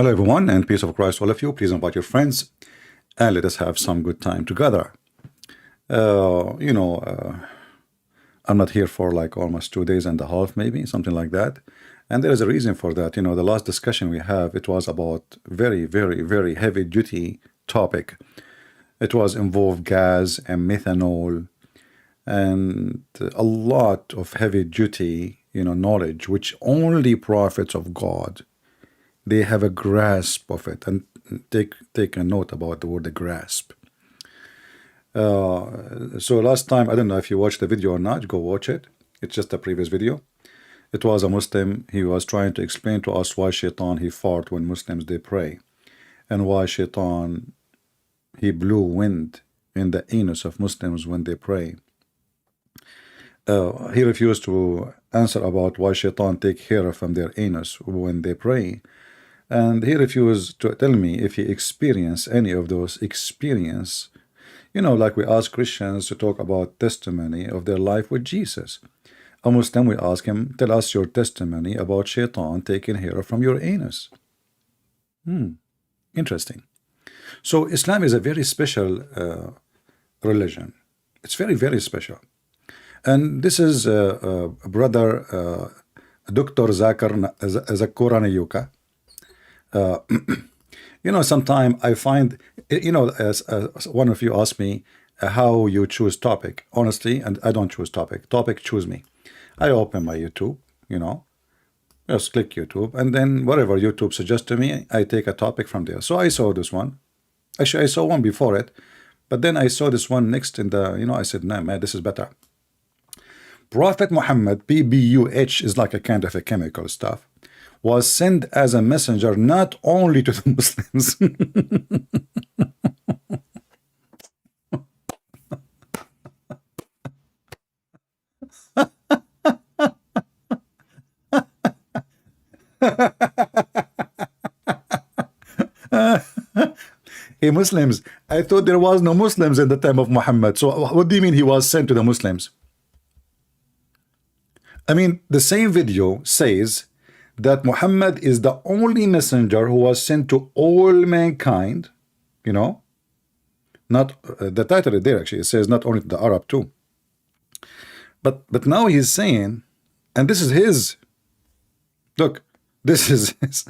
Hello, everyone, and peace of Christ, all of you. Please invite your friends and let us have some good time together. Uh, you know, uh, I'm not here for like almost 2 days and a half, maybe something like that. And there is a reason for that. The last discussion we have, it was about very, very, very heavy duty topic. It was involved gas and methanol and a lot of heavy duty, knowledge, which only prophets of God they have a grasp of it. And take a note about the word grasp. So last time, I don't know if you watched the video or not, go watch it. It's just a previous video. It was a Muslim. He was trying to explain to us why shaitan he fought when Muslims they pray, and why shaitan he blew wind in the anus of Muslims when they pray. He refused to answer about why shaitan take hair from their anus when they pray. And he refused to tell me if he experienced any of those experience. Like we ask Christians to talk about testimony of their life with Jesus. A Muslim, we ask him, tell us your testimony about shaitan taking hair from your anus. Interesting. So Islam is a very special religion. It's very, very special. And this is brother Dr. Zakir Naik. Sometimes I find, as one of you asked me how you choose topic. Honestly, and I don't choose topic. Topic choose me. I open my YouTube, just click YouTube, and then whatever YouTube suggests to me, I take a topic from there. So I saw this one. Actually, I saw one before it, but then I saw this one next in the, I said, no, man, this is better. Prophet Muhammad, PBUH, is like a kind of a chemical stuff, was sent as a messenger not only to the Muslims. Hey, Muslims, I thought there was no Muslims in the time of Muhammad. So what do you mean he was sent to the Muslims? I mean, the same video says that Muhammad is the only messenger who was sent to all mankind, not the title is there actually, it says not only to the Arab too. But now he's saying, and this is his, look, this is his,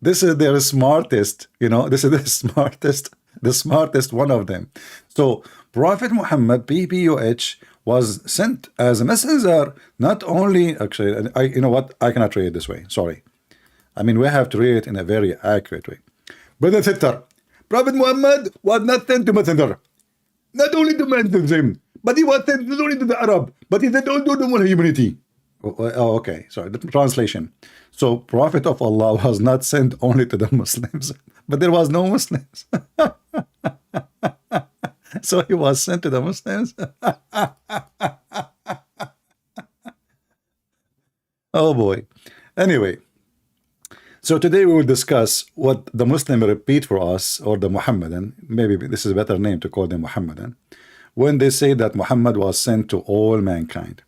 this is their smartest, this is the smartest one of them. So Prophet Muhammad, PPUH, was sent as a messenger, not only, actually, you know what, I cannot read it this way, sorry. I mean, we have to read it in a very accurate way. Brother Sister, Prophet Muhammad was not sent to messenger, not only to Muslim, but he was sent not only to the Arab, but he said also to the humanity. Oh, okay, sorry, the translation. So Prophet of Allah was not sent only to the Muslims, but there was no Muslims. So he was sent to the Muslims. Oh boy. Anyway, so today we will discuss what the Muslim repeat for us, or the Muhammadan, maybe this is a better name to call them Muhammadan, when they say that Muhammad was sent to all mankind.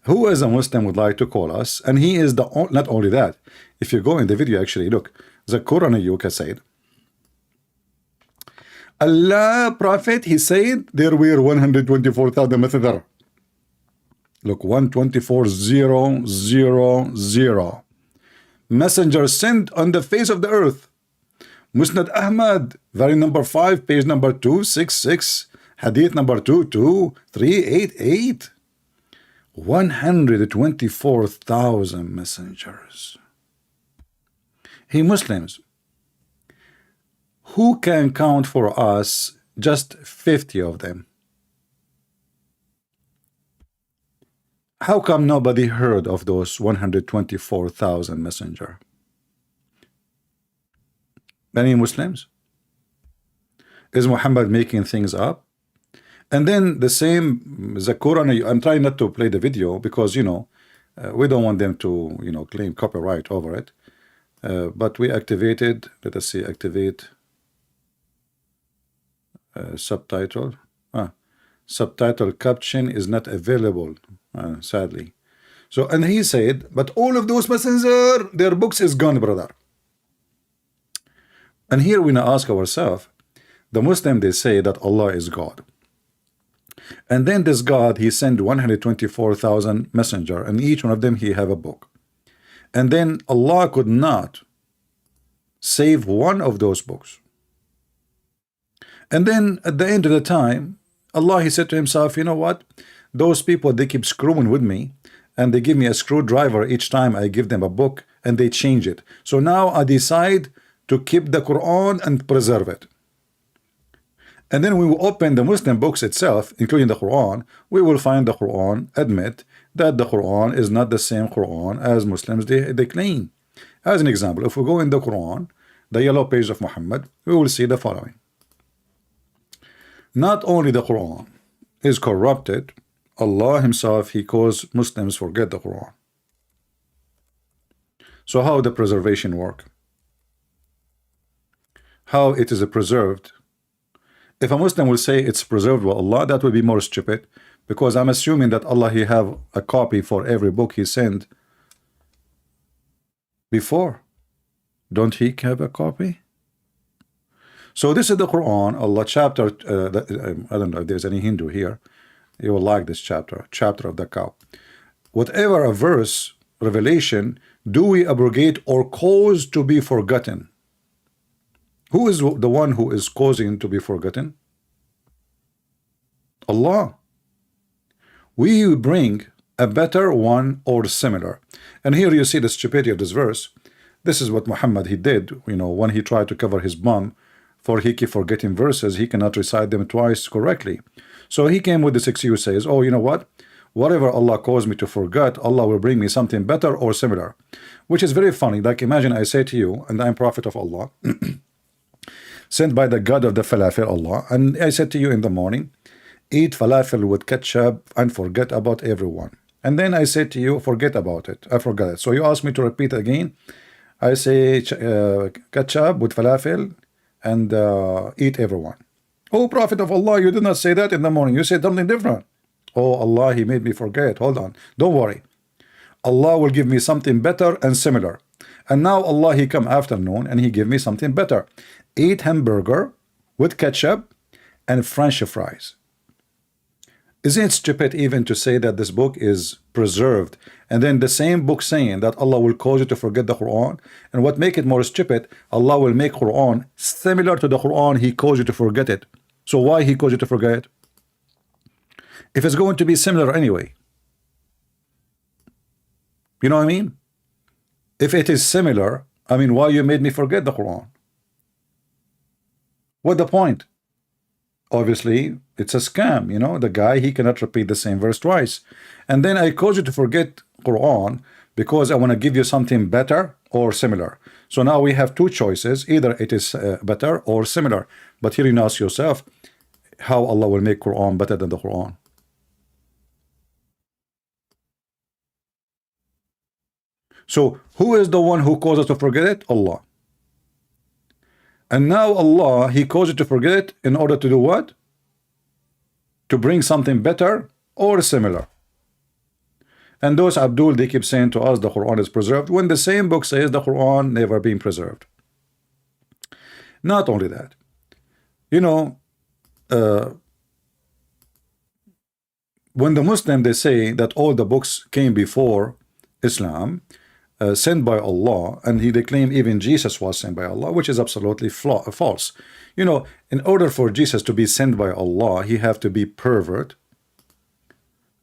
Who as a Muslim would like to call us? And he is the, not only that, if you go in the video, actually, look, Zakir Naik said, Allah Prophet, he said there were 124,000 messengers. Look, 124,000 messengers sent on the face of the earth. Musnad Ahmad, volume number 5, page number 266, hadith number 22388. 124,000 messengers. Hey Muslims, who can count for us just 50 of them? How come nobody heard of those 124,000 messengers? Any Muslims? Is Muhammad making things up? And then the same Zakir, I'm trying not to play the video because, we don't want them to, claim copyright over it. But we activated, let us see, activate subtitle. Subtitle caption is not available, sadly. So, and he said, but all of those messengers, their books is gone, brother. And here we now ask ourselves, the Muslim, they say that Allah is God. And then this God, he sent 124,000 messenger, and each one of them, he have a book. And then Allah could not save one of those books. And then at the end of the time, Allah, he said to himself, you know what? Those people, they keep screwing with me, and they give me a screwdriver each time I give them a book, and they change it. So now I decide to keep the Quran and preserve it. And then we will open the Muslim books itself, including the Quran. We will find the Quran admit that the Quran is not the same Quran as Muslims they claim. As an example, if we go in the Quran, the yellow page of Muhammad, we will see the following. Not only the Quran is corrupted, Allah himself, he caused Muslims forget the Quran. So how the preservation work? How it is preserved? If a Muslim will say it's preserved by Allah, that would be more stupid, because I'm assuming that Allah, he have a copy for every book he sent before. Don't he have a copy? So this is the Quran, Allah chapter, I don't know if there's any Hindu here. You will like this chapter of the cow. Whatever a verse, revelation, do we abrogate or cause to be forgotten? Who is the one who is causing to be forgotten? Allah. We bring a better one or similar. And here you see the stupidity of this verse. This is what Muhammad, he did, you know, when he tried to cover his bum, for he keep forgetting verses, he cannot recite them twice correctly. So he came with this excuse, says, oh, you know what? Whatever Allah caused me to forget, Allah will bring me something better or similar. Which is very funny. Like, imagine I say to you, and I'm prophet of Allah, sent by the God of the falafel, Allah, and I said to you in the morning, eat falafel with ketchup and forget about everyone. And then I said to you, forget about it. I forgot it. So you ask me to repeat again. I say ketchup with falafel and eat everyone. Oh, prophet of Allah, you did not say that in the morning. You said something different. Oh, Allah, he made me forget. Hold on. Don't worry. Allah will give me something better and similar. And now Allah, he come afternoon and he give me something better. Eat hamburger with ketchup and French fries. Isn't it stupid even to say that this book is preserved, and then the same book saying that Allah will cause you to forget the Quran? And what make it more stupid, Allah will make Quran similar to the Quran he caused you to forget it. So why he caused you to forget it? If it's going to be similar anyway. You know what I mean? If it is similar, I mean, why you made me forget the Quran? What the point? Obviously, it's a scam, you know. The guy, he cannot repeat the same verse twice. And then I cause you to forget Quran because I want to give you something better or similar. So now we have two choices. Either it is better or similar. But here you ask yourself, how Allah will make Quran better than the Quran? So who is the one who caused us to forget it? Allah. And now Allah, he caused you to forget it in order to do what? To bring something better or similar. And those Abdul, they keep saying to us the Quran is preserved, when the same book says the Quran never been preserved. Not only that, you know, when the Muslim, they say that all the books came before Islam, sent by Allah, and they claim even Jesus was sent by Allah, which is absolutely false. You know, in order for Jesus to be sent by Allah, he have to be pervert,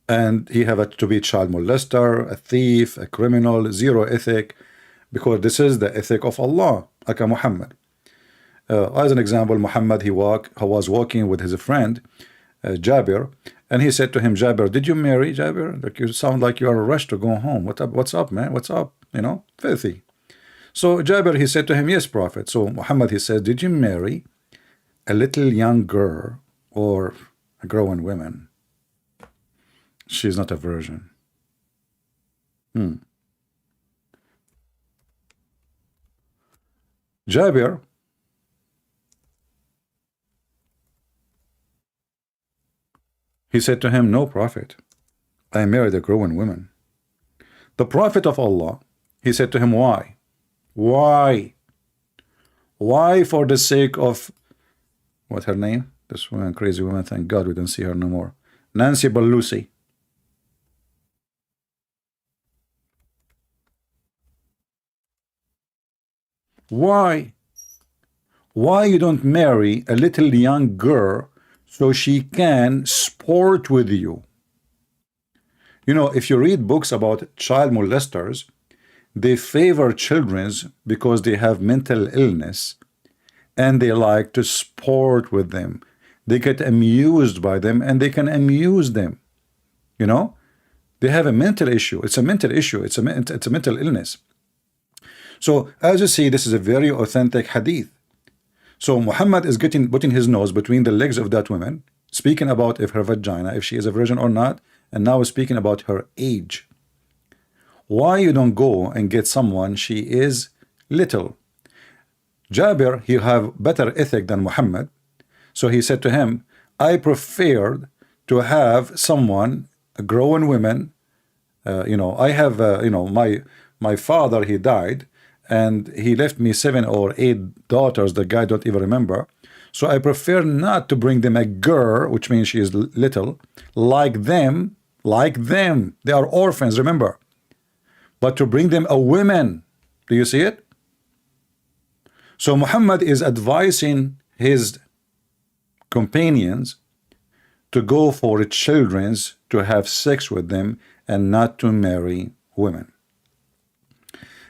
and he have to be a child molester, a thief, a criminal, zero ethic, because this is the ethic of Allah, like a Muhammad. As an example, Muhammad, he was walking with his friend, Jabir, and he said to him, Jabir, did you marry, Jabir? Like, you sound like you are rushed to go home. What's up, man? What's up? You know, filthy. So Jabir, he said to him, yes, Prophet. So Muhammad, he said, did you marry a little young girl or a growing woman? She's not a virgin. Jabir, he said to him, no, Prophet. I married a growing woman. The Prophet of Allah, he said to him, why? Why? Why, for the sake of, what her name? This woman, crazy woman, thank God we don't see her no more. Nancy Pelosi. Why? Why you don't marry a little young girl so she can sport with you? You know, if you read books about child molesters, they favor children because they have mental illness and they like to sport with them. They get amused by them and they can amuse them. You know, they have a mental issue. It's a mental issue. It's a mental illness. So as you see, this is a very authentic hadith. So Muhammad is putting his nose between the legs of that woman, speaking about if her vagina, if she is a virgin or not, and now speaking about her age. Why you don't go and get someone she is little? Jabir, he have better ethic than Muhammad, so he said to him, I preferred to have someone, a grown woman. You know, I have you know, my father, he died and he left me 7 or 8 daughters. The guy don't even remember. So I prefer not to bring them a girl, which means she is little, like them. They are orphans, remember. But to bring them a woman. Do you see it? So Muhammad is advising his companions to go for children, to have sex with them, and not to marry women.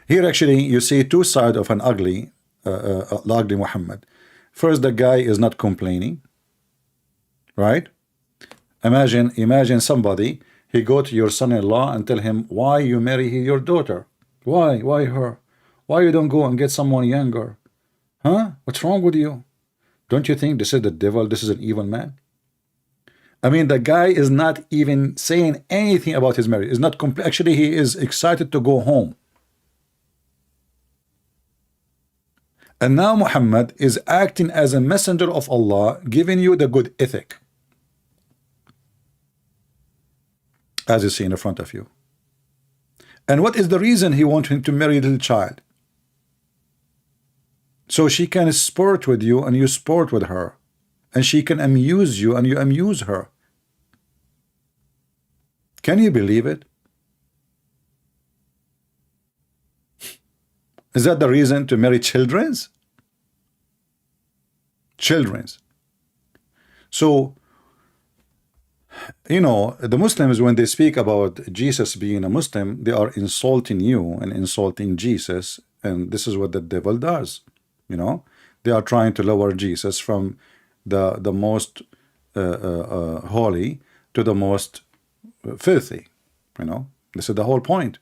Here actually you see two sides of an ugly Muhammad. First, the guy is not complaining, right? Imagine somebody, he go to your son-in-law and tell him, why you marry your daughter? Why her? Why you don't go and get someone younger? Huh? What's wrong with you? Don't you think this is the devil? This is an evil man? I mean, the guy is not even saying anything about his marriage. Is not actually, he is excited to go home. And now Muhammad is acting as a messenger of Allah, giving you the good ethic, as you see in the front of you. And what is the reason he wants him to marry a little child? So she can sport with you and you sport with her, and she can amuse you and you amuse her. Can you believe it? Is that the reason to marry children's? Children's. So, you know, the Muslims, when they speak about Jesus being a Muslim, they are insulting you and insulting Jesus, and this is what the devil does. You know, they are trying to lower Jesus from the most holy to the most filthy. You know, this is the whole point.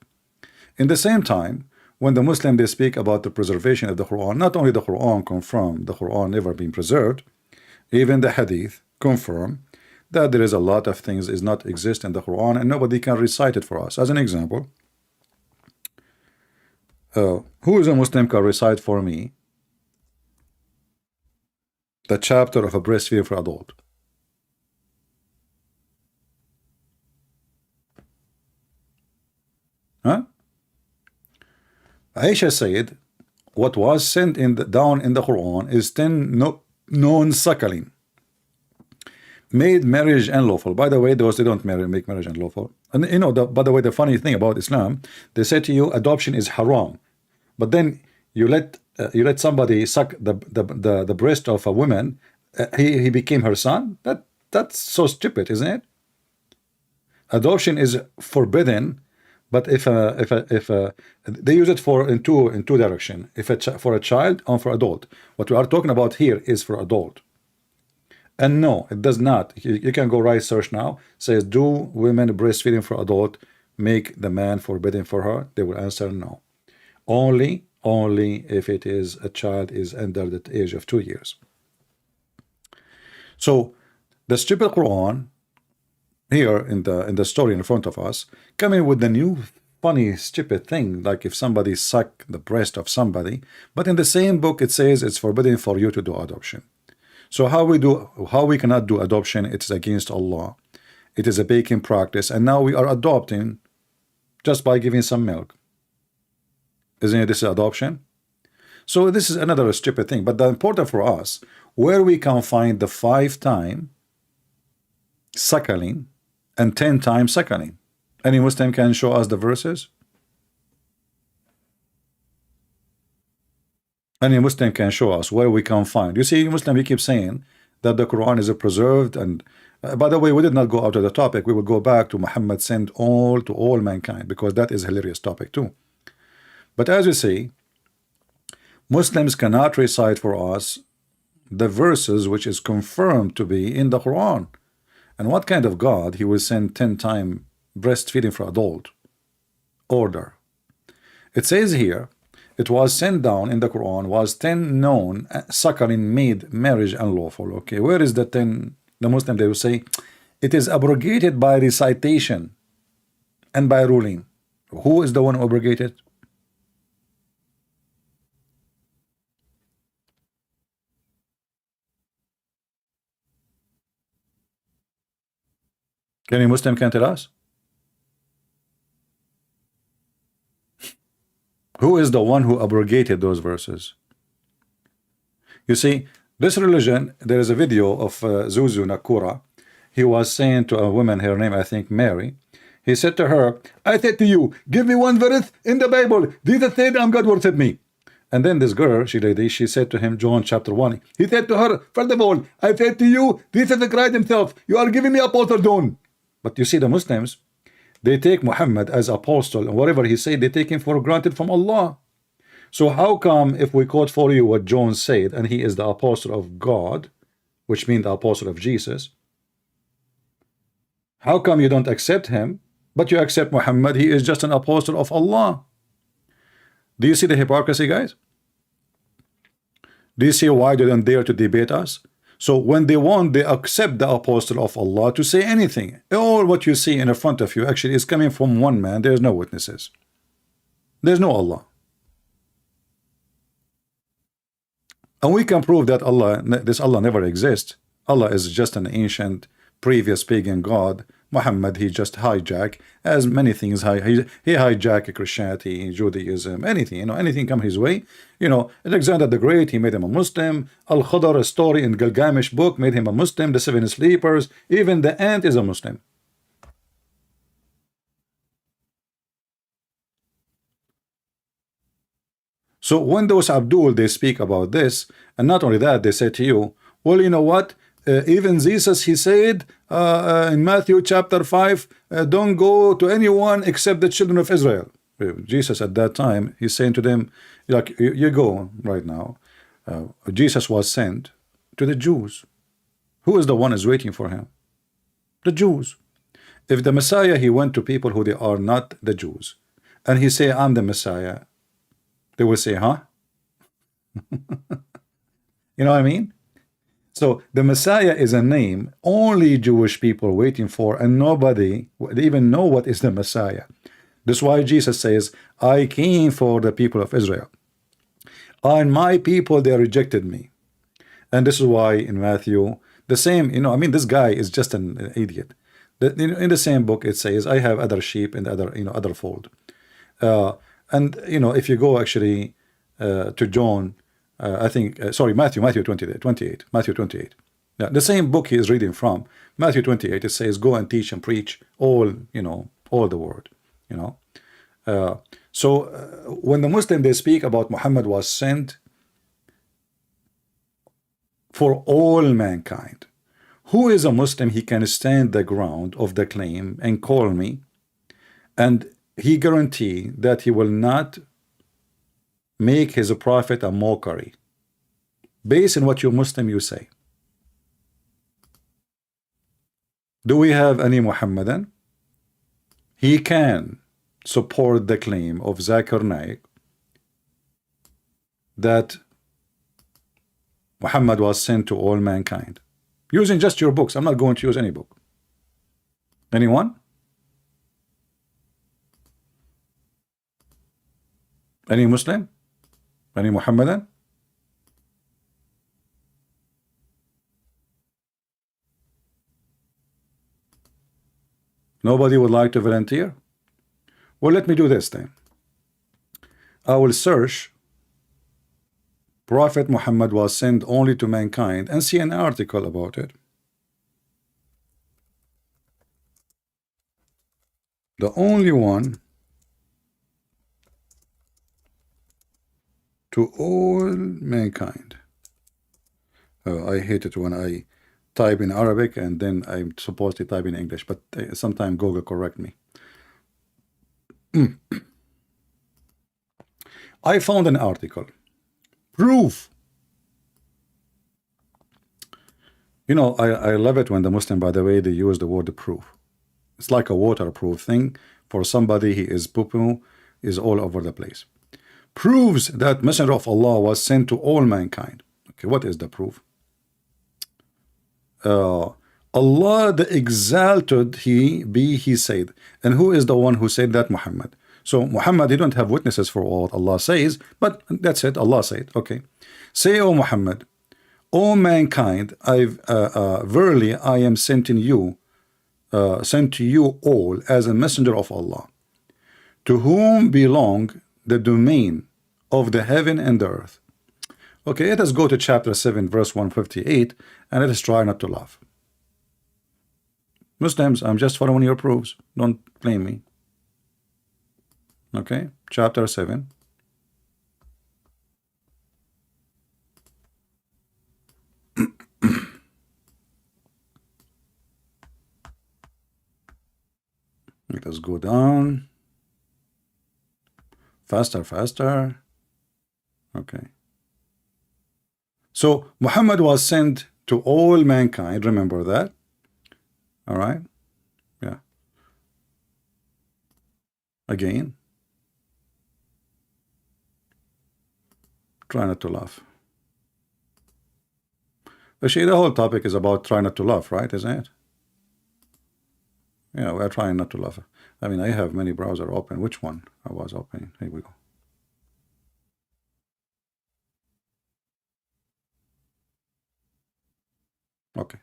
In the same time, when the Muslim they speak about the preservation of the Quran, not only the Quran confirm the Quran never been preserved, even the Hadith confirm that there is a lot of things is not exist in the Quran and nobody can recite it for us. As an example, who is a Muslim can recite for me the chapter of a breastfeeding for adult? Huh? Aisha said, what was sent down in the Quran is 10 known suckling, made marriage unlawful. By the way, those they don't make marriage unlawful. And you know, by the way, the funny thing about Islam, they say to you adoption is haram, but then you let somebody suck the breast of a woman, he became her son. That's so stupid, isn't it? Adoption is forbidden. But if they use it for in two direction, if for a child or for adult. What we are talking about here is for adult. And no, it does not. You can go right search now. Says, do women breastfeeding for adult make the man forbidden for her? They will answer no. Only if it is a child is under the age of 2 years. So the stupid Quran here in the story in front of us, coming with the new funny stupid thing, like if somebody suck the breast of somebody, but in the same book it says it's forbidden for you to do adoption. So how we cannot do adoption? It's against Allah. It is a pagan practice, and now we are adopting just by giving some milk. Isn't it this adoption? So this is another stupid thing. But the important for us, where we can find the 5-time suckling and 10-time suckling. Any Muslim can show us the verses? Any Muslim can show us where we can find. You see, Muslim, we keep saying that the Quran is preserved, and by the way, we did not go out of the topic. We will go back to Muhammad sent all to all mankind, because that is a hilarious topic too. But as you see, Muslims cannot recite for us the verses which is confirmed to be in the Quran. And what kind of God he will send 10-time breastfeeding for adult order? It says here, it was sent down in the Quran, was 10 known suckling made marriage unlawful. Okay, where is the 10? The Muslim, they will say it is abrogated by recitation and by ruling. Who is the one who abrogated? Any Muslim can tell us? Who is the one who abrogated those verses? You see, this religion, there is a video of Zuzu Nakura. He was saying to a woman, her name I think Mary, he said to her, I said to you, give me one verse in the Bible. Jesus said, I'm God worship me. And then this girl, she said to him, John chapter 1. He said to her, first of all, I said to you, this is the Christ himself. You are giving me apostle John. But you see, the Muslims, they take Muhammad as apostle, and whatever he said, they take him for granted from Allah. So how come if we quote for you what John said, and he is the apostle of God, which means the apostle of Jesus, how come you don't accept him, but you accept Muhammad? He is just an apostle of Allah. Do you see the hypocrisy, guys? Do you see why they don't dare to debate us? So when they want, they accept the apostle of Allah to say anything. All what you see in front of you actually is coming from one man. There's no witnesses. There's no Allah. And we can prove that this Allah never exists. Allah is just an ancient, previous pagan God. Muhammad, he just hijacked, as many things. He hijacked Christianity, Judaism, anything, anything come his way. Alexander the Great, he made him a Muslim. Al-Khadr, a story in Gilgamesh book, made him a Muslim. The 7 sleepers, even the ant is a Muslim. So when those Abdul, they speak about this, and not only that, they say to you, well, you know what? Even Jesus, he said in Matthew chapter 5, don't go to anyone except the children of Israel. Jesus at that time, he's saying to them, like, you go right now. Jesus was sent to the Jews. Who is the one is waiting for him? The Jews. If the Messiah, he went to people who they are not the Jews, and he say, I'm the Messiah, they will say, huh? You know what I mean? So the Messiah is a name only Jewish people waiting for, and nobody even know what is the Messiah. That's why Jesus says, I came for the people of Israel, and my people, they rejected me. And this is why in Matthew, the same, I mean, this guy is just an idiot. In the same book, it says, I have other sheep in the other, other fold. And if you go actually to John, I think, sorry, Matthew 28. Yeah, the same book he is reading from, Matthew 28, it says, go and teach and preach all, all the word, So when the Muslim, they speak about Muhammad was sent for all mankind, who is a Muslim, he can stand the ground of the claim and call me, and he guarantee that he will not make his prophet a mockery based on what you Muslim you say. Do we have any Muhammadan? He can support the claim of Zakir Naik that Muhammad was sent to all mankind using just your books. I'm not going to use any book. Anyone? Any Muslim? Any Muhammadan? Nobody would like to volunteer? Well, let me do this then. I will search Prophet Muhammad was sent only to mankind and see an article about it. The only one to all mankind. I hate it when I type in Arabic and then I'm supposed to type in English, but sometimes Google correct me. I found an article. Proof. You know, I love it when the Muslim, by the way, they use the word proof. It's like a waterproof thing for somebody. He is poo-poo, is all over the place. Proves that Messenger of Allah was sent to all mankind. Okay, what is the proof? Allah the Exalted, He said. And who is the one who said that? Muhammad. So Muhammad, you don't have witnesses for what Allah says, but that's it. Allah said, okay. Say, O Muhammad, O mankind, verily I am sent to you all as a messenger of Allah, to whom belong the domain of the heaven and the earth. Okay, let us go to chapter 7, verse 158, and let us try not to laugh. Muslims, I'm just following your proofs. Don't blame me. Okay, chapter 7. Let us go down. Faster, faster. Okay. So Muhammad was sent to all mankind. Remember that? All right. Yeah. Again. Try not to laugh. Actually, the whole topic is about try not to laugh, right? Isn't it? Yeah, we're trying not to laugh. I mean, I have many browsers open. Which one I was opening? Here we go. Okay.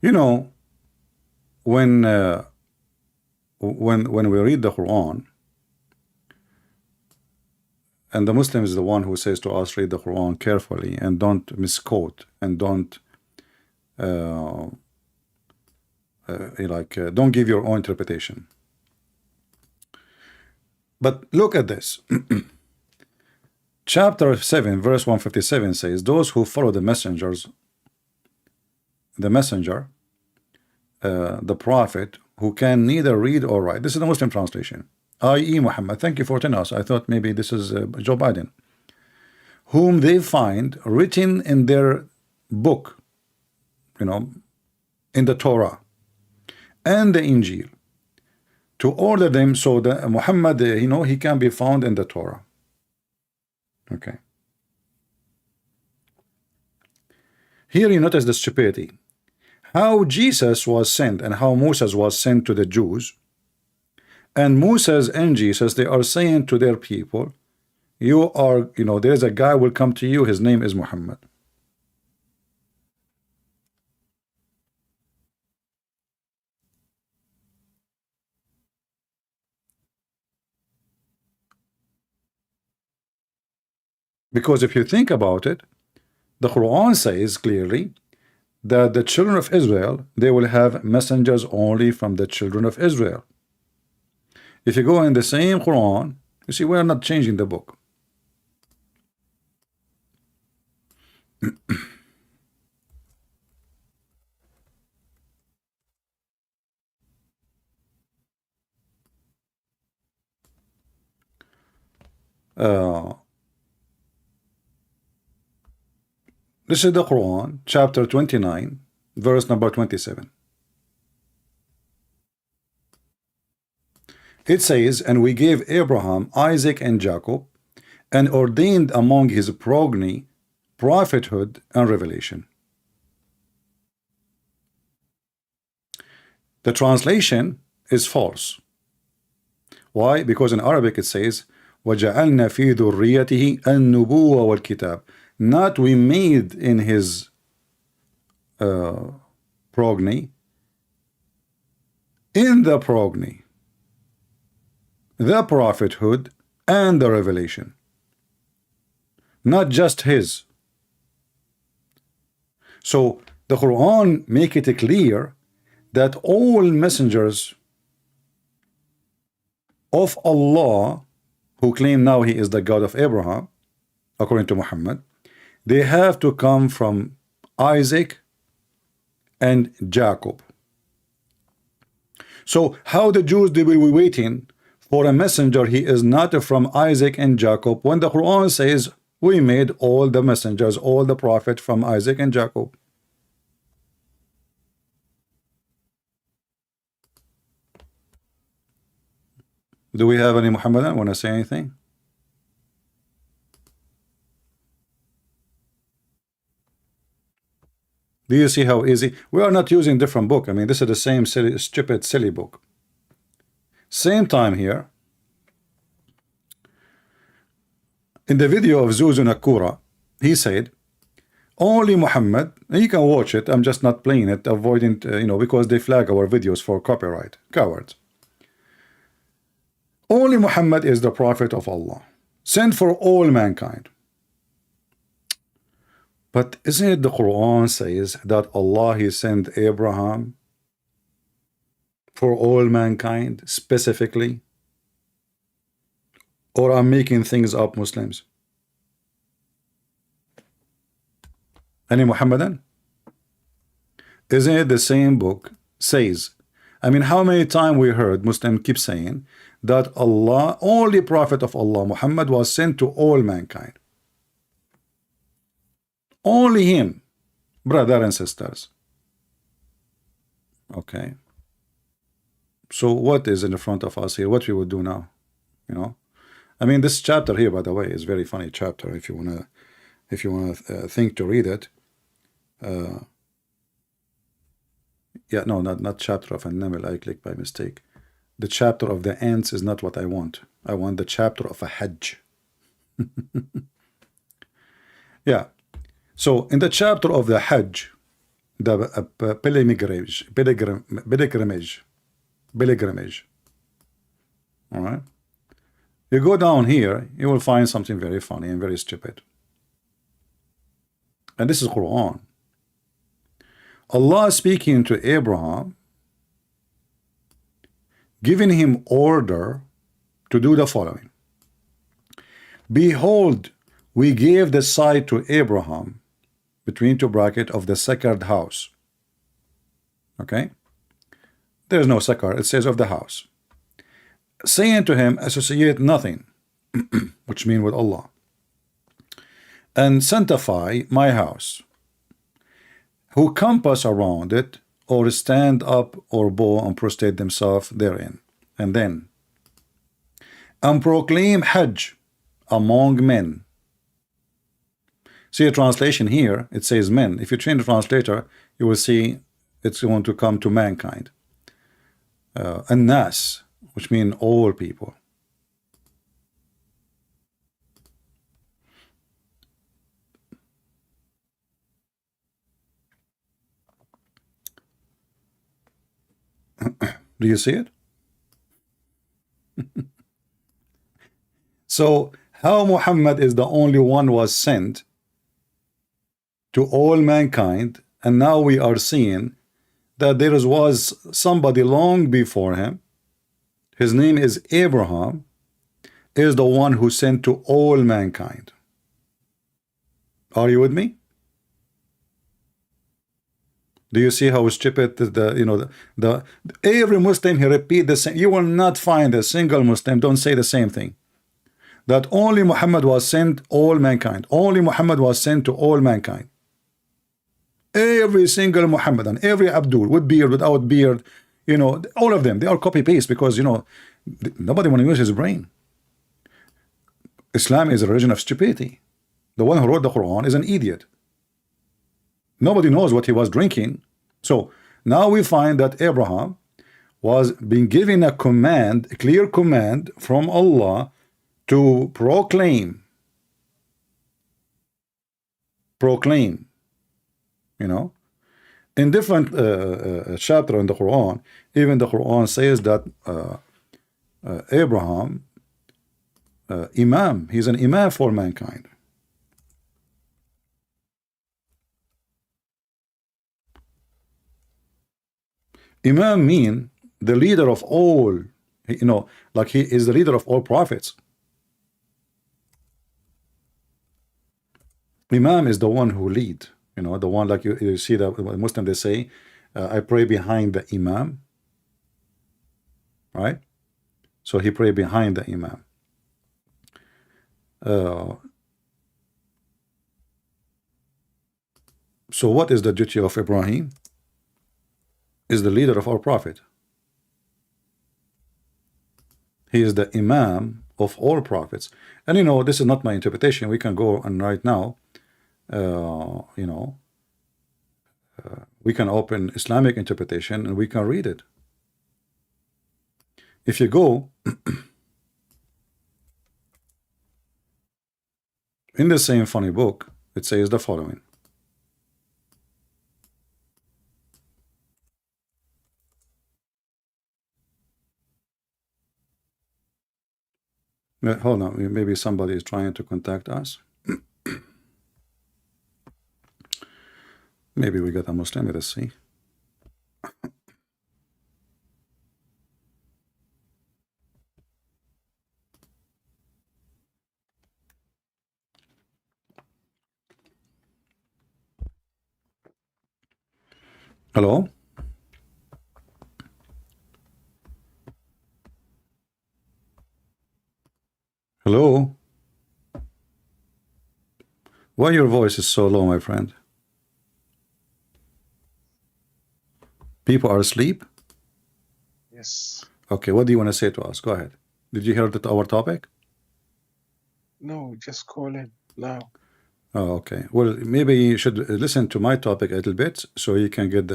You know, when we read the Quran, and the Muslim is the one who says to us, read the Quran carefully and don't misquote and don't don't give your own interpretation. But look at this. Chapter 7, verse 157 says, those who follow the messenger, the prophet, who can neither read or write. This is the Muslim translation. I.e. Muhammad. Thank you for telling us. I thought maybe this is Joe Biden. Whom they find written in their book, you know, in the Torah and the Injil, to order them so that Muhammad, you know, he can be found in the Torah. Okay. Here you notice the stupidity. How Jesus was sent and how Moses was sent to the Jews. And Moses and Jesus, they are saying to their people, you are, you know, there's a guy will come to you, his name is Muhammad. Because if you think about it, the Quran says clearly that the children of Israel, they will have messengers only from the children of Israel. If you go in the same Quran, you see, we are not changing the book. This is the Quran, chapter 29, verse number 27. It says, and we gave Abraham, Isaac, and Jacob, and ordained among his progeny prophethood and revelation. The translation is false. Why? Because in Arabic it says, وَجَعَلْنَا فِي ذُرِّيَّتِهِ النُّبُوَّةَ وَالْكِتَابِ. Not we made in his progeny, in the progeny, the prophethood and the revelation, not just his. So the Quran make it clear that all messengers of Allah who claim now he is the God of Abraham, according to Muhammad, they have to come from Isaac and Jacob. So how the Jews, they will be waiting for a messenger he is not from Isaac and Jacob, when the Quran says we made all the messengers, all the prophets from Isaac and Jacob? Do we have any Muhammadan want to say anything? Do you see how easy? We are not using different book. I mean, this is the same silly, stupid, silly book. Same time here. In the video of Zuzu Nakura, he said, only Muhammad, and you can watch it, I'm just not playing it, avoiding, because they flag our videos for copyright. Cowards. Only Muhammad is the prophet of Allah, sent for all mankind. But isn't it the Quran says that Allah he sent Abraham for all mankind specifically? Or I'm making things up, Muslims? Any Muhammadan? Isn't it the same book says? I mean, how many times we heard Muslim keep saying that Allah, only prophet of Allah, Muhammad, was sent to all mankind. Only him, brother and sisters. Okay. So what is in front of us here? What we would do now? I mean, this chapter here, by the way, is very funny chapter. If you wanna think to read it. Yeah, no, not chapter of An-Naml. I clicked by mistake. The chapter of the ants is not what I want. I want the chapter of a Hajj. Yeah. So in the chapter of the Hajj, the pilgrimage. All right. You go down here, you will find something very funny and very stupid. And this is Quran. Allah speaking to Abraham, giving him order to do the following. Behold, we gave the site to Abraham, between two brackets, of the sacred house. Okay? There's no sakar, it says of the house. Saying to him, associate nothing, which means with Allah, and sanctify my house. Who compass around it, or stand up, or bow and prostrate themselves therein. And then, and proclaim Hajj among men. See a translation here, it says men. If you change the translator, you will see it's going to come to mankind. An-nas, which means all people. Do you see it? So how Muhammad is the only one was sent to all mankind, and now we are seeing that there was somebody long before him. His name is Abraham, is the one who sent to all mankind. Are you with me? Do you see how stupid the every Muslim he repeat the same? You will not find a single Muslim don't say the same thing. That only Muhammad was sent all mankind. Only Muhammad was sent to all mankind. Every single Muhammadan, every Abdul, with beard, without beard, all of them, they are copy paste because nobody want to use his brain. Islam is a religion of stupidity. The one who wrote the Quran is an idiot. Nobody knows what he was drinking. So now we find that Abraham was being given a command, a clear command from Allah to proclaim, In different chapter in the Quran, even the Quran says that Abraham, Imam, he's an Imam for mankind. Imam mean the leader of all, like he is the leader of all prophets. Imam is the one who lead, the one like you see that Muslim, they say, I pray behind the Imam, right? So he pray behind the Imam. So what is the duty of Ibrahim? Is the leader of our prophet. He is the Imam of all prophets. And this is not my interpretation. We can go and right now, we can open Islamic interpretation and we can read it. If you go in the same funny book, it says the following. Hold on, maybe somebody is trying to contact us. Maybe we got a Muslim. Let us see. Hello? Hello? Why your voice is so low, my friend? People are asleep? Yes. Okay, what do you want to say to us? Go ahead. Did you hear our topic? No, just call in now. Oh, okay. Well, maybe you should listen to my topic a little bit so you can get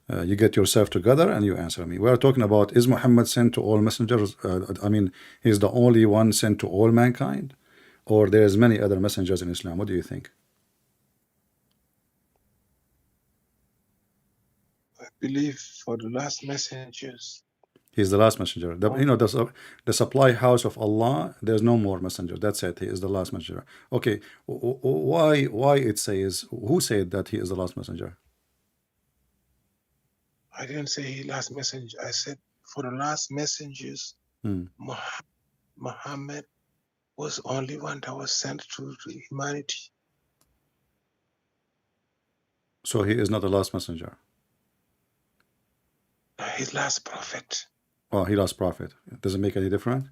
you get yourself together and you answer me. We are talking about, is Muhammad sent to all messengers? I mean, he's the only one sent to all mankind? Or there's many other messengers in Islam? What do you think? I believe for the last messengers. He's the last messenger. The supply house of Allah, there's no more messenger. That's it. He is the last messenger. Okay, why it says, who said that he is the last messenger? I didn't say last messenger. I said for the last messengers, Muhammad was only one that was sent to humanity. So he is not the last messenger. His last prophet. Oh, he last prophet. Does it make any difference?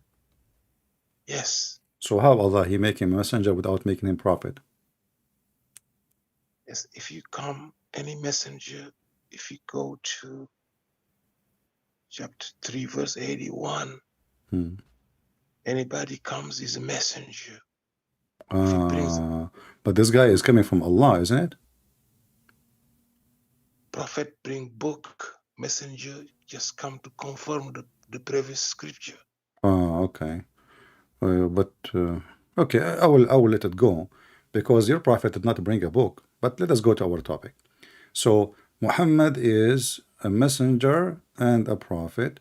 Yes. So how Allah he make him a messenger without making him prophet? Yes. If you come any messenger, if you go to chapter 3, verse 81, anybody comes is a messenger. But this guy is coming from Allah, isn't it? Prophet bring book, messenger just come to confirm the previous scripture. Oh, okay. Okay, I will let it go because your prophet did not bring a book. But let us go to our topic. So Muhammad is a messenger and a prophet,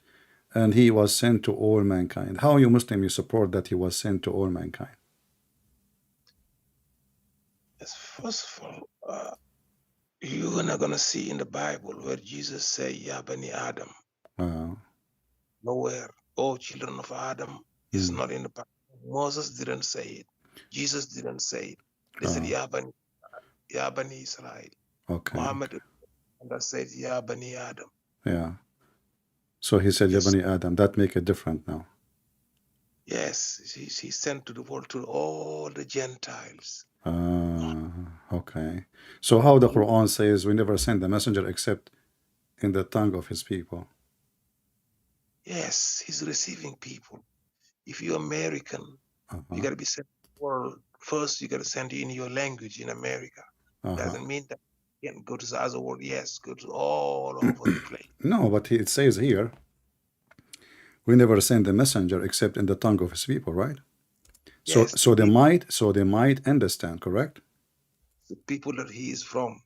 and he was sent to all mankind. How you Muslim you support that he was sent to all mankind? Yes, first of all, you're not gonna see in the Bible where Jesus say, "Ya Bani Adam." Nowhere. Oh, children of Adam. It's not in the Bible. Moses didn't say it. Jesus didn't say it. They said, Ya Bani Israel. Okay. Muhammad said, Ya Bani Adam. Yeah. So he said, Ya Bani Adam. That make it different now. Yes. He sent to the world to all the Gentiles. Okay. So how the Quran says we never send the messenger except in the tongue of his people? Yes, he's receiving people. If you're American, you gotta be sent to the world. First, you gotta send in your language in America. Doesn't mean that you can go to the other world. Yes, go to all over the place. No, but it says here, we never send the messenger except in the tongue of his people, right? Yes, so they might understand, correct? The people that he is from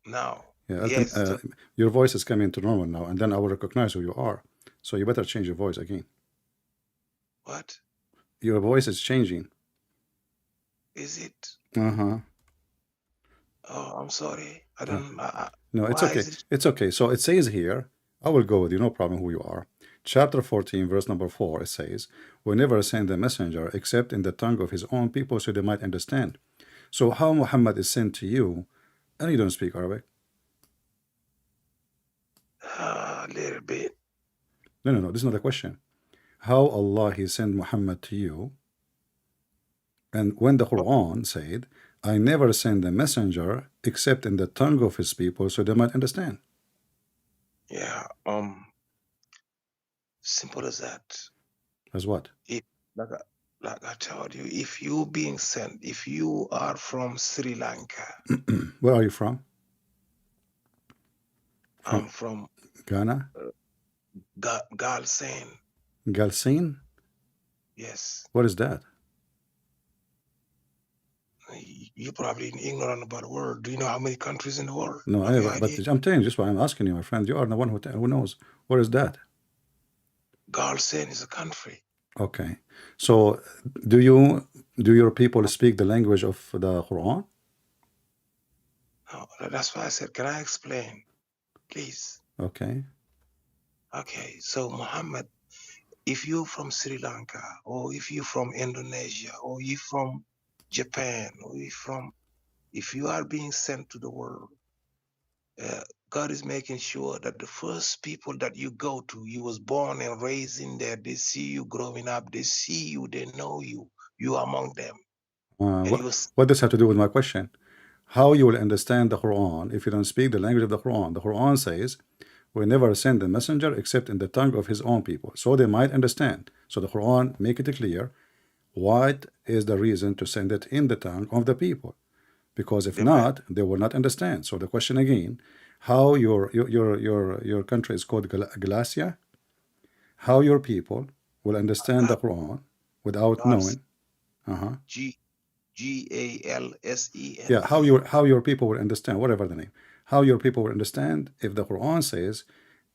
now. Yeah, Yes. your voice is coming to normal now, and then I will recognize who you are. So you better change your voice again. What Your voice is changing. is it? Uh-huh. Oh, I'm sorry. I Uh, don't. no, it's Why okay. is it? It's okay. So it says here, I will go with you, no problem who you are. Chapter 14, verse number 4, it says, "We never send a messenger except in the tongue of his own people so they might understand." So how Muhammad is sent to you, and you don't speak Arabic? A little bit. No, no, no, this is not a question. How Allah he sent Muhammad to you, and when the Oh, Quran said, "I never send a messenger except in the tongue of his people so they might understand." yeah. Simple as that. As what? If like I told you, if you being sent, if you are from Sri Lanka, Where are you from? From I'm from Ghana? Galsen. Galsine? Yes. What is that? You probably ignorant about the world. Do you know how many countries in the world? No, Have you but idea? I'm telling you, just why I'm asking you, my friend. You are the one who knows. What is that? Galsen is a country. Okay. So do your people speak the language of the Quran? No, that's why I said, can I explain, please? Okay. Okay. So Muhammad, if you're from Sri Lanka, or if you're from Indonesia, or you're from Japan, or if you are being sent to the world, God is making sure that the first people that you go to, you was born and raised in there, they see you growing up, they see you, they know you, you are among them. And What you was, what does have to do with my question? How you will understand the Quran if you don't speak the language of the Quran? The Quran says, "We never send a messenger except in the tongue of his own people, so they might understand." So the Quran make it clear what is the reason to send it in the tongue of the people, because if they might, not, they will not understand. So the question again, how your country is called Glacia, how your people will understand God, the Quran without God's knowing. Uh-huh. Yeah, Galsene. how your people will understand, whatever the name, how your people will understand if the Quran says,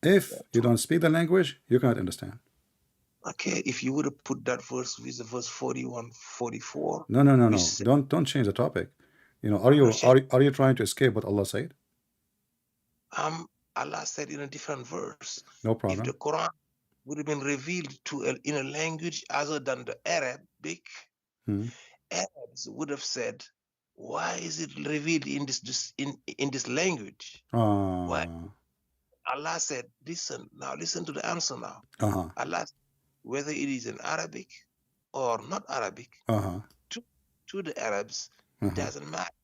if you don't speak the language, you cannot understand. Okay, if you would have put that verse with the verse 41, 44, No, no, no, which no. said, Don't change the topic. I'm not saying, Are you trying to escape what Allah said? Allah said in a different verse, No if the problem. Quran would have been revealed in a language other than the Arabic, Hmm. Arabs would have said, why is it revealed in in this language? Why? Uh, Allah said, listen to the answer now. uh-huh. Allah, whether it is in Arabic or not Arabic, Uh-huh. to the Arabs, it Uh-huh. doesn't matter.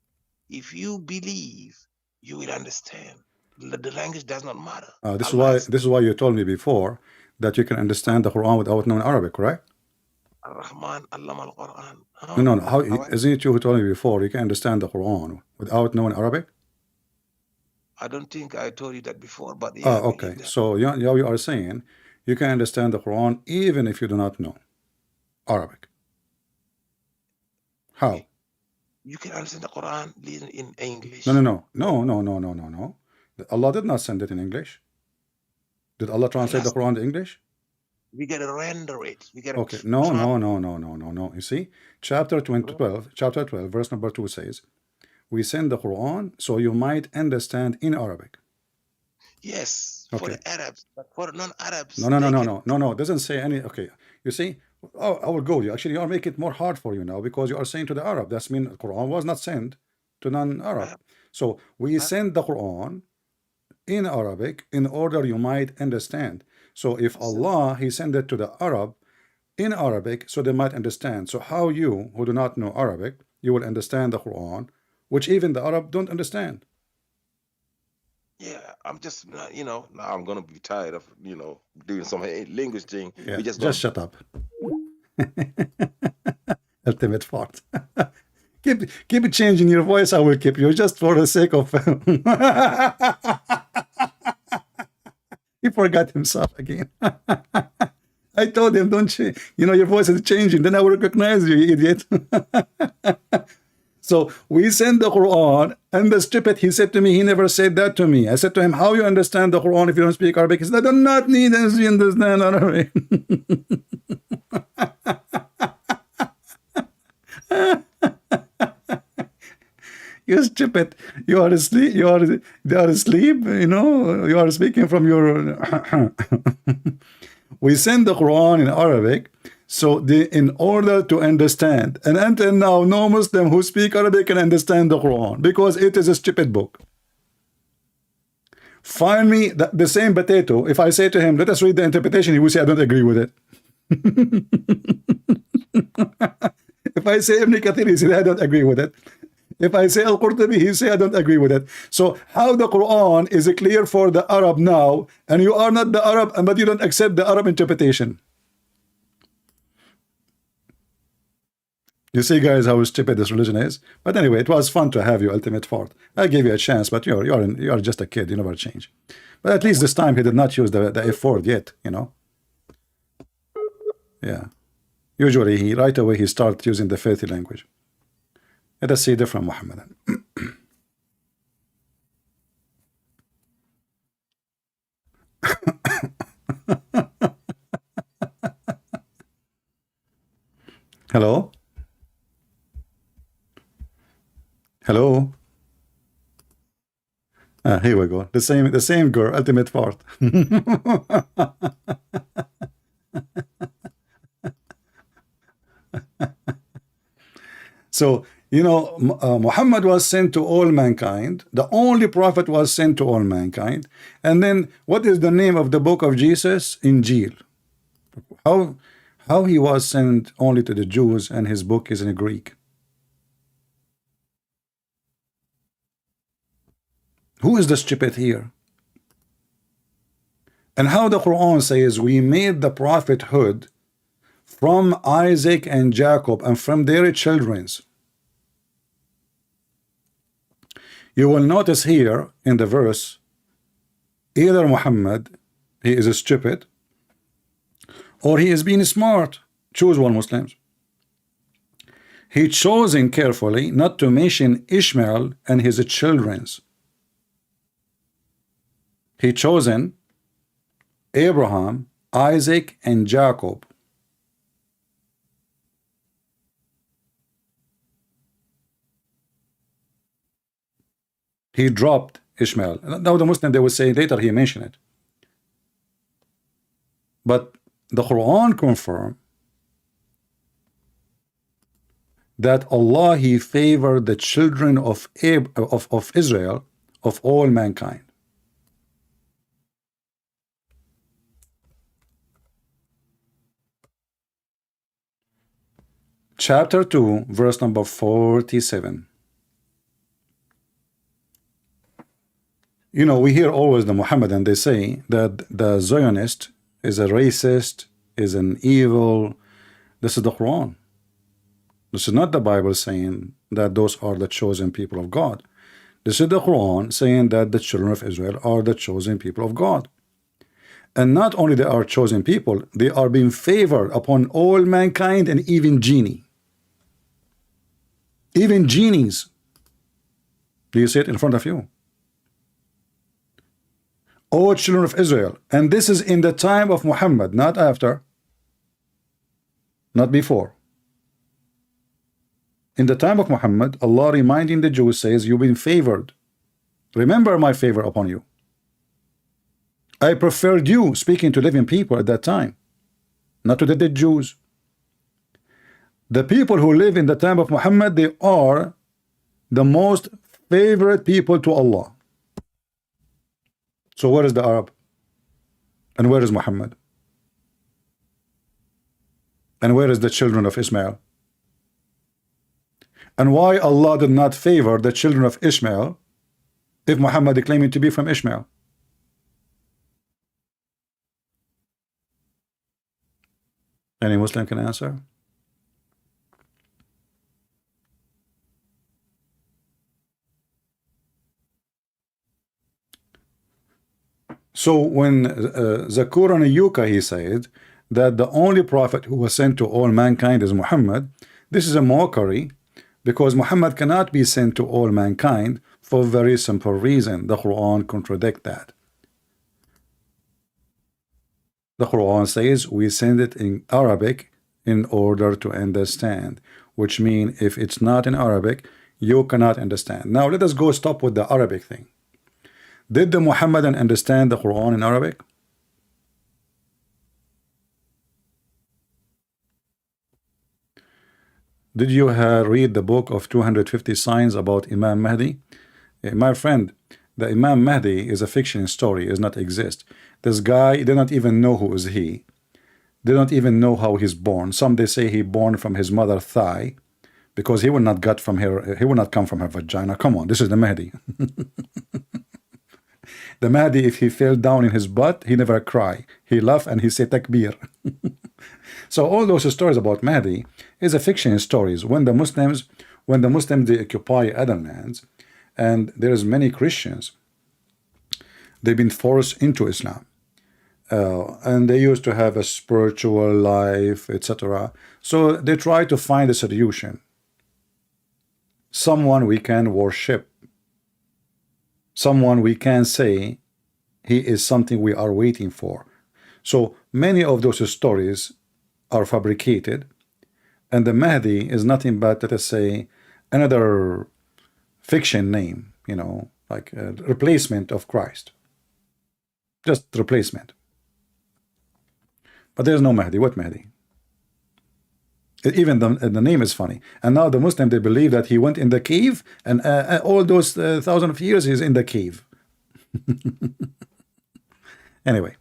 If you believe, you will understand. The language does not matter. Allah is This is why you told me before that you can understand the Quran without knowing Arabic, correct? Ar-Rahman, Allama al-Quran. No, no, no. How Isn't it you who told me before you can understand the Quran without knowing Arabic? I don't think I told you that before, but yeah, Oh, I believe okay. that. So you are saying you can understand the Quran even if you do not know Arabic. You, How? you can understand the Quran in No, no, English. no, no, no, no, no, no, no. Allah did not send it in English. Did Allah translate Allah, the Quran to English? we gotta render it. We gotta Okay. No, try. no, no, no, no, no, no. You see, chapter 12, verse number 2 says, "We send the Quran so you might understand in Arabic." Yes, for Okay. the Arabs, but for the No, non-Arabs, no, no, they no, can. no, no, no. It doesn't say any. Okay. You see, oh, I will go with you. Actually, you are making it more hard for you now because you are saying to the Arab. That's mean the Quran was not sent to non-Arab. Uh, So we uh, send the Quran in Arabic in order you might understand. So if listen, Allah He sent it to the Arab in Arabic so they might understand. So how you who do not know Arabic you will understand the Quran, which even the Arab don't understand. yeah, I'm just, now I'm gonna be tired of, doing some language thing. Yeah, We're just just gonna. shut up. Ultimate fart. Keep it changing your voice. I will keep you just for the sake of. He forgot himself again. I told him, don't change. Your voice is changing. Then I will recognize you, you idiot. So we sent the Quran, and the stupid, he said to me, he never said that to me. I said to him, how you understand the Quran if you don't speak Arabic? He said, I do not need to understand Arabic. You stupid. You are asleep. They are asleep. You are speaking from your. We send the Quran in Arabic, so in order to understand. And until now, no Muslim who speak Arabic can understand the Quran because it is a stupid book. Find me the same potato. If I say to him, let us read the interpretation, he will say, I don't agree with it. If I say Ibn Kathir, he said, I don't agree with it. If I say Al-Qurtubi, he say I don't agree with it. So how the Quran is clear for the Arab now, and you are not the Arab, but you don't accept the Arab interpretation? You see, guys, how stupid this religion is. But anyway, it was fun to have you, Ultimate Fort. I gave you a chance, but you're just a kid. You never change. But at least this time he did not use the F word yet. Yeah. Usually he right away he starts using the filthy language. Let us see different Muhammadan. Hello? Hello? Here we go. The same girl, Ultimate Part. So, Muhammad was sent to all mankind. The only prophet was sent to all mankind. And then, what is the name of the book of Jesus? Injil. How he was sent only to the Jews and his book is in Greek? Who is the stupid here? And how the Quran says we made the prophethood from Isaac and Jacob and from their children's. You will notice here in the verse, either Muhammad, he is stupid, or he is being smart. Choose one, Muslims. He chosen carefully not to mention Ishmael and his children's. He chosen Abraham, Isaac, and Jacob. He dropped Ishmael. Now the Muslim, they will say later he mentioned it. But the Quran confirms that Allah, he favored the children of Israel, of all mankind. Chapter 2, verse number 47. We hear always the Muhammadan, they say that the Zionist is a racist, is an evil. This is the Quran. This is not the Bible saying that those are the chosen people of God. This is the Quran saying that the children of Israel are the chosen people of God. And not only they are chosen people, they are being favored upon all mankind and even genie. Even genies. Do you see it in front of you? O children of Israel. And this is in the time of Muhammad, not after, not before. In the time of Muhammad, Allah reminding the Jews says, you've been favored. Remember my favor upon you. I preferred you, speaking to living people at that time, not to the dead Jews. The people who live in the time of Muhammad, they are the most favorite people to Allah. So where is the Arab? And where is Muhammad? And where is the children of Ishmael? And why Allah did not favor the children of Ishmael if Muhammad is claiming to be from Ishmael? Any Muslim can answer? So when Zakir Naik, he said that the only prophet who was sent to all mankind is Muhammad, this is a mockery Because Muhammad cannot be sent to all mankind for a very simple reason. The Quran contradicts that. The Quran says we send it in Arabic in order to understand, which means if it's not in Arabic, you cannot understand. Now let us go stop with the Arabic thing. Did the Muhammadan understand the Quran in Arabic? Did you read the book of 250 signs about Imam Mahdi? My friend, the Imam Mahdi is a fiction story, does not exist. This guy did not even know who is he. They don't even know how he's born. Some they say he born from his mother's thigh, because he will not get from her. He will not come from her vagina. Come on, this is the Mahdi. The Mahdi, if he fell down in his butt, he never cry. He laugh and he say takbir. So all those stories about Mahdi is a fiction stories. When the Muslims they occupy other lands, and there is many Christians, they've been forced into Islam. And they used to have a spiritual life, etc. So they try to find a solution. Someone we can worship. Someone we can say he is something we are waiting for. So many of those stories are fabricated, and the Mahdi is nothing but, let us say, another fiction name, you know, like a replacement of Christ. Just replacement. But there's no Mahdi. What Mahdi? Even the name is funny. And now the Muslim, they believe that he went in the cave, and all those thousands of years he's in the cave. Anyway,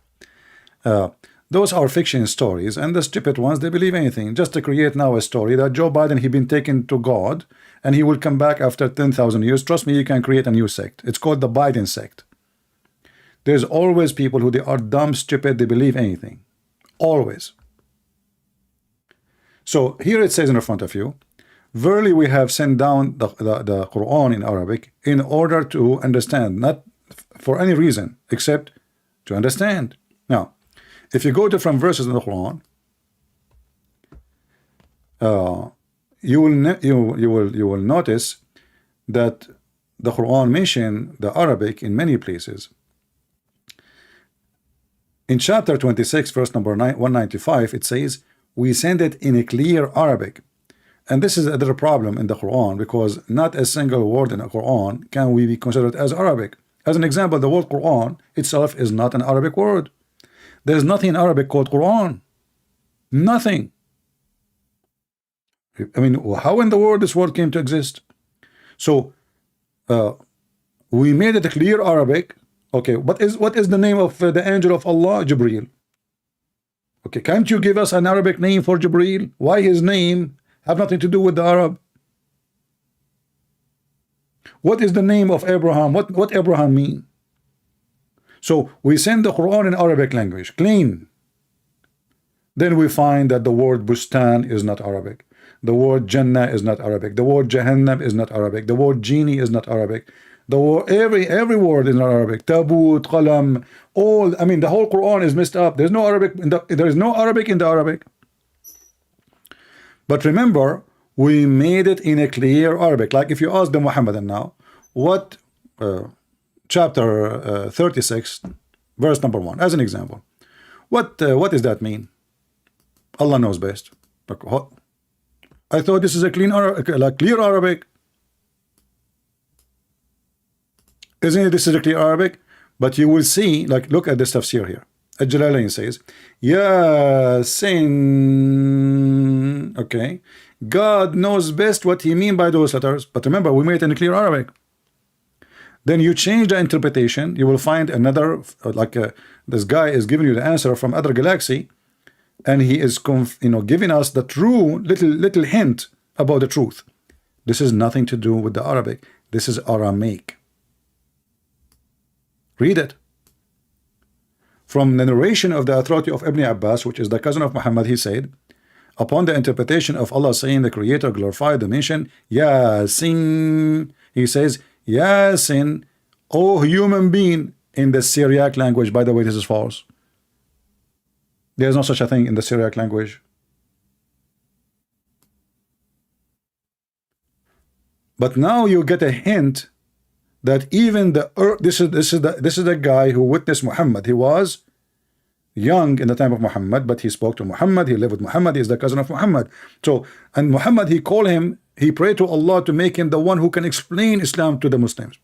those are fiction stories, and the stupid ones, they believe anything just to create now a story that Joe Biden, he been taken to God and he will come back after 10,000 years. Trust me, you can create a new sect. It's called the Biden sect. There's always people who they are dumb, stupid, they believe anything. Always. So here it says in front of you, verily we have sent down the Quran in Arabic in order to understand, not for any reason except to understand. Now, if you go to different verses in the Quran, you will notice that the Quran mention the Arabic in many places. In chapter 26, verse number 195, it says, we send it in a clear Arabic. And this is another problem in the Quran, because not a single word in the Quran can we be considered as Arabic. As an example, the word Quran itself is not an Arabic word. There's nothing in Arabic called Quran. Nothing. I mean, how in the world this word came to exist? So we made it a clear Arabic. Okay, what is the name of the angel of Allah? Jibreel. Okay, can't you give us an Arabic name for Jibreel? Why his name have nothing to do with the Arab? What is the name of Abraham? What Abraham mean? So we send the Quran in Arabic language, clean. Then we find that the word Bustan is not Arabic. The word Jannah is not Arabic. The word Jahannam is not Arabic. The word genie is not Arabic. The word, every word is not Arabic. Tabut, qalam, all. I mean, the whole Quran is messed up. There's no Arabic. There is no Arabic in the Arabic. But remember, we made it in a clear Arabic. Like if you ask the Muhammadan now, what chapter 36, verse number 1, as an example, what does that mean? Allah knows best. I thought this is a clear Arabic. Isn't it? This is a clear Arabic, but you will see, like, look at this tafsir here. Al-Jalalain says, Yasin. Okay, God knows best what he mean by those letters, but remember, we made it in clear Arabic. Then you change the interpretation, you will find another, like this guy is giving you the answer from other galaxy, and he is giving us the true little hint about the truth. This is nothing to do with the Arabic. This is Aramaic. Read it. From the narration of the authority of Ibn Abbas, which is the cousin of Muhammad, he said, upon the interpretation of Allah saying the Creator glorified the mention Yasin, he says Yasin, O human being, in the Syriac language. By the way, this is false. There is no such a thing in the Syriac language. But now you get a hint that even this is the guy who witnessed Muhammad. He was young in the time of Muhammad, but he spoke to Muhammad, he lived with Muhammad, he is the cousin of Muhammad. So, and Muhammad, he called him, he prayed to Allah to make him the one who can explain Islam to the Muslims.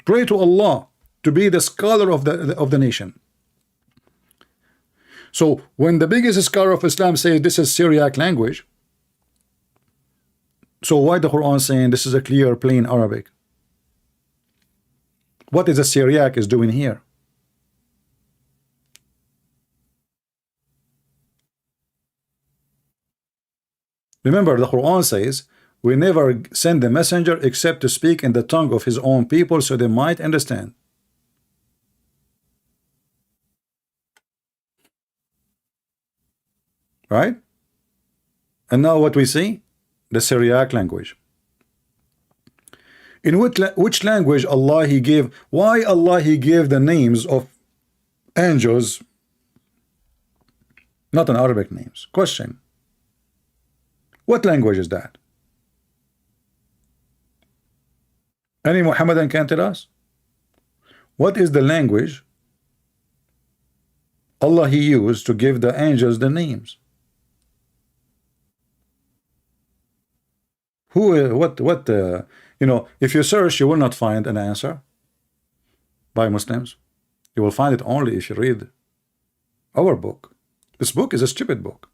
Pray to Allah to be the scholar of the nation. So when the biggest scholar of Islam says this is Syriac language, so why the Quran saying this is a clear, plain Arabic? What is the Syriac is doing here? Remember, the Quran says, we never send the messenger except to speak in the tongue of his own people so they might understand. Right? And now what we see? The Syriac language. In which language Allah He gave, why Allah He gave the names of angels, not in Arabic names? Question. What language is that? Any Muhammadan can tell us? What is the language Allah He used to give the angels the names? If you search, you will not find an answer by Muslims. You will find it only if you read our book. This book is a stupid book.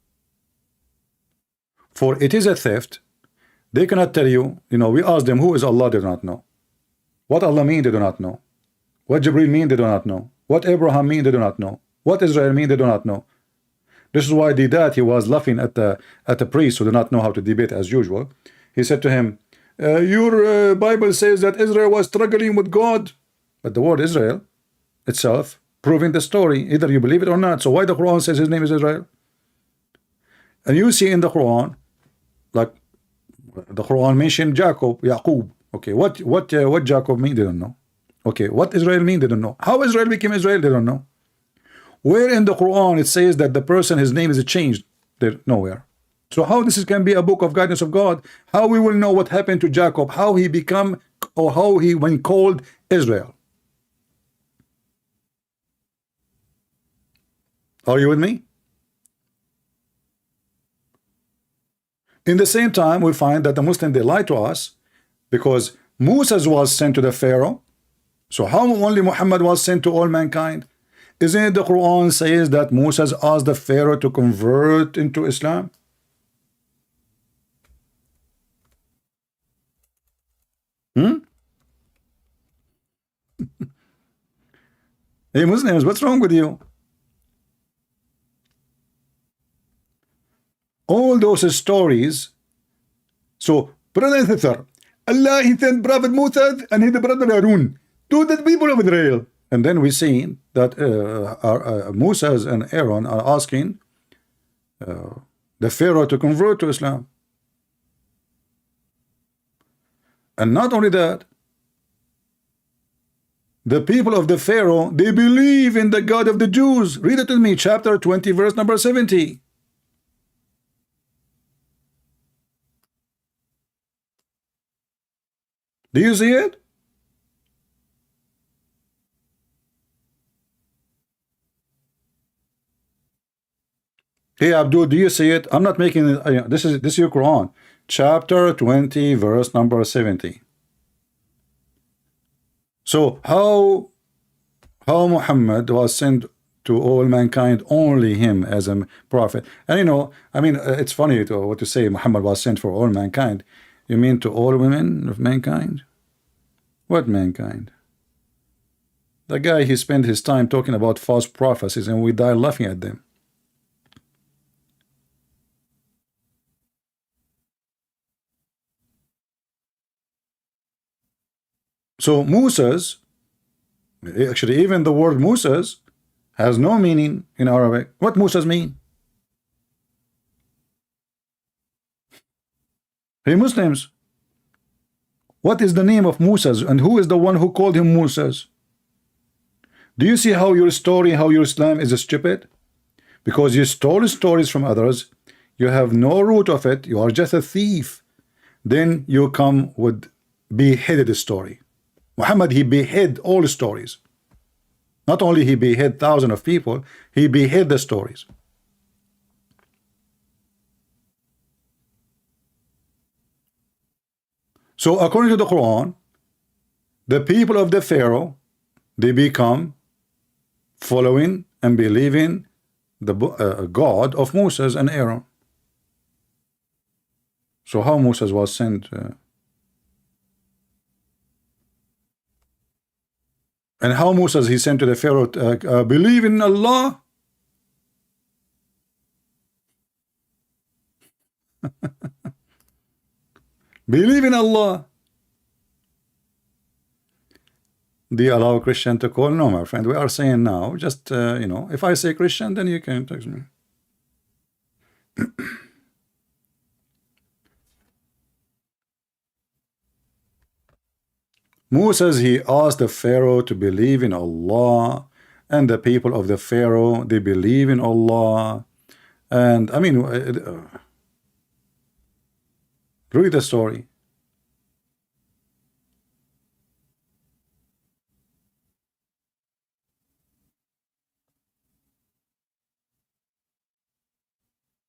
For it is a theft. They cannot tell you, we ask them, who is Allah? They do not know. What Allah mean? They do not know. What Jibreel mean? They do not know. What Abraham mean? They do not know. What Israel mean? They do not know. This is why he was laughing at the priest who do not know how to debate as usual. He said to him, your Bible says that Israel was struggling with God. But the word Israel itself proving the story. Either you believe it or not. So why the Quran says his name is Israel? And you see in the Quran, like the Quran mentioned Jacob, Yaqub. Okay, what Jacob mean? They don't know. Okay, what Israel mean? They don't know. How Israel became Israel? They don't know. Where in the Quran it says that the person, his name is changed? They're nowhere. So how this can be a book of guidance of God? How we will know what happened to Jacob? How he become, or how he when called Israel? Are you with me? In the same time, we find that the Muslims, they lie to us because Moses was sent to the Pharaoh. So how only Muhammad was sent to all mankind? Isn't it the Quran says that Moses asked the Pharaoh to convert into Islam? Hey Muslims, what's wrong with you? All those stories. So, brother and sister, Allah He sent Prophet Moses and his brother Harun to the people of Israel. And then we see that Moses and Aaron are asking the Pharaoh to convert to Islam. And not only that, the people of the Pharaoh, they believe in the God of the Jews. Read it to me, chapter 20, verse number 70. Do you see it? Hey Abdul, do you see it? I'm not making it. This is your Quran, chapter 20, verse number 70. So how Muhammad was sent to all mankind, only him as a prophet? And it's funny what to say Muhammad was sent for all mankind. You mean to all women of mankind? What mankind? The guy, he spent his time talking about false prophecies and we die laughing at them. So Moses, actually even the word Moses has no meaning in Arabic. What Moses mean? Hey Muslims, what is the name of Moses and who is the one who called him Moses? Do you see how your story, how your Islam is stupid? Because you stole stories from others, you have no root of it, you are just a thief. Then you come with beheaded the story. Muhammad, he beheaded all the stories. Not only he beheaded thousands of people, he beheaded the stories. So according to the Quran, the people of the Pharaoh, they become following and believing the God of Moses and Aaron. So how Moses was sent? And how Moses he sent to the Pharaoh, believe in Allah? Believe in Allah. Do you allow a Christian to call? No, my friend. We are saying now, just, you know, if I say Christian, then you can text me. Moses, he asked the Pharaoh to believe in Allah, and the people of the Pharaoh, they believe in Allah. And I mean, read the story.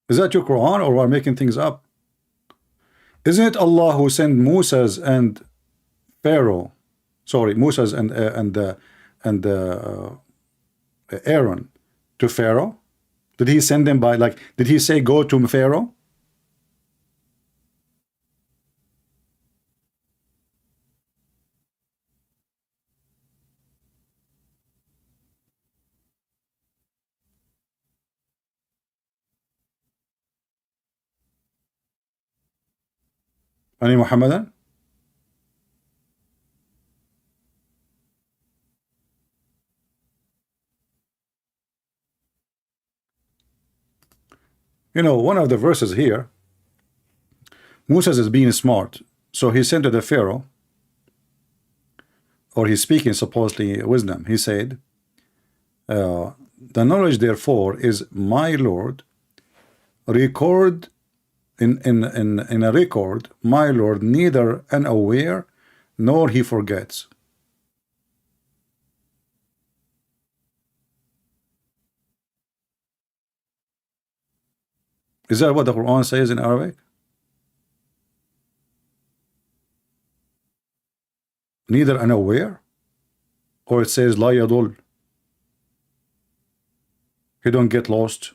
Is that your Quran, or are making things up? Isn't it Allah who sent Moses and Pharaoh? Sorry, Moses and Aaron to Pharaoh? Did he send them by, like, did he say go to Pharaoh? Any Muhammadan? You know, one of the verses here, Moses is being smart. So he said to the Pharaoh, or he's speaking supposedly wisdom. He said, the knowledge therefore is my Lord, record in a record, my Lord neither unaware nor he forgets. Is that what the Quran says in Arabic? Neither unaware, or it says la yadul, he don't get lost.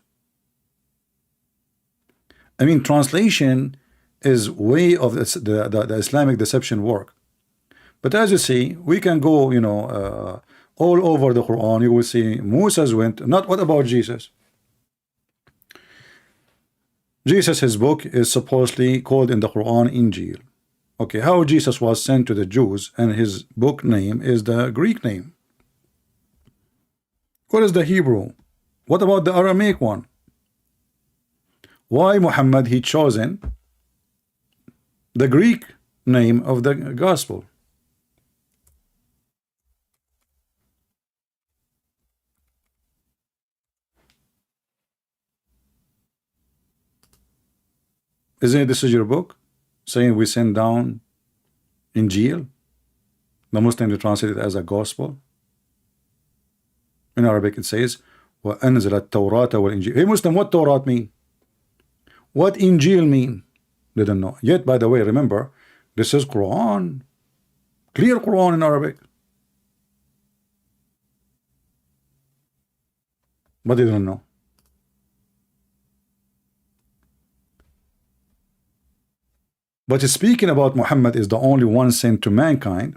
I mean, translation is way of the Islamic deception work. But as you see, we can go, you know, all over the Quran. You will see Moses went. Not what about Jesus? Jesus, his book is supposedly called in the Quran Injil. Okay, how Jesus was sent to the Jews and his book name is the Greek name. What is the Hebrew? What about the Aramaic one? Why Muhammad he chosen the Greek name of the gospel? Isn't it this is your book saying we send down Injil? The Muslim translate it as a gospel. In Arabic it says وَأَنزَلَ التَّوْرَاةَ وَالْإِنْجِيلَ. Hey Muslim, what Torah mean? What Injil mean? They don't know. Yet, by the way, remember, this is Quran. Clear Quran in Arabic. But they don't know. But speaking about Muhammad is the only one sent to mankind,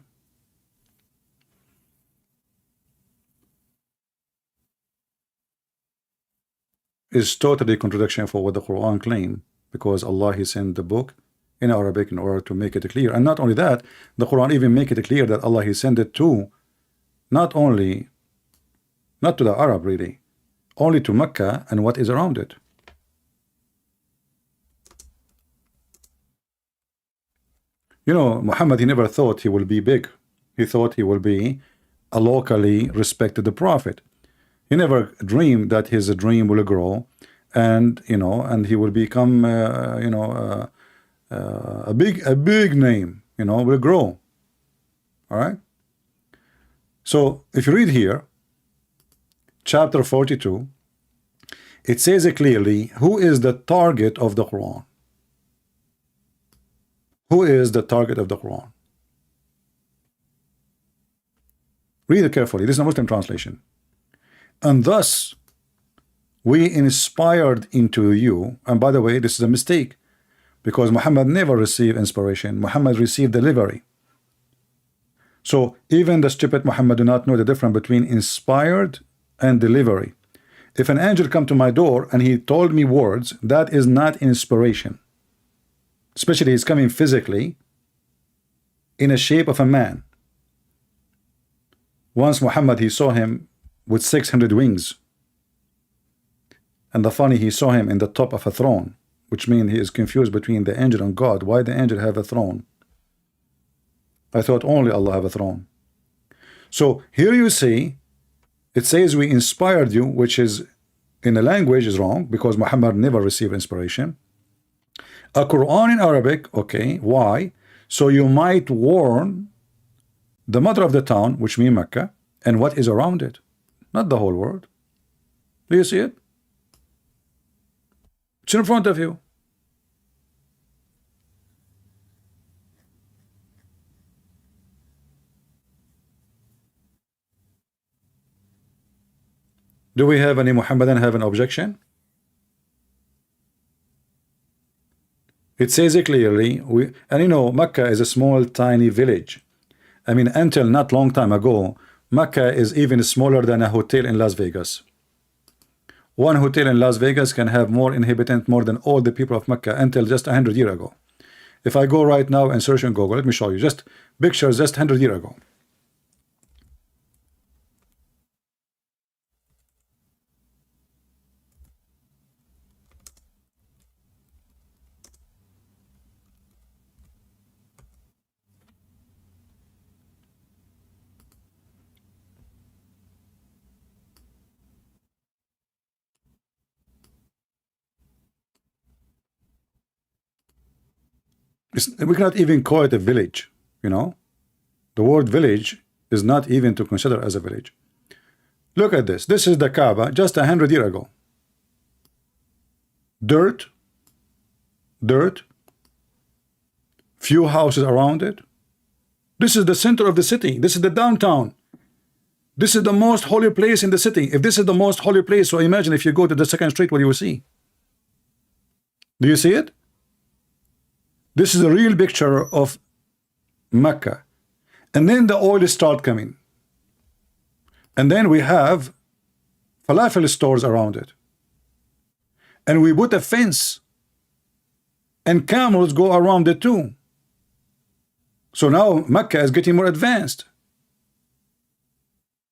is totally contradiction for what the Quran claim, because Allah he sent the book in Arabic in order to make it clear. And not only that, the Quran even make it clear that Allah he sent it to not to the Arab really, only to Mecca and what is around it. You know, Muhammad, he never thought he will be big. He thought he will be a locally respected prophet. He never dreamed that his dream will grow, and and he will become a big name will grow. All right. So if you read here, chapter 42, it says it clearly, who is the target of the Quran? Who is the target of the Quran? Read it carefully. This is a Muslim translation. And thus we inspired into you. And by the way, this is a mistake, because Muhammad never received inspiration. Muhammad received delivery. So even the stupid Muhammad do not know the difference between inspired and delivery. If an angel come to my door and he told me words, that is not inspiration. Especially he's coming physically in a shape of a man. Once Muhammad, he saw him with 600 wings. And the funny, he saw him in the top of a throne, which means he is confused between the angel and God. Why the angel have a throne? I thought only Allah have a throne. So here you see, it says we inspired you, which is in the language is wrong, because Muhammad never received inspiration. A Quran in Arabic, okay, why? So you might warn the mother of the town, which means Mecca, and what is around it, not the whole world. Do you see it? It's in front of you. Do we have any Muhammadan have an objection? It says it clearly. And Mecca is a small, tiny village. I mean, until not long time ago, Mecca is even smaller than a hotel in Las Vegas. One hotel in Las Vegas can have more inhabitants, more than all the people of Mecca until just 100 years ago. If I go right now and search on Google, let me show you just pictures just 100 years ago. We cannot even call it a village, The word village is not even to consider as a village. Look at this. This is the Kaaba just 100 years ago. Dirt, few houses around it. This is the center of the city. This is the downtown. This is the most holy place in the city. If this is the most holy place, so imagine if you go to the second street, what you will see. Do you see it? This is a real picture of Mecca. And then the oil start coming. And then we have falafel stores around it. And we put a fence. And camels go around it too. So now Mecca is getting more advanced.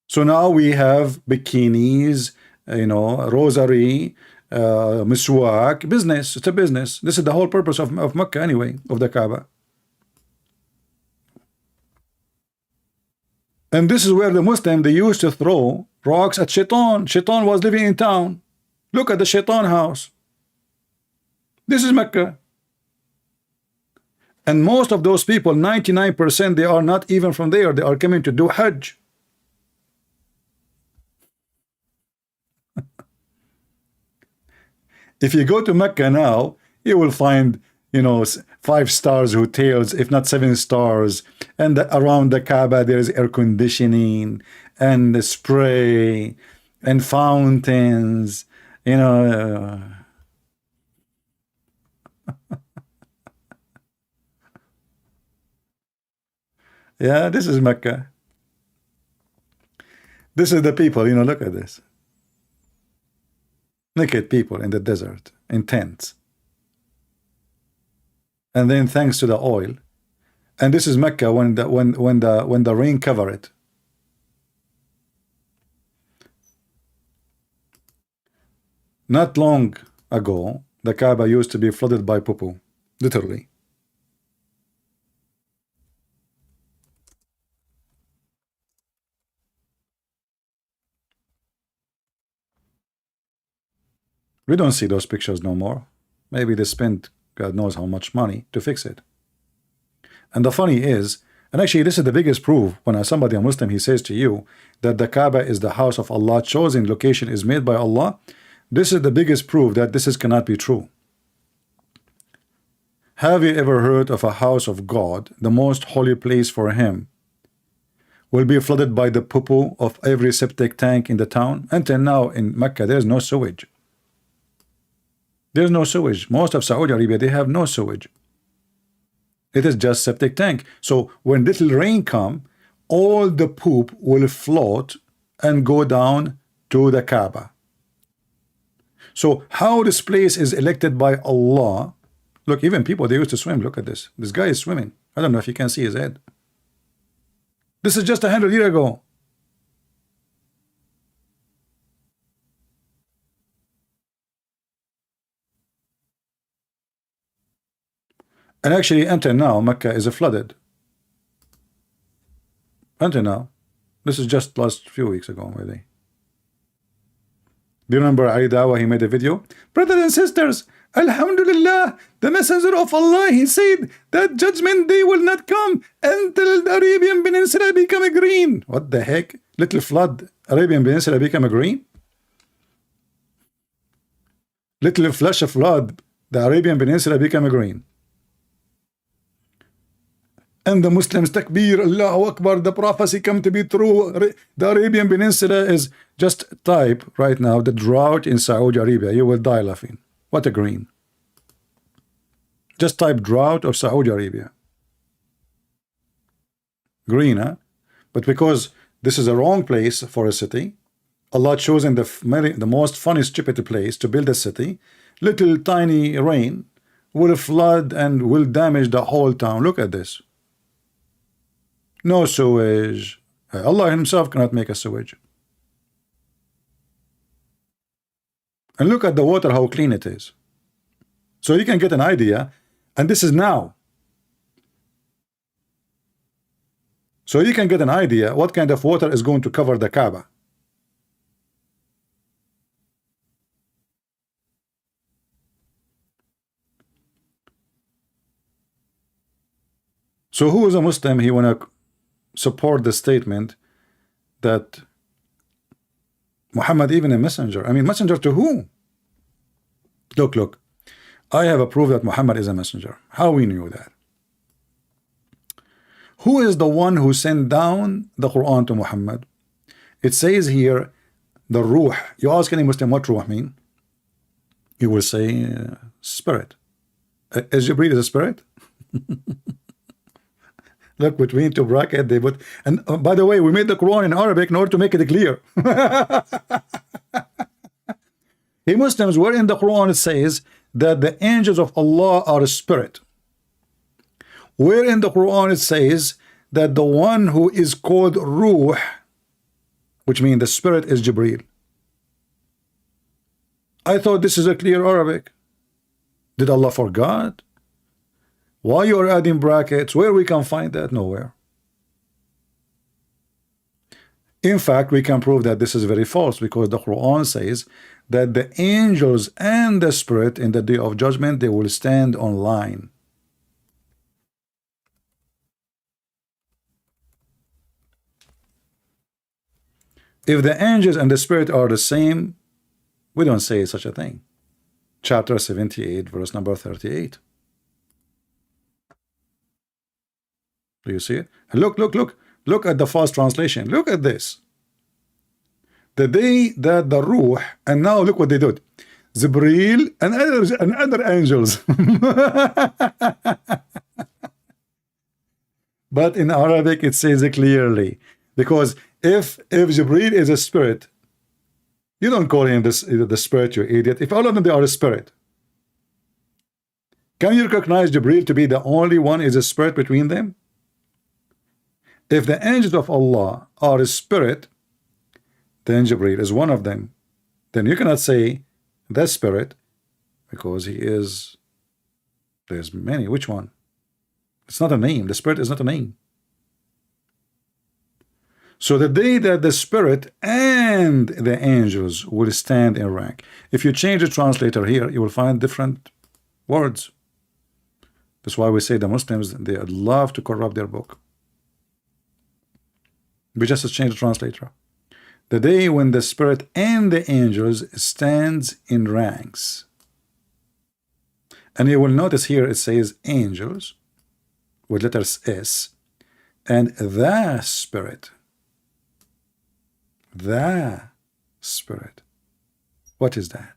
So now we have bikinis, rosary, miswak, business. It's a business. This is the whole purpose of Mecca anyway, of the Kaaba. And this is where the Muslim, they used to throw rocks at Shaitan. Shaitan was living in town. Look at the Shaitan house. This is Mecca. And most of those people, 99%, they are not even from there. They are coming to do Hajj. If you go to Mecca now, you will find, 5 stars hotels, if not 7 stars. And around the Kaaba, there is air conditioning and the spray and fountains, Yeah, this is Mecca. This is the people, look at this. Naked people in the desert, in tents. And then thanks to the oil. And this is Mecca when the rain cover it. Not long ago, the Kaaba used to be flooded by poo-poo, literally. We don't see those pictures no more. Maybe they spent God knows how much money to fix it. And the funny is, and actually this is the biggest proof when somebody, a Muslim, he says to you that the Kaaba is the house of Allah, chosen location is made by Allah. This is the biggest proof that this cannot be true. Have you ever heard of a house of God, the most holy place for him, will be flooded by the poo-poo of every septic tank in the town? Until now in Mecca there's no sewage. There's no sewage. Most of Saudi Arabia, they have no sewage. It is just septic tank. So when little rain come, all the poop will float and go down to the Kaaba. So how this place is elected by Allah? Look, even people, they used to swim. Look at this. This guy is swimming. I don't know if you can see his head. This is just 100 years ago. And actually, until now, Mecca is flooded. Until now. This is just last few weeks ago, maybe. Do you remember Ali Dawa? He made a video. Brothers and sisters, Alhamdulillah, the Messenger of Allah, he said that judgment day will not come until the Arabian Peninsula become green. What the heck? Little flood, Arabian Peninsula become green? Little flash of flood, the Arabian Peninsula become green. And the Muslims takbir, Allahu Akbar, the prophecy come to be true. The Arabian Peninsula is just type right now the drought in Saudi Arabia. You will die laughing. What a green. Just type drought of Saudi Arabia. Green, huh? But because this is a wrong place for a city, Allah chosen the most funny, stupid place to build a city. Little tiny rain will flood and will damage the whole town. Look at this. No sewage. Allah himself cannot make a sewage. And look at the water, how clean it is. So you can get an idea. And this is now. So you can get an idea what kind of water is going to cover the Kaaba. So who is a Muslim? He want to support the statement that Muhammad even a messenger. I mean, messenger to who? Look. I have a proof that Muhammad is a messenger. How we knew that? Who is the one who sent down the Quran to Muhammad? It says here, the Ruh. You ask any Muslim what Ruh mean? He will say, spirit. Is Jibreel a spirit? Look, between two brackets they put, and by the way, we made the Quran in Arabic in order to make it clear. Hey Muslims, where in the Quran it says that the angels of Allah are a spirit? Where in the Quran it says that the one who is called Ruh, which means the spirit, is Jibreel? I thought this is a clear Arabic. Did Allah forgot? Why you are adding brackets? Where we can find that? Nowhere. In fact, we can prove that this is very false, because the Quran says that the angels and the spirit in the day of judgment, they will stand on line. If the angels and the spirit are the same, we don't say such a thing. Chapter 78, verse number 38. Do you see it? Look at the false translation. Look at this. The day that the Ruh, and now look what they did. Jibreel and other angels. But in Arabic it says it clearly. Because if Jibreel is a spirit, you don't call him the spirit, you idiot. If all of them they are a spirit, can you recognize Jibreel to be the only one is a spirit between them? If the angels of Allah are a spirit, then Jibreel is one of them. Then you cannot say the spirit, because he is, there's many. Which one? It's not a name. The spirit is not a name. So the day that the spirit and the angels will stand in rank. If you change the translator here, you will find different words. That's why we say the Muslims, they love to corrupt their book. We just change the translator. The day when the spirit and the angels stands in ranks. And you will notice here it says angels with letters S and the spirit. The spirit. What is that?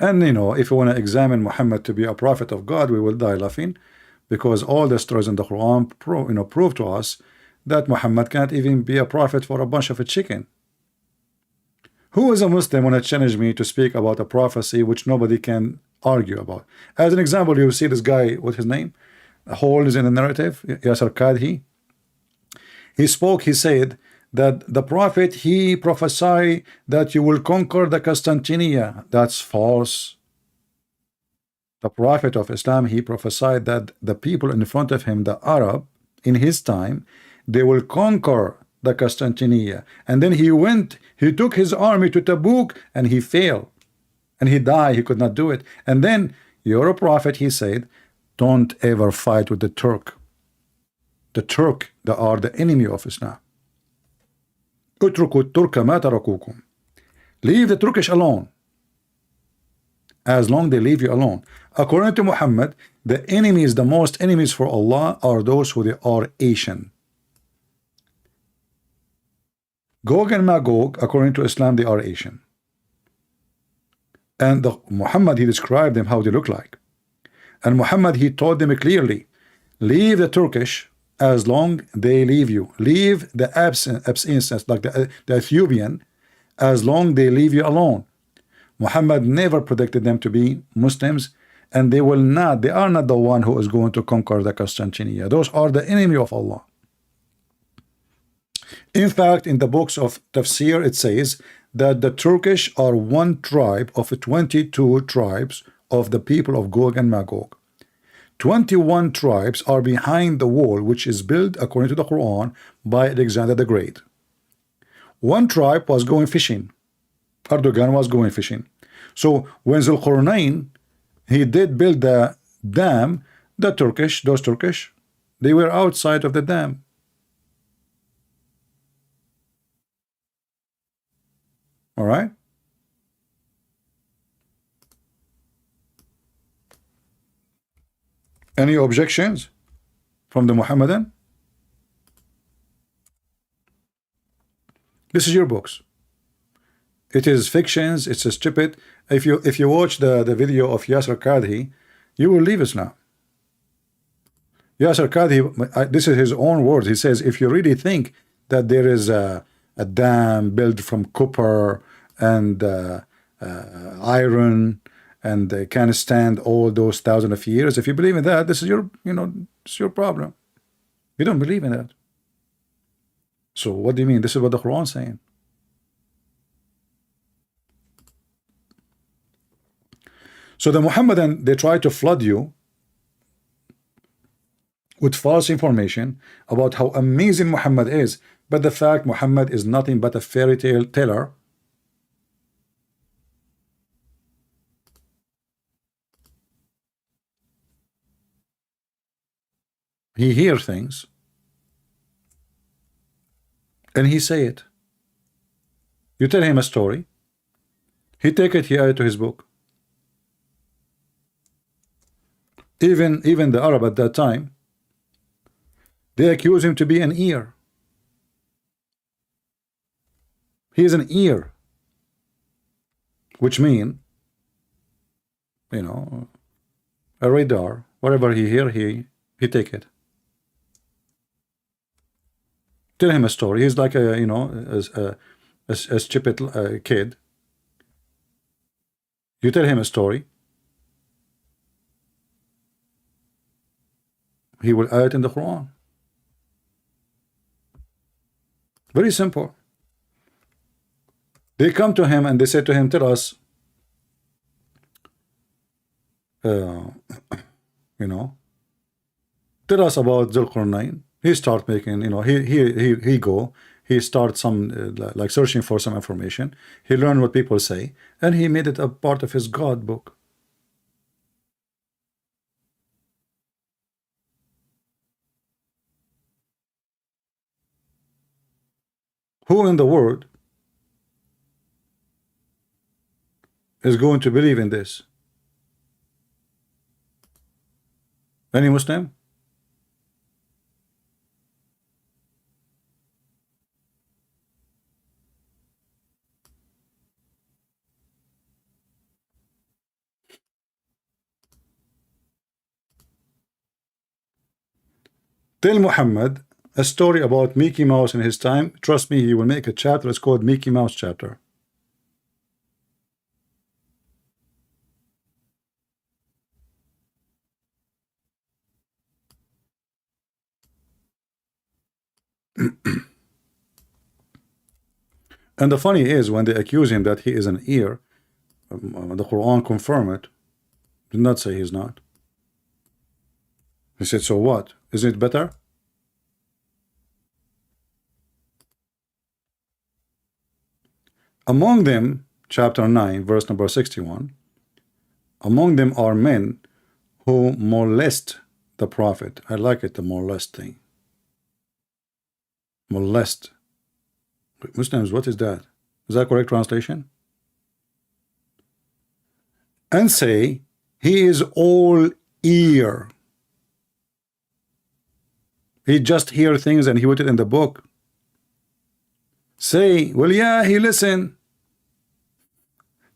And you know, if you want to examine Muhammad to be a prophet of God, we will die laughing, because all the stories in the Quran prove to us that Muhammad can't even be a prophet for a bunch of a chicken. Who is a Muslim when it challenged me to speak about a prophecy which nobody can argue about? As an example, you see this guy, what's his name? Holes in the narrative, Yasser Kadhi. He spoke, he said that the prophet, he prophesied that you will conquer the Constantinia. That's false. The prophet of Islam, he prophesied that the people in front of him, the Arab, in his time, they will conquer the Constantinia. And then he went, he took his army to Tabuk, and he failed. And he died, he could not do it. And then, you're a prophet, he said, don't ever fight with the Turk. The Turk, they are the enemy of Islam. اتركوا الترك ما تركوكم. Leave the Turkish alone. As long they leave you alone. According to Muhammad, the enemies, the most enemies for Allah are those who they are Asian. Gog and Magog, according to Islam, they are Asian. And Muhammad, he described them how they look like. And Muhammad, he told them clearly, leave the Turkish as long they leave you. Leave the Abyssinians, like the Ethiopian, as long they leave you alone. Muhammad never predicted them to be Muslims, and they will not, they are not the one who is going to conquer the Constantinia. Those are the enemy of Allah. In fact, in the books of Tafsir, it says that the Turkish are one tribe of 22 tribes of the people of Gog and Magog. 21 tribes are behind the wall, which is built, according to the Quran, by Alexander the Great. One tribe was going fishing. Erdogan was going fishing. So when Zulqarnain, he did build the dam, the Turkish, those Turkish, they were outside of the dam. All right? Any objections from the Muhammadan? This is your books. It is fictions, it's a stupid. If you watch the video of Yasser Kadhi, you will leave Islam. Yasser Kadhi, this is his own words. He says, if you really think that there is a dam built from copper and iron, and they can stand all those thousands of years, if you believe in that, this is your, it's your problem. You don't believe in that. So what do you mean? This is what the Quran is saying. So the Muhammadan, they try to flood you with false information about how amazing Muhammad is, but the fact Muhammad is nothing but a fairy tale teller. He hears things and he say it. You tell him a story, he take it, he add it to his book. Even the Arab at that time, they accuse him to be an ear. He is an ear, which mean, a radar. Whatever he hear, he take it. Tell him a story. He's like a stupid kid. You tell him a story, he will add it in the Quran. Very simple. They come to him and they say to him, tell us, tell us about Zulqarnain. He start making, he go, he started some like searching for some information. He learned what people say, and he made it a part of his God book. Who in the world is going to believe in this? Any Muslim? Tell Muhammad a story about Mickey Mouse in his time. Trust me, he will make a chapter. It's called Mickey Mouse chapter. And the funny is, when they accuse him that he is an ear, the Quran confirm it. Did not say he's not. He said, so what? Isn't it better? Among them, chapter 9, verse number 61, among them are men who molest the prophet. I like it, the molest thing. Molest. Muslims, what is that? Is that correct translation? And say, he is all ear. He just hear things and he put it in the book. Say, well, yeah, he listen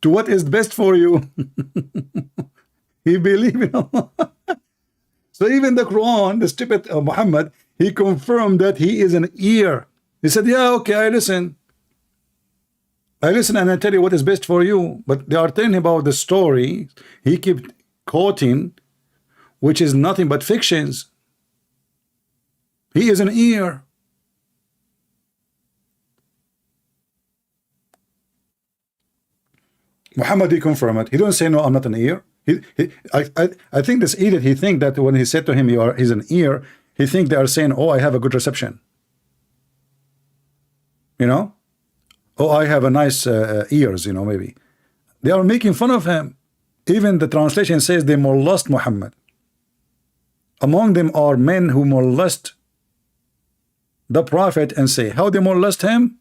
to what is best for you. He believe in Allah. So even the Quran, the stupid Muhammad, he confirmed that he is an ear. He said, yeah, okay, I listen. I listen and I tell you what is best for you. But they are telling about the story he kept quoting, which is nothing but fictions. He is an ear. Muhammad, he confirmed it. He don't say, no, I'm not an ear. I think this idiot, he think that when he said to him, he's an ear, he think they are saying, oh, I have a good reception. You know? Oh, I have a nice ears, you know, maybe. They are making fun of him. Even the translation says they molest Muhammad. Among them are men who molest the prophet and say, how they molest him?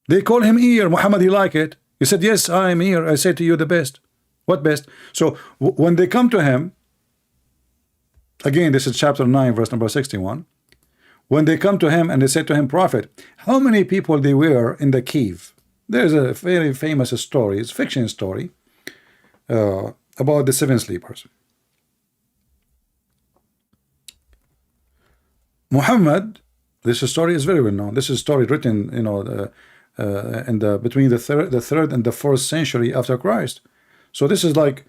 They call him ear. Muhammad, he like it. He said, yes, I am ear. I say to you the best. What best? So when they come to him, again, this is chapter 9, verse number 61. When they come to him and they say to him, prophet, how many people they were in the cave? There's a very famous story, it's a fiction story, about the 7 sleepers. Muhammad, this story is very well known. This is a story written, you know, between the third and the 4th century after Christ. So this is like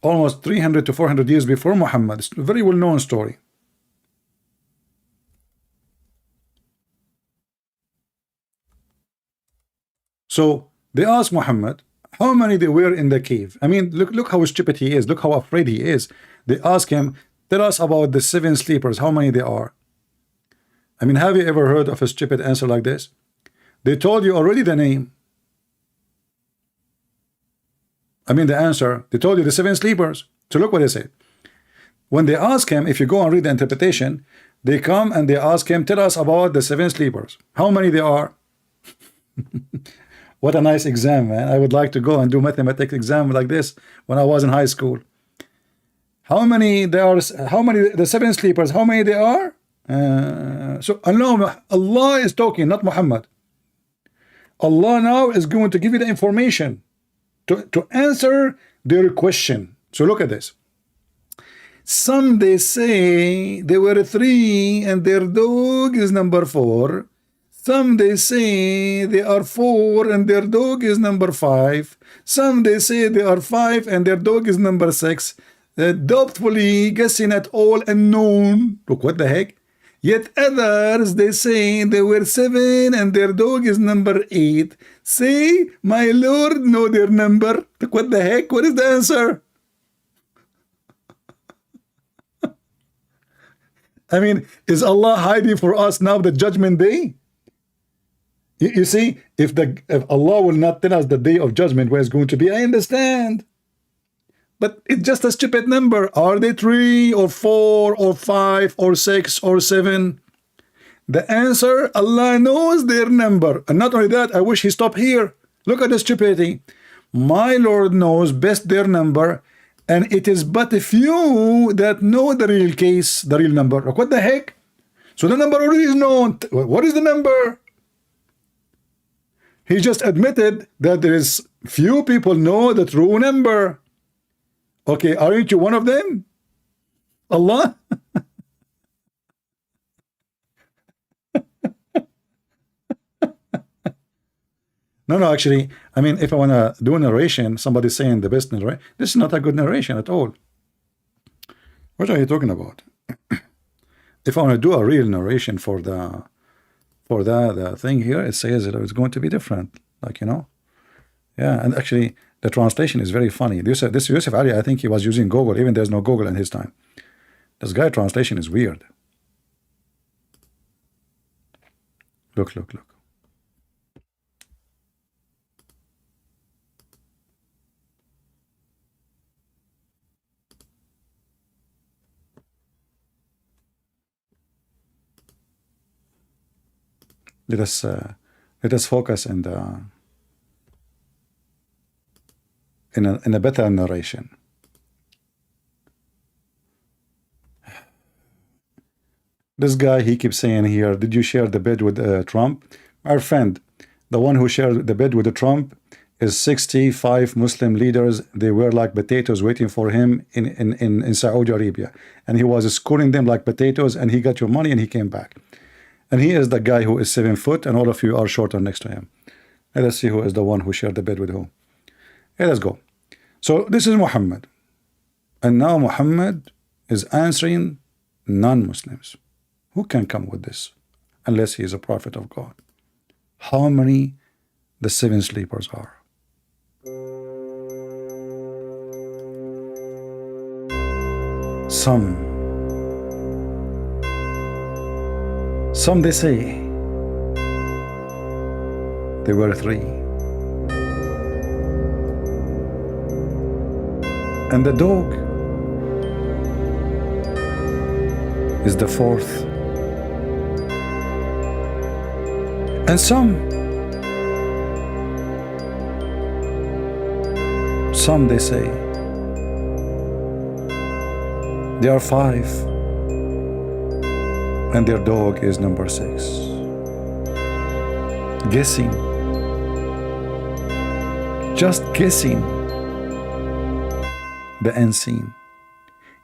almost 300 to 400 years before Muhammad. It's a very well known story. So they asked Muhammad how many they were in the cave. I mean, look how stupid he is. Look how afraid he is. They ask him, tell us about the 7 sleepers, how many they are. I mean, have you ever heard of a stupid answer like this? They told you already the name. I mean, the answer. They told you the 7 sleepers. So look what they say. When they ask him, if you go and read the interpretation, they come and they ask him, tell us about the 7 sleepers. How many they are? What a nice exam, man. I would like to go and do mathematics exam like this when I was in high school. How many there are? How many the 7 sleepers? How many they are? So Allah is talking, not Muhammad. Allah now is going to give you the information to answer their question. So look at this. Some they say there were 3 and their dog is number 4. Some they say they are 4 and their dog is number 5. Some they say they are 5 and their dog is number 6. Doubtfully guessing at all unknown. Look, what the heck? Yet others they say they were 7 and their dog is number 8. Say, my Lord know their number. Look, what the heck? What is the answer? I mean, is Allah hiding for us now the judgment day? You see, if Allah will not tell us the day of judgment where it's going to be, I understand. But it's just a stupid number. Are they 3 or 4 or 5 or 6 or 7? The answer, Allah knows their number. And not only that, I wish he stopped here. Look at the stupidity. My Lord knows best their number, and it is but a few that know the real case, the real number. Like, what the heck? So the number already is known. What is the number? He just admitted that there is few people know the true number. Okay, aren't you one of them? Allah? No, actually, I mean, if I want to do a narration, somebody's saying the best narration. This is not a good narration at all. What are you talking about? If I want to do a real narration for the thing here, it says that it's going to be different. Like, you know. Yeah, and actually, the translation is very funny. This Yusuf Ali, I think he was using Google, even there's no Google in his time. This guy translation is weird. Look. Let us focus in a better narration. This guy, he keeps saying here, did you share the bed with Trump? Our friend, the one who shared the bed with Trump is 65 Muslim leaders. They were like potatoes waiting for him in Saudi Arabia. And he was schooling them like potatoes, and he got your money and he came back. And he is the guy who is 7 foot, and all of you are shorter next to him. Let us see who is the one who shared the bed with who. Okay, let's go. So this is Muhammad. And now Muhammad is answering non-Muslims. Who can come with this? Unless he is a prophet of God. How many the 7 sleepers are? Some they say they were 3. And the dog is the 4th. And some they say they are 5. And their dog is number 6. Guessing. Just guessing the unseen.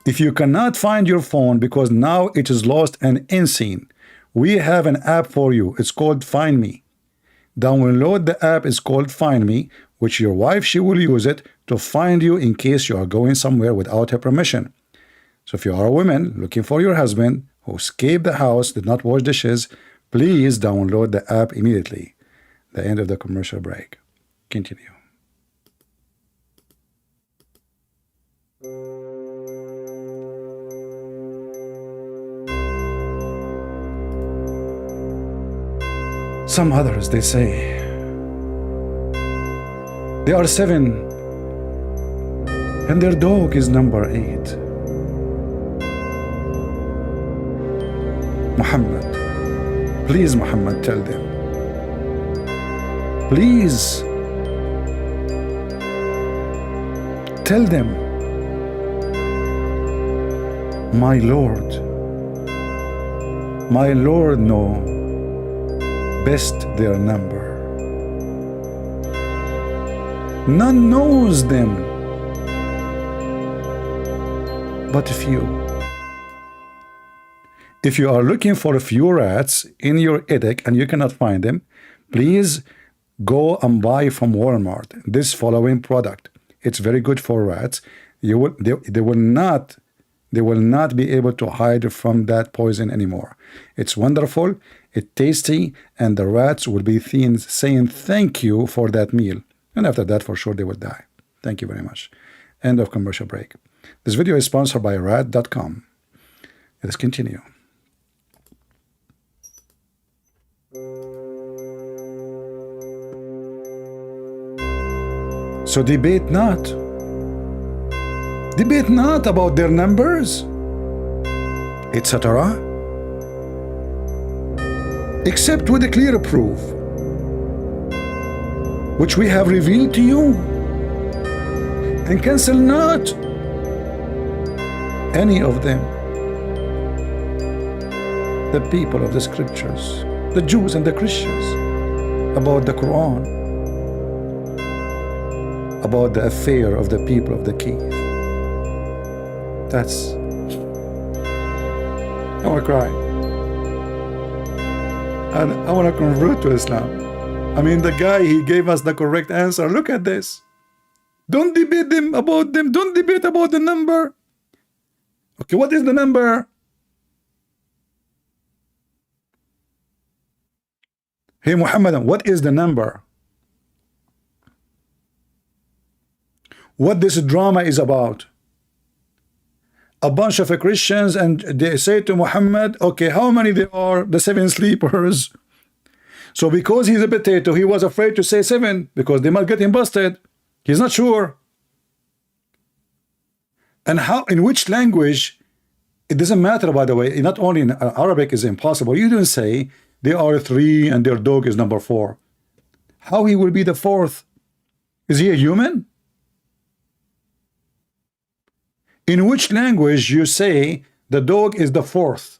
If you cannot find your phone because now it is lost and unseen, we have an app for you. It's called Find Me. Download the app. It's called Find Me, which your wife, she will use it to find you in case you are going somewhere without her permission. So if you are a woman looking for your husband who escaped the house, did not wash dishes, please download the app immediately. The end of the commercial break. Continue. Some others, they say they are 7 and their dog is number 8. Muhammad, please, Muhammad, tell them. Please tell them, my Lord know best their number. None knows them but few. If you are looking for a few rats in your attic and you cannot find them, please go and buy from Walmart this following product. It's very good for rats. They will not be able to hide from that poison anymore. It's wonderful, it's tasty, and the rats will be saying thank you for that meal. And after that, for sure, they will die. Thank you very much. End of commercial break. This video is sponsored by rat.com. Let's continue. So debate not. Debate not about their numbers, etc. Except with a clear proof, which we have revealed to you, and cancel not any of them. The people of the scriptures, the Jews and the Christians, about the Quran, about the affair of the people of the cave. That's, I want to cry. And I want to convert to Islam. I mean, the guy, he gave us the correct answer. Look at this. Don't debate them about them. Don't debate about the number. Okay, what is the number? Hey, Muhammad, what is the number? What this drama is about? A bunch of Christians, and they say to Muhammad, okay, how many there are? The 7 sleepers. So because he's a potato, he was afraid to say 7 because they might get him busted. He's not sure. And how, in which language? It doesn't matter, by the way. Not only in Arabic is impossible. You don't say they are 3 and their dog is number 4. How he will be the 4th? Is he a human? In which language you say the dog is the 4th?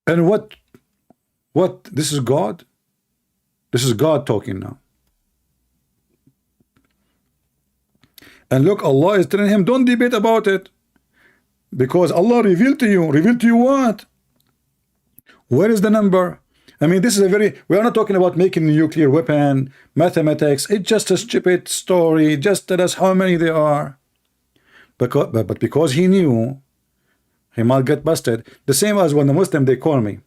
And what this is God? This is God talking now. And look, Allah is telling him, don't debate about it. Because Allah revealed to you. Revealed to you what? Where is the number? I mean, this is a very, we are not talking about making a nuclear weapon, mathematics. It's just a stupid story. Just tell us how many there are. But because he knew, he might get busted. The same as when the Muslim, they call me.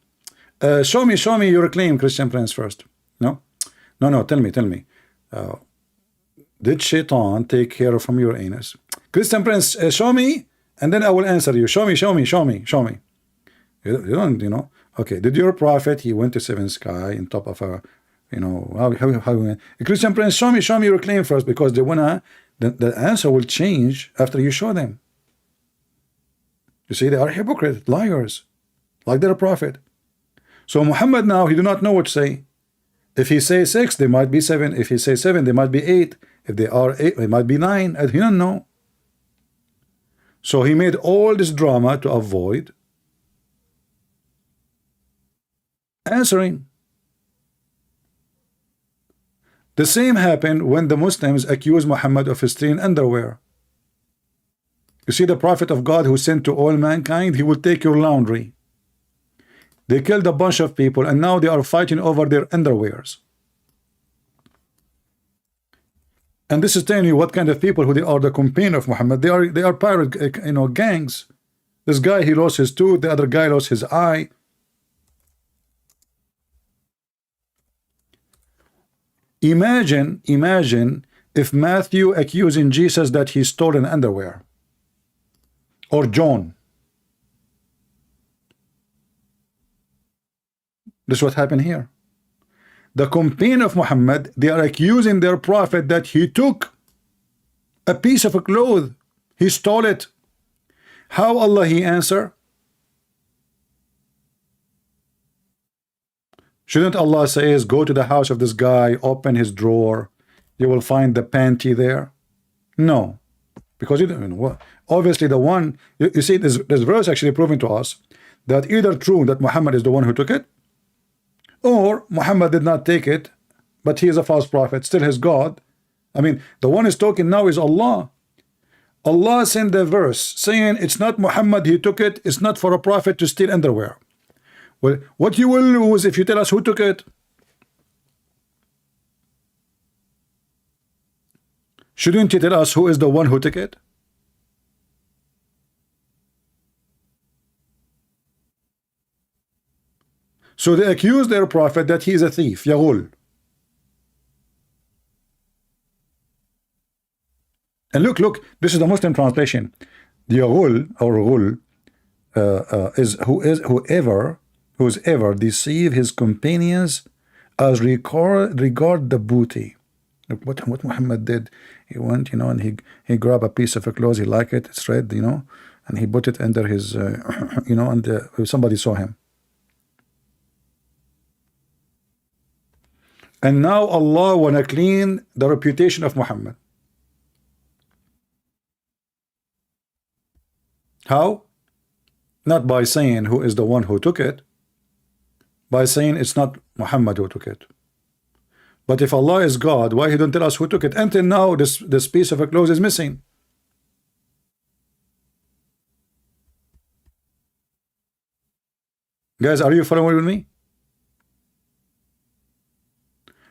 Show me your claim, Christian Prince, first. No, tell me. Did Shaitan take care from your anus? Christian Prince, show me, and then I will answer you. Show me. You don't, Okay, did your prophet, he went to 7th sky in top of a, how Christian Prince, show me your claim first, because they wanna, the answer will change after you show them. You see, they are hypocrites, liars, like their prophet. So Muhammad now, he do not know what to say. If he say 6, they might be 7. If he say 7, they might be 8. If they are 8, they might be 9. He don't know. So he made all this drama to avoid answering. The same happened when the Muslims accused Muhammad of stealing underwear. You see, the prophet of God who sent to all mankind, he will take your laundry. They killed a bunch of people, and now they are fighting over their underwears. And this is telling you what kind of people who they are, the companion of Muhammad. They are pirate, gangs. This guy, he lost his tooth. The other guy lost his eye. Imagine if Matthew accusing Jesus that he stole an underwear, or John. This is what happened here. The companion of Muhammad, they are accusing their prophet that he took a piece of a cloth. He stole it. How Allah he answer? Shouldn't Allah says, go to the house of this guy, open his drawer, you will find the panty there? No. Because you don't know. Obviously the one, you see this verse actually proving to us that either true that Muhammad is the one who took it, or Muhammad did not take it, but he is a false prophet, still his God. I mean, the one is talking now is Allah. Allah sent the verse saying it's not Muhammad, he took it, it's not for a prophet to steal underwear. Well, what you will lose if you tell us who took it? Shouldn't you tell us who is the one who took it? So they accuse their prophet that he is a thief, Yaghul. And look, this is the Muslim translation. The Yaghul or Ghul, is who's ever deceive his companions as regard the booty. Look what Muhammad did. He went, and he grabbed a piece of a clothes. He liked it. It's red, and he put it under his, and somebody saw him. And now Allah wanna clean the reputation of Muhammad. How? Not by saying who is the one who took it, by saying it's not Muhammad who took it. But if Allah is God, why he don't tell us who took it? Until now, this piece of a clothes is missing. Guys, are you following with me?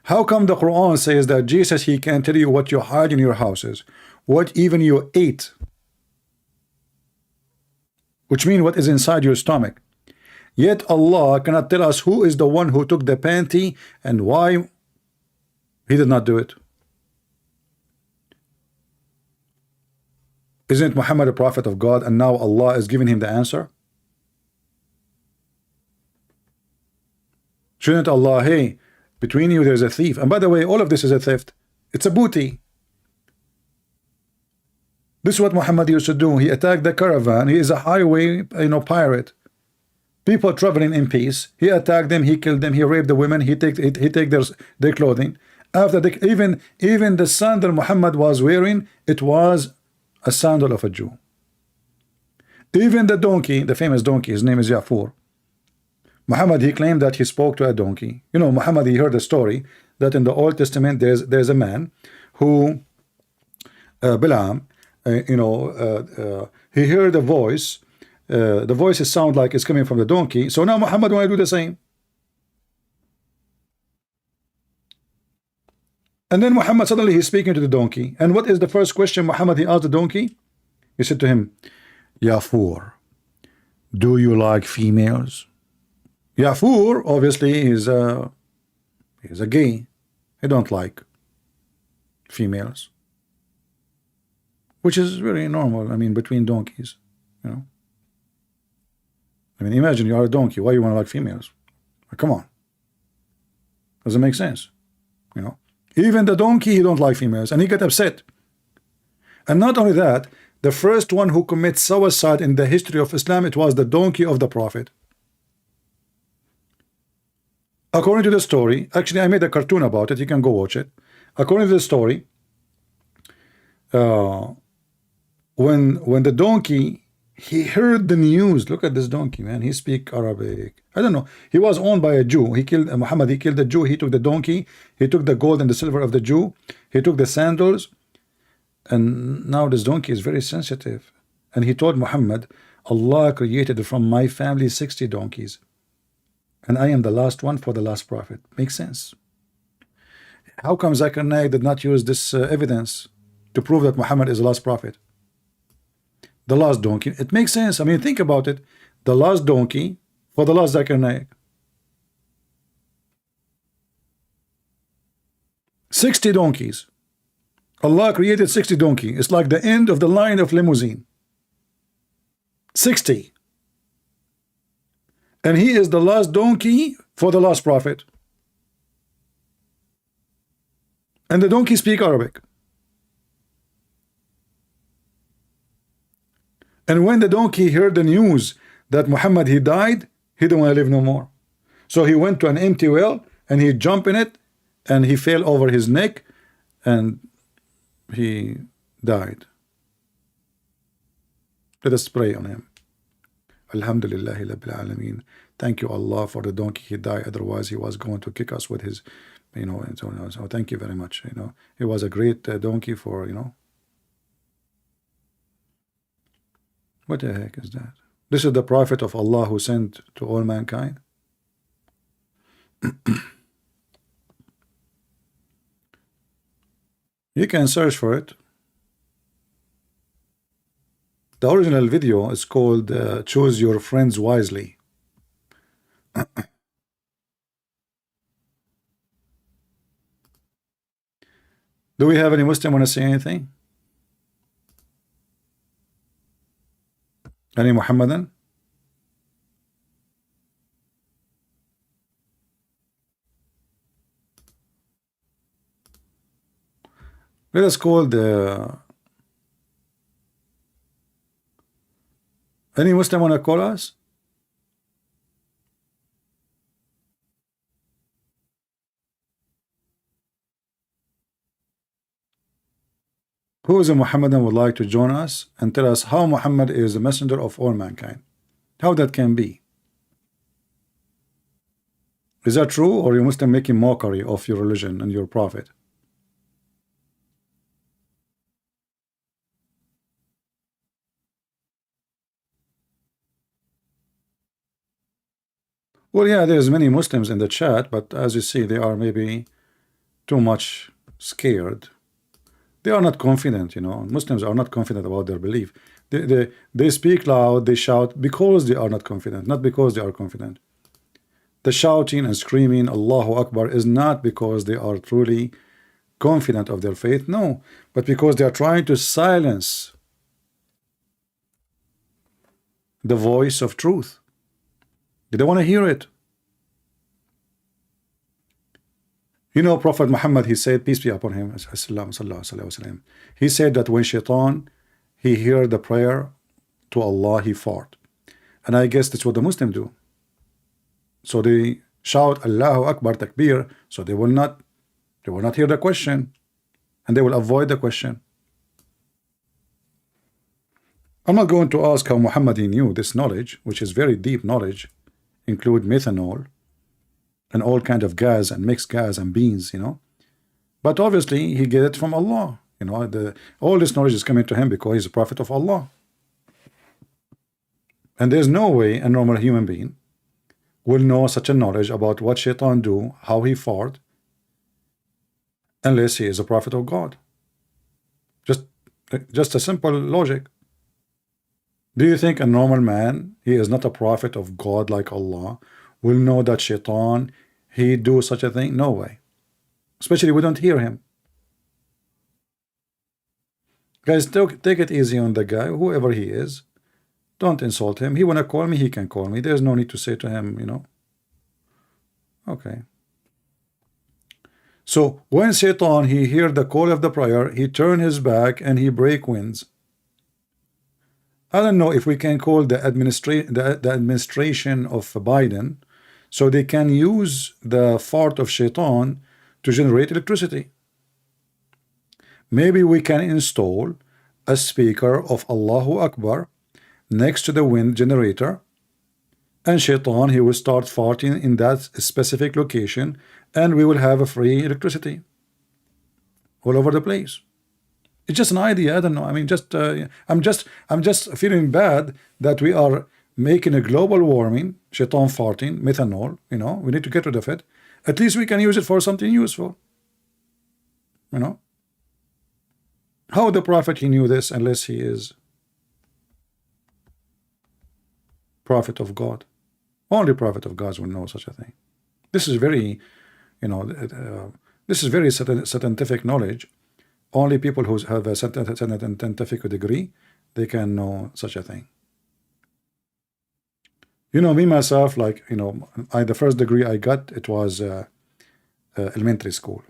How come the Quran says that Jesus, he can tell you what you hide in your houses, what even you ate, which means what is inside your stomach? Yet Allah cannot tell us who is the one who took the panty and why he did not do it. Isn't Muhammad a prophet of God, and now Allah is giving him the answer? Shouldn't Allah, hey, between you there's a thief, and by the way, all of this is a theft. It's a booty. This is what Muhammad used to do. He attacked the caravan. He is a highway, pirate. People traveling in peace. He attacked them. He killed them. He raped the women. He take their clothing. After even the sandal Muhammad was wearing, it was a sandal of a Jew. Even the donkey, the famous donkey, his name is Ya'fur. Muhammad, he claimed that he spoke to a donkey. Muhammad, he heard a story that in the Old Testament there's a man who Balaam, he heard a voice. The voices sound like it's coming from the donkey. So now Muhammad want to do the same. And then Muhammad suddenly he's speaking to the donkey. And what is the first question Muhammad he asked the donkey? He said to him, Ya'fur, do you like females? Ya'fur obviously is a gay. He don't like females, which is very normal. I mean, between donkeys, I mean, imagine you are a donkey. Why you want to like females? Come on, doesn't make sense. Even the donkey, he don't like females, and he get upset. And not only that, the first one who commits suicide in the history of Islam, it was the donkey of the Prophet. According to the story, actually I made a cartoon about it, you can go watch it. According to the story, when the donkey, he heard the news. Look at this donkey, man, he speak Arabic. I don't know, he was owned by a Jew. He killed Muhammad, he killed the Jew. He took the donkey, he took the gold and the silver of the Jew, he took the sandals, and now this donkey is very sensitive. And he told Muhammad, Allah created from my family 60 donkeys, and I am the last one for the last prophet. Makes sense. How come Zakir Naik did not use this evidence to prove that Muhammad is the last prophet? The last donkey, it makes sense. I mean, think about it. The last donkey for the last Zakir Naik. 60 donkeys. Allah created 60 donkeys. It's like the end of the line of limousine. 60. And he is the last donkey for the last prophet. And the donkey speak Arabic. And when the donkey heard the news that Muhammad he died, he didn't want to live no more. So he went to an empty well and he jumped in it and he fell over his neck and he died. Let us pray on him. Alhamdulillahi Rabbil Alameen. Thank you, Allah, for the donkey he died. Otherwise, he was going to kick us with his, and so on. So thank you very much. He was a great donkey for, What the heck is that? This is the prophet of Allah who sent to all mankind. You can search for it. The original video is called Choose Your Friends Wisely. Do we have any Muslim want to say anything? Any Muhammadan? Let us call the any Muslim want to call us? Who is a Muhammadan would like to join us and tell us how Muhammad is the messenger of all mankind? How that can be? Is that true, or you Muslim making mockery of your religion and your prophet? Well, yeah, there's many Muslims in the chat, but as you see, they are maybe too much scared. They are not confident, you know. Muslims are not confident about their belief. They speak loud, they shout because they are not confident, not because they are confident. The shouting and screaming Allahu Akbar is not because they are truly confident of their faith, no, but because they are trying to silence the voice of truth. They don't want to hear it. You know, Prophet Muhammad, he said, peace be upon him, he said that when Shaitan, he heard the prayer to Allah, he fought. And I guess that's what the Muslims do. So they shout Allahu Akbar Takbir, so they will not hear the question, and they will avoid the question. I'm not going to ask how Muhammad he knew this knowledge, which is very deep knowledge, include methanol and all kind of gas and mixed gas and beans, you know. But obviously he get it from Allah. You know, all this knowledge is coming to him because he's a prophet of Allah. And there's no way a normal human being will know such a knowledge about what Shaitan do, how he fought, unless he is a prophet of God. Just a simple logic. Do you think a normal man, he is not a prophet of God like Allah, will know that Shaitan, he do such a thing? No way. Especially we don't hear him. Guys, take it easy on the guy, whoever he is. Don't insult him. He want to call me, he can call me. There's no need to say to him, you know. Okay. So when Shaitan, he hear the call of the prayer, he turn his back and he break winds. I don't know if we can call the administration of Biden, so they can use the fart of Shaitan to generate electricity. Maybe we can install a speaker of Allahu Akbar next to the wind generator, and Shaitan, he will start farting in that specific location, and we will have a free electricity all over the place. It's just an idea. I don't know. I mean, I'm just feeling bad that we are making a global warming, Shaitan farting, methanol. You know, we need to get rid of it. At least we can use it for something useful. You know, how the prophet he knew this unless he is prophet of God? Only prophet of God will know such a thing. This is very, you know, this is very scientific knowledge. Only people who have a scientific degree, they can know such a thing. You know, me myself, like, you know, the first degree I got, it was elementary school.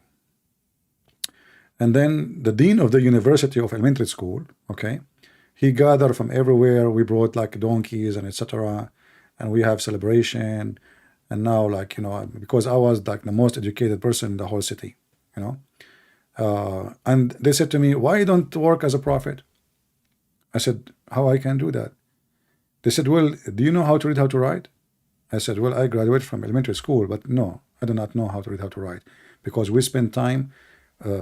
And then the dean of the University of Elementary School, okay, he gathered from everywhere. We brought like donkeys and etc. And we have celebration. And now, like, you know, because I was like the most educated person in the whole city, you know. And they said to me, why you don't work as a prophet? I said, how I can do that? They said, well, do you know how to read, how to write? I said, well, I graduated from elementary school, but no, I do not know how to read, how to write, because we spend time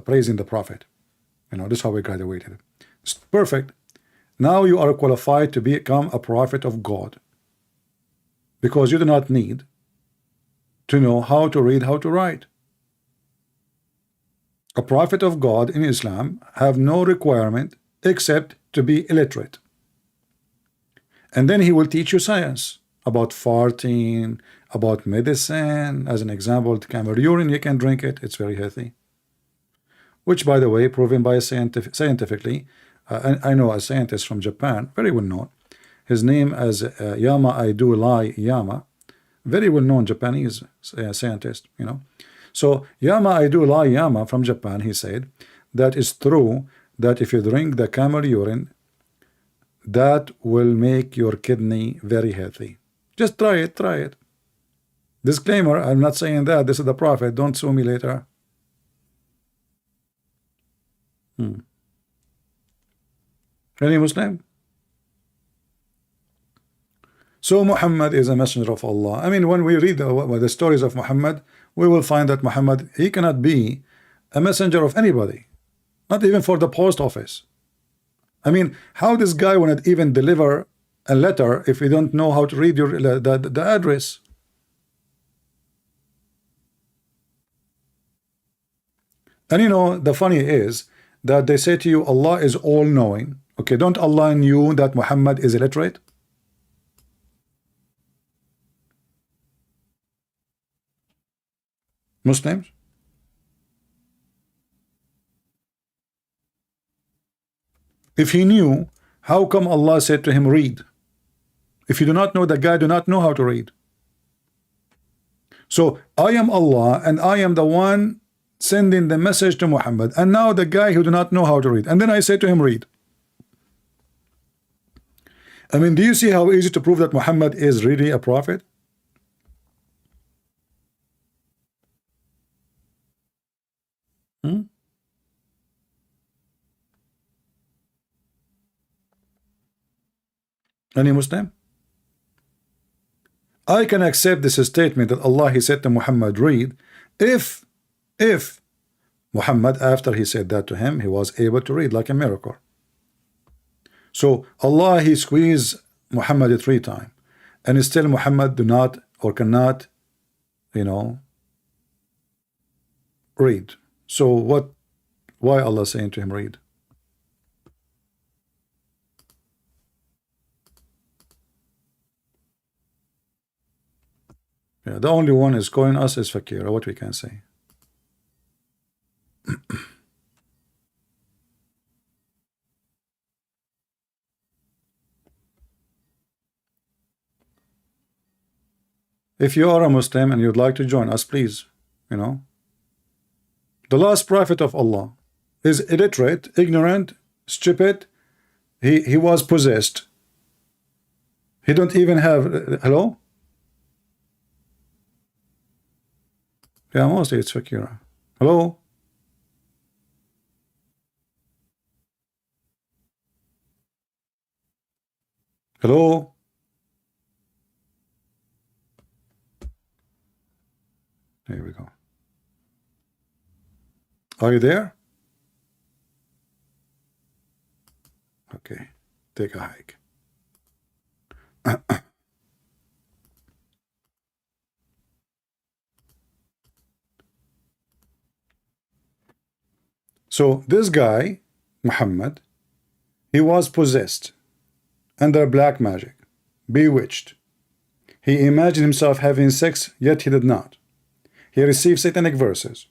praising the prophet. You know, this is how we graduated. It's perfect. Now you are qualified to become a prophet of God, because you do not need to know how to read, how to write. A prophet of God in Islam have no requirement except to be illiterate. And then he will teach you science about farting, about medicine. As an example, camel urine, you can drink it. It's very healthy. Which, by the way, proven by scientifically. I know a scientist from Japan, very well known. His name is Yama Aidu Lai Yama. Very well known Japanese scientist, you know. So Yama Aidu Lai Yama from Japan, he said that is true, that if you drink the camel urine, that will make your kidney very healthy. Just try it, try it. Disclaimer, I'm not saying that. This is the Prophet. Don't sue me later. Any Muslim? So Muhammad is a messenger of Allah. I mean, when we read the stories of Muhammad, we will find that Muhammad, he cannot be a messenger of anybody, not even for the post office. I mean, how this guy will not even deliver a letter if you don't know how to read the address? And you know, the funny is that they say to you, Allah is all-knowing. Okay, don't Allah knew that Muhammad is illiterate? Muslims? If he knew, how come Allah said to him, read? If you do not know, the guy do not know how to read. So I am Allah, and I am the one sending the message to Muhammad, and now the guy who do not know how to read, and then I say to him, read. I mean, do you see how easy to prove that Muhammad is really a prophet? Any Muslim? I can accept this statement that Allah, he said to Muhammad, read, if Muhammad, after he said that to him, he was able to read like a miracle. So Allah, he squeezed Muhammad 3 times, and still Muhammad do not or cannot, you know, read. So why Allah saying to him, read? Yeah, the only one is calling us is Fakir, what we can say. If you are a Muslim and you'd like to join us, please, you know. The last prophet of Allah is illiterate, ignorant, stupid. He was possessed. He don't even have, hello? Yeah, mostly it's Fakira. Hello? Hello? Here we go. Are you there? Okay, take a hike. So this guy, Muhammad, he was possessed under black magic, bewitched. He imagined himself having sex, yet he did not. He received satanic verses.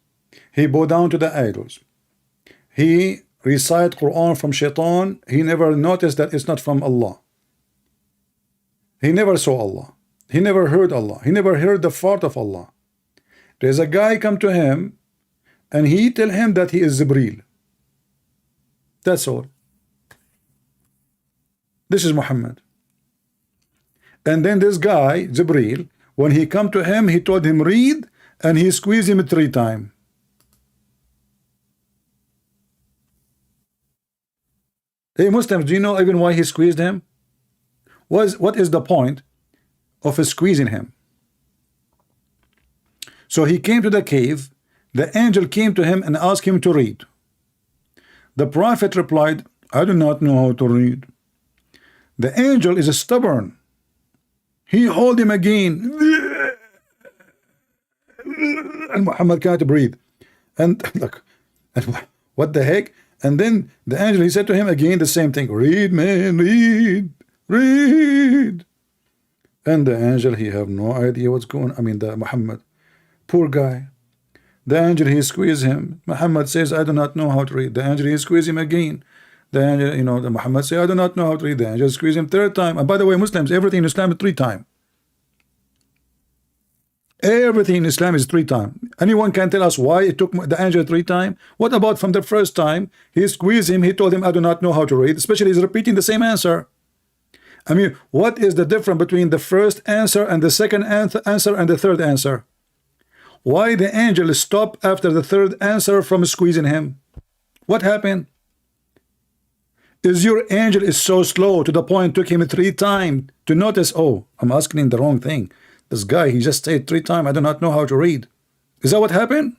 He bowed down to the idols. He recited Quran from Shaitan. He never noticed that it's not from Allah. He never saw Allah. He never heard Allah. He never heard the fart of Allah. There's a guy come to him, and he tell him that he is Jibreel. That's all. This is Muhammad. And then this guy, Jibreel, when he come to him, he told him read, and he squeezed him 3 times. Hey Muslims, do you know even why he squeezed him? What is the point of squeezing him? So he came to the cave. The angel came to him and asked him to read. The prophet replied, I do not know how to read. The angel is stubborn. He hold him again, and Muhammad can't breathe. And look, and what the heck? And then the angel, he said to him again the same thing. Read, man, read, read. And the angel, he have no idea what's going on. I mean, the Muhammad, poor guy. The angel, he squeezed him. Muhammad says, I do not know how to read. The angel, he squeezed him again. The angel, you know, the Muhammad say, I do not know how to read. The angel squeezed him 3rd time. And by the way, Muslims, everything in Islam is 3 times. Everything in Islam is 3 times. Anyone can tell us why it took the angel 3 times? What about from the first time? He squeezed him, he told him, I do not know how to read. Especially he's repeating the same answer. I mean, what is the difference between the first answer and the second answer and the third answer? Why the angel stopped after the third answer from squeezing him? What happened? Is your angel is so slow to the point took him 3 times to notice, oh, I'm asking the wrong thing. This guy, he just said 3 times, I do not know how to read. Is that what happened?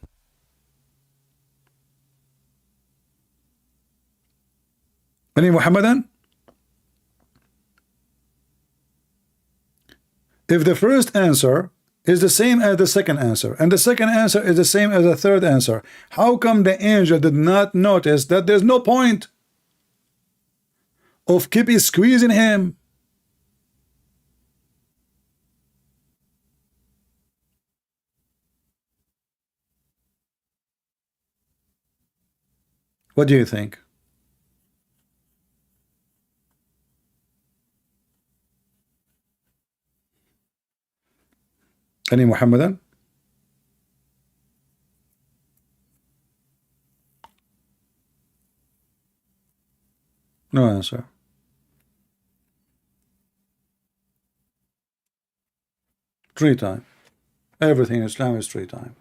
Any Muhammadan? If the first answer is the same as the second answer, and the second answer is the same as the third answer, how come the angel did not notice that there's no point of keep squeezing him? What do you think? Any Muhammadan? No answer. Three times. Everything in Islam is 3 times.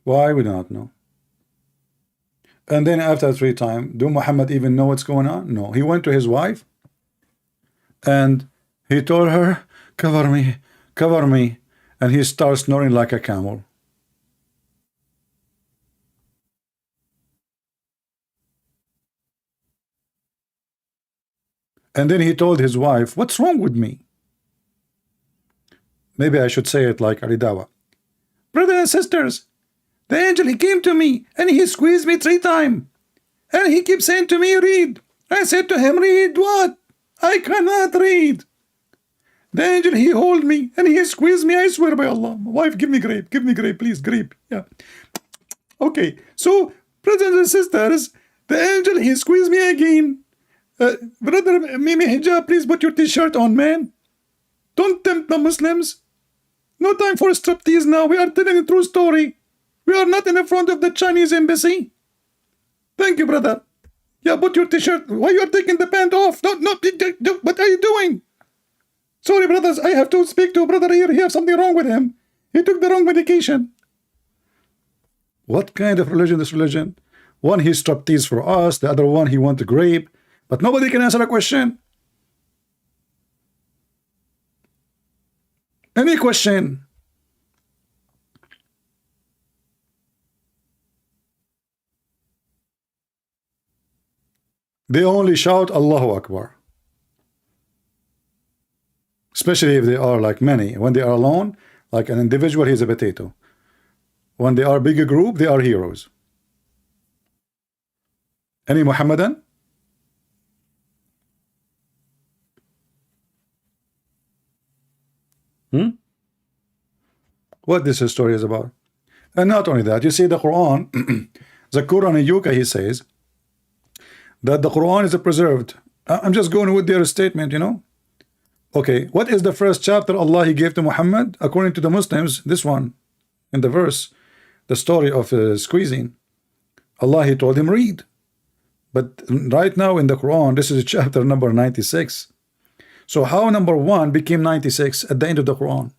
Why? We do not know. And then after 3 times, do Muhammad even know what's going on? No. He went to his wife and he told her, cover me, cover me. And he starts snoring like a camel. And then he told his wife, what's wrong with me? Maybe I should say it like Aridawa. Brothers and sisters, the angel, he came to me and he squeezed me 3 times. And he keeps saying to me, read. I said to him, read what? I cannot read. The angel, he hold me and he squeezed me. I swear by Allah. My wife, give me grape, please, grape. Yeah. Okay, so brothers and sisters, the angel, he squeezed me again. Brother Mimi Hijab, please put your t-shirt on, man. Don't tempt the Muslims. No time for striptease now. We are telling a true story. We are not in the front of the Chinese embassy. Thank you, brother. Yeah, put your t-shirt. Why you are taking the pant off? No, what are you doing? Sorry, brothers. I have to speak to a brother here. He has something wrong with him. He took the wrong medication. What kind of religion is religion? One, he striptease for us. The other one, he want to grape. But nobody can answer a question. Any question? They only shout Allahu Akbar. Especially if they are like many. When they are alone, like an individual, he's a potato. When they are a bigger group, they are heroes. Any Muhammadan? What this story is about? And not only that, you see the Quran, Zakir Naik Muhammad, he says that the Quran is preserved. I'm just going with their statement, you know. Okay, what is the first chapter Allah he gave to Muhammad? According to the Muslims, this one, in the verse, the story of squeezing. Allah, he told him, read. But right now in the Quran, this is chapter number 96. So how number 1 became 96 at the end of the Quran?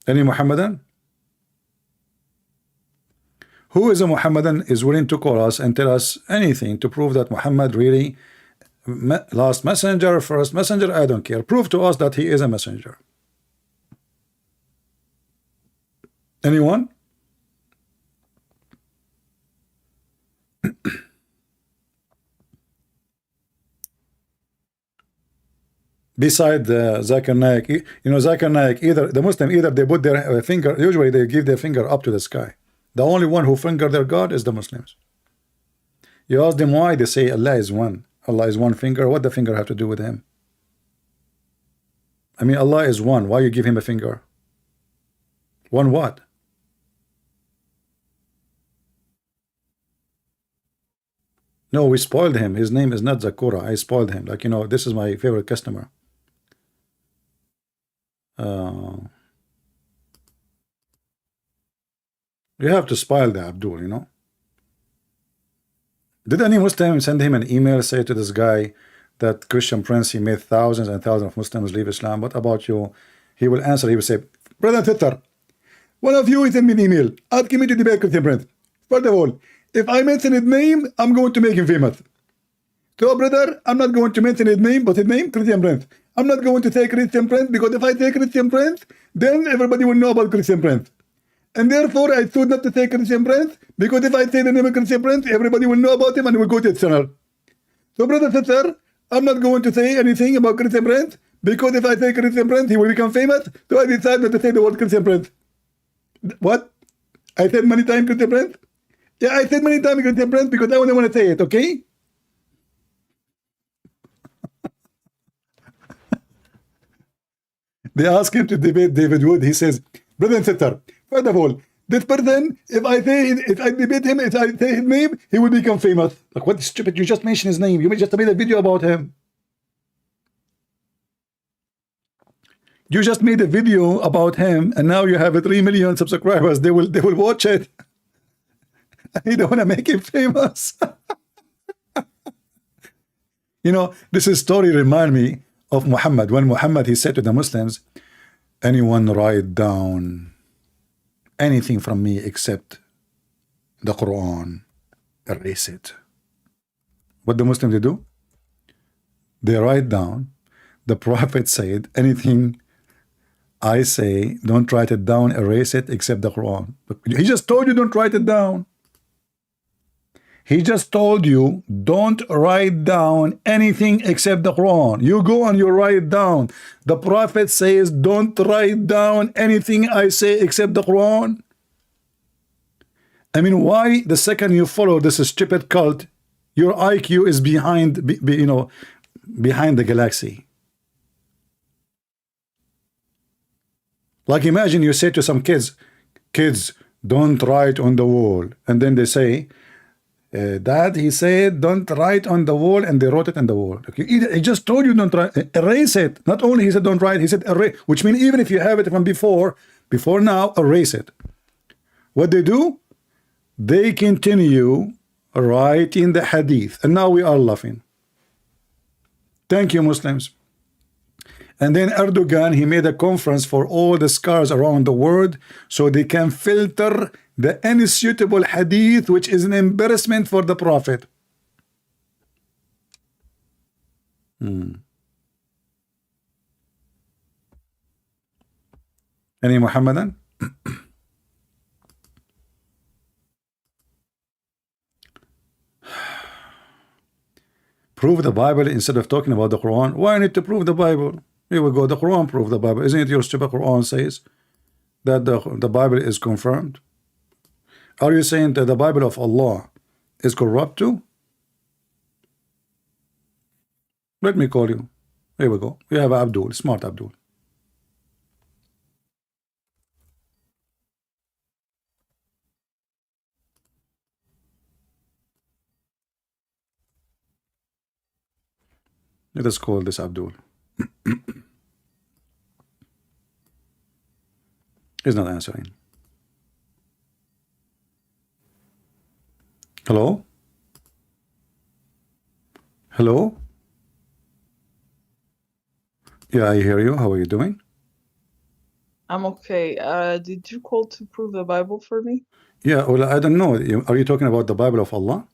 Any Muhammadan? Who is a Muhammadan is willing to call us and tell us anything to prove that Muhammad really last messenger, first messenger? I don't care. Prove to us that he is a messenger. Anyone? Beside Zakir Naik, you know, Zakir Naik, either the Muslim, either they put their finger, usually they give their finger up to the sky. The only one who finger their God is the Muslims. You ask them why, they say Allah is one. Allah is one finger. What the finger have to do with him? I mean, Allah is one. Why you give him a finger? One what? No, we spoiled him. His name is not Zakura. I spoiled him. Like, you know, this is my favorite customer. You have to spoil the Abdul, you know. Did any Muslim send him an email, say to this guy that Christian Prince, he made thousands and thousands of Muslims leave Islam? What about you? He will answer, he will say, Brother Twitter, one of you send me an email asking me to debate Christian Prince. First of all, if I mention his name, I'm going to make him famous. So, brother, I'm not going to mention his name, but his name, Christian Prince. I'm not going to say Christian Prince, because if I say Christian Prince, then everybody will know about Christian Prince. And therefore, I should not to say Christian Prince, because if I say the name of Christian Prince, everybody will know about him and will go to his channel. So, brother, sister, I'm not going to say anything about Christian Prince, because if I say Christian Prince, he will become famous. So I decided not to say the word Christian Prince. What? I said many times Christian Prince? Yeah, I said many times Christian Prince because I only want to say it, okay? They asked him to debate David Wood. He says, brother and sister, first of all, this person, if I debate him, if I say his name, he will become famous. Like, what stupid, you just mentioned his name. You just made a video about him. You just made a video about him, and now you have 3 million subscribers. They will watch it. You don't want to make him famous. You know, this story remind me of Muhammad. When Muhammad, he said to the Muslims, anyone write down anything from me except the Quran, erase it. What the Muslims do? They write down. The Prophet said, anything I say, don't write it down, erase it, except the Quran. But he just told you don't write it down. He just told you don't write down anything except the Quran. You go and you write it down. The Prophet says don't write down anything I say except the Quran. I mean, why the second you follow this stupid cult, your IQ is behind the galaxy. Like, imagine you say to some kids, don't write on the wall, and then they say, Dad, he said don't write on the wall, and they wrote it on the wall. Okay, he just told you don't write, erase it. Not only he said don't write, he said erase, which means even if you have it from before now, erase it. What they do? They continue writing the hadith, and now we are laughing. Thank you, Muslims. And then Erdogan, he made a conference for all the scholars around the world so they can filter the unsuitable hadith, which is an embarrassment for the Prophet. Any Muhammadan? Prove the Bible instead of talking about the Quran. Why need to prove the Bible? Here we go. The Quran prove the Bible. Isn't it your stupid Quran says that the Bible is confirmed? Are you saying that the Bible of Allah is corrupt too? Let me call you. Here we go. We have Abdul, smart Abdul. Let us call this Abdul. He's not answering. Hello? Hello? Yeah, I hear you. How are you doing? I'm okay. Did you call to prove the Bible for me? Yeah, well, I don't know. Are you talking about the Bible of Allah?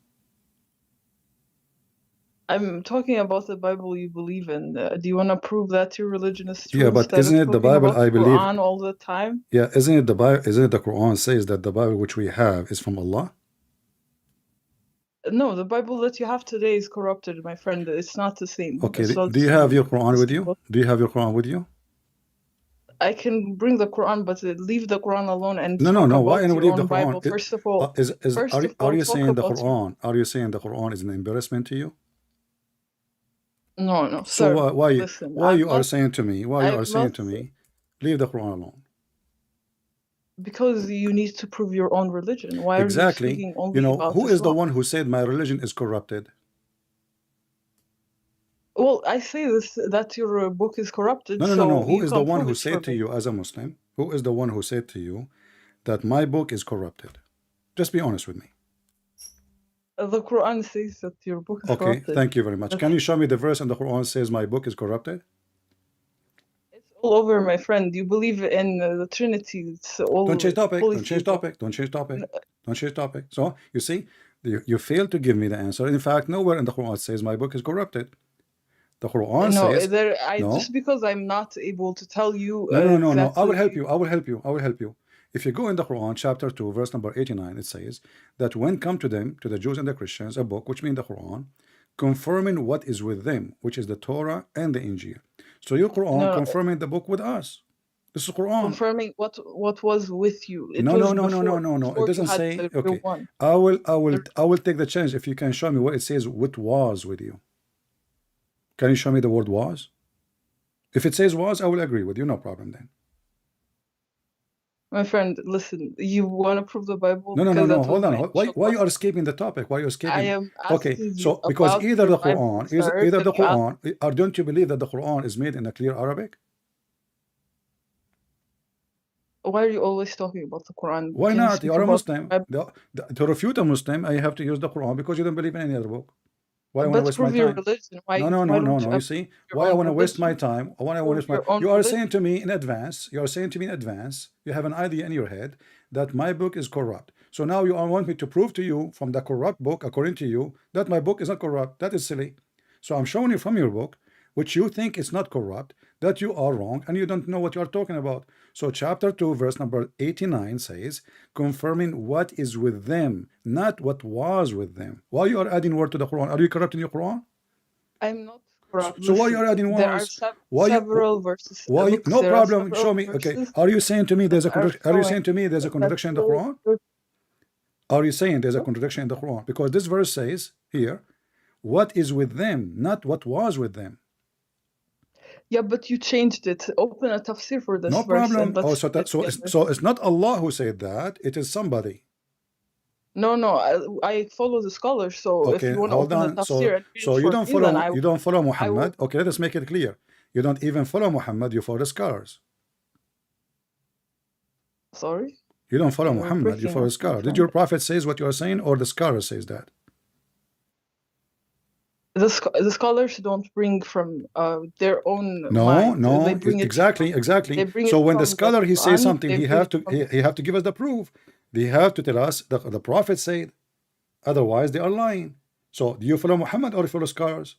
I'm talking about the Bible you believe in. Do you want to prove that your religion is true? Yeah, but isn't it the Bible I believe? Quran all the time? Yeah, isn't it the Bible? Isn't it the Quran says that the Bible which we have is from Allah? No, the Bible that you have today is corrupted, my friend. It's not the same. Okay, do you have your Quran with you? Do you have your Quran with you? I can bring the Quran, but leave the Quran alone and no. Why don't we leave the Quran? Bible. First of all, are you saying the Quran? Are you saying the Quran is an embarrassment to you? No, so sir. Why you are saying to me? Why you are saying to me? Leave the Quran alone. Because you need to prove your own religion. Why are you Exactly. speaking You only know, about who is the Islam? one who said my religion is corrupted? Well, I say this that your book is corrupted, No, no, no, no. so Who you is the can one prove who it for said to me. you as a Muslim? Who is the one who said to you that my book is corrupted? Just be honest with me. The Quran says that your book is Okay, corrupted. thank you very much. That's Can you show me the verse in the Quran says my book is corrupted? it's all over, my friend. You believe in the Trinity. It's all Don't change topic. Don't change polytheism. topic. Don't change topic. Don't change topic. So you see, you failed to give me the answer. In fact, nowhere in the Quran says my book is corrupted. The Quran No, says no. just because I'm not able to tell you No, no, no, no. I will exactly. help you. I will help you. I will help you. If you go in the Quran, chapter 2, verse number 89, it says that when come to them, to the Jews and the Christians, a book, which means the Quran, confirming what is with them, which is the Torah and the Injil. So your Quran No, confirming the book with us. This is Quran. confirming what was with you. It No, was no, no, no, no, before no, no. It before you doesn't had say. the real Okay, one. I will take the chance if you can show me what it says. What was with you? Can you show me the word was? If it says was, I will agree with you. No problem then. My friend, listen, you want to prove the Bible No, no, no, because no. that was Hold on. my Why initial you are question. escaping the topic? Why are you I escaping? am Okay, asking you so because about either your the Bible, Quran, sir. either the Can you ask? Quran, or don't you believe that the Quran is made in a clear Arabic? Why are you always talking about the Quran? Why Can you not? speak You are a about the Muslim. Bible? To refute a Muslim, I have to use the Quran because you don't believe in any other book. Why I want to But waste my prove your time? religion. No, no, Why no, no, don't you no. You ever see, prove your why I own want to waste my religion? time? Why I want to Prove waste my. your own You are religion. saying to me in advance. You are saying to me in advance. You have an idea in your head that my book is corrupt. So now you want me to prove to you from the corrupt book, according to you, that my book is not corrupt. That is silly. So I'm showing you from your book, which you think is not corrupt, that you are wrong and you don't know what you are talking about. So chapter 2, verse number 89 says, confirming what is with them, not what was with them. Why you are adding word to the Quran? Are you corrupt in your Quran? I'm not corrupt. So why you Listen, are adding there are was? Why you? several verses. Why you? Look, No there are problem. several Show me. Okay. verses Are you saying to me there's a that are contradiction? Are you showing saying to me there's a that contradiction in the show Quran? your Are you saying there's a contradiction in the Quran? Because this verse says here, what is with them, not what was with them. Yeah, but you changed it. Open a tafsir for this No verse and problem. Oh, let's so read it together. it's not Allah who said that. It is somebody. No, I follow the scholars. So if Okay, you want to hold open the on. tafsir and read So it you for don't me, then follow. You don't follow I will. Muhammad. Okay, let us make it clear. You don't even follow Muhammad. You follow the scholars. Sorry, You don't follow you're Muhammad. You breaking follow up, the my scholar. Did friend. your prophet says what you are saying, or the scholar says that? The scholars don't bring from their own No, mind. no, They bring it exactly, exactly. they bring So it when the from the scholar he says Quran. something, They he bring have it to from he have to give us the proof. They have to tell us the prophet said. Otherwise, they are lying. So do you follow Muhammad or you follow scholars?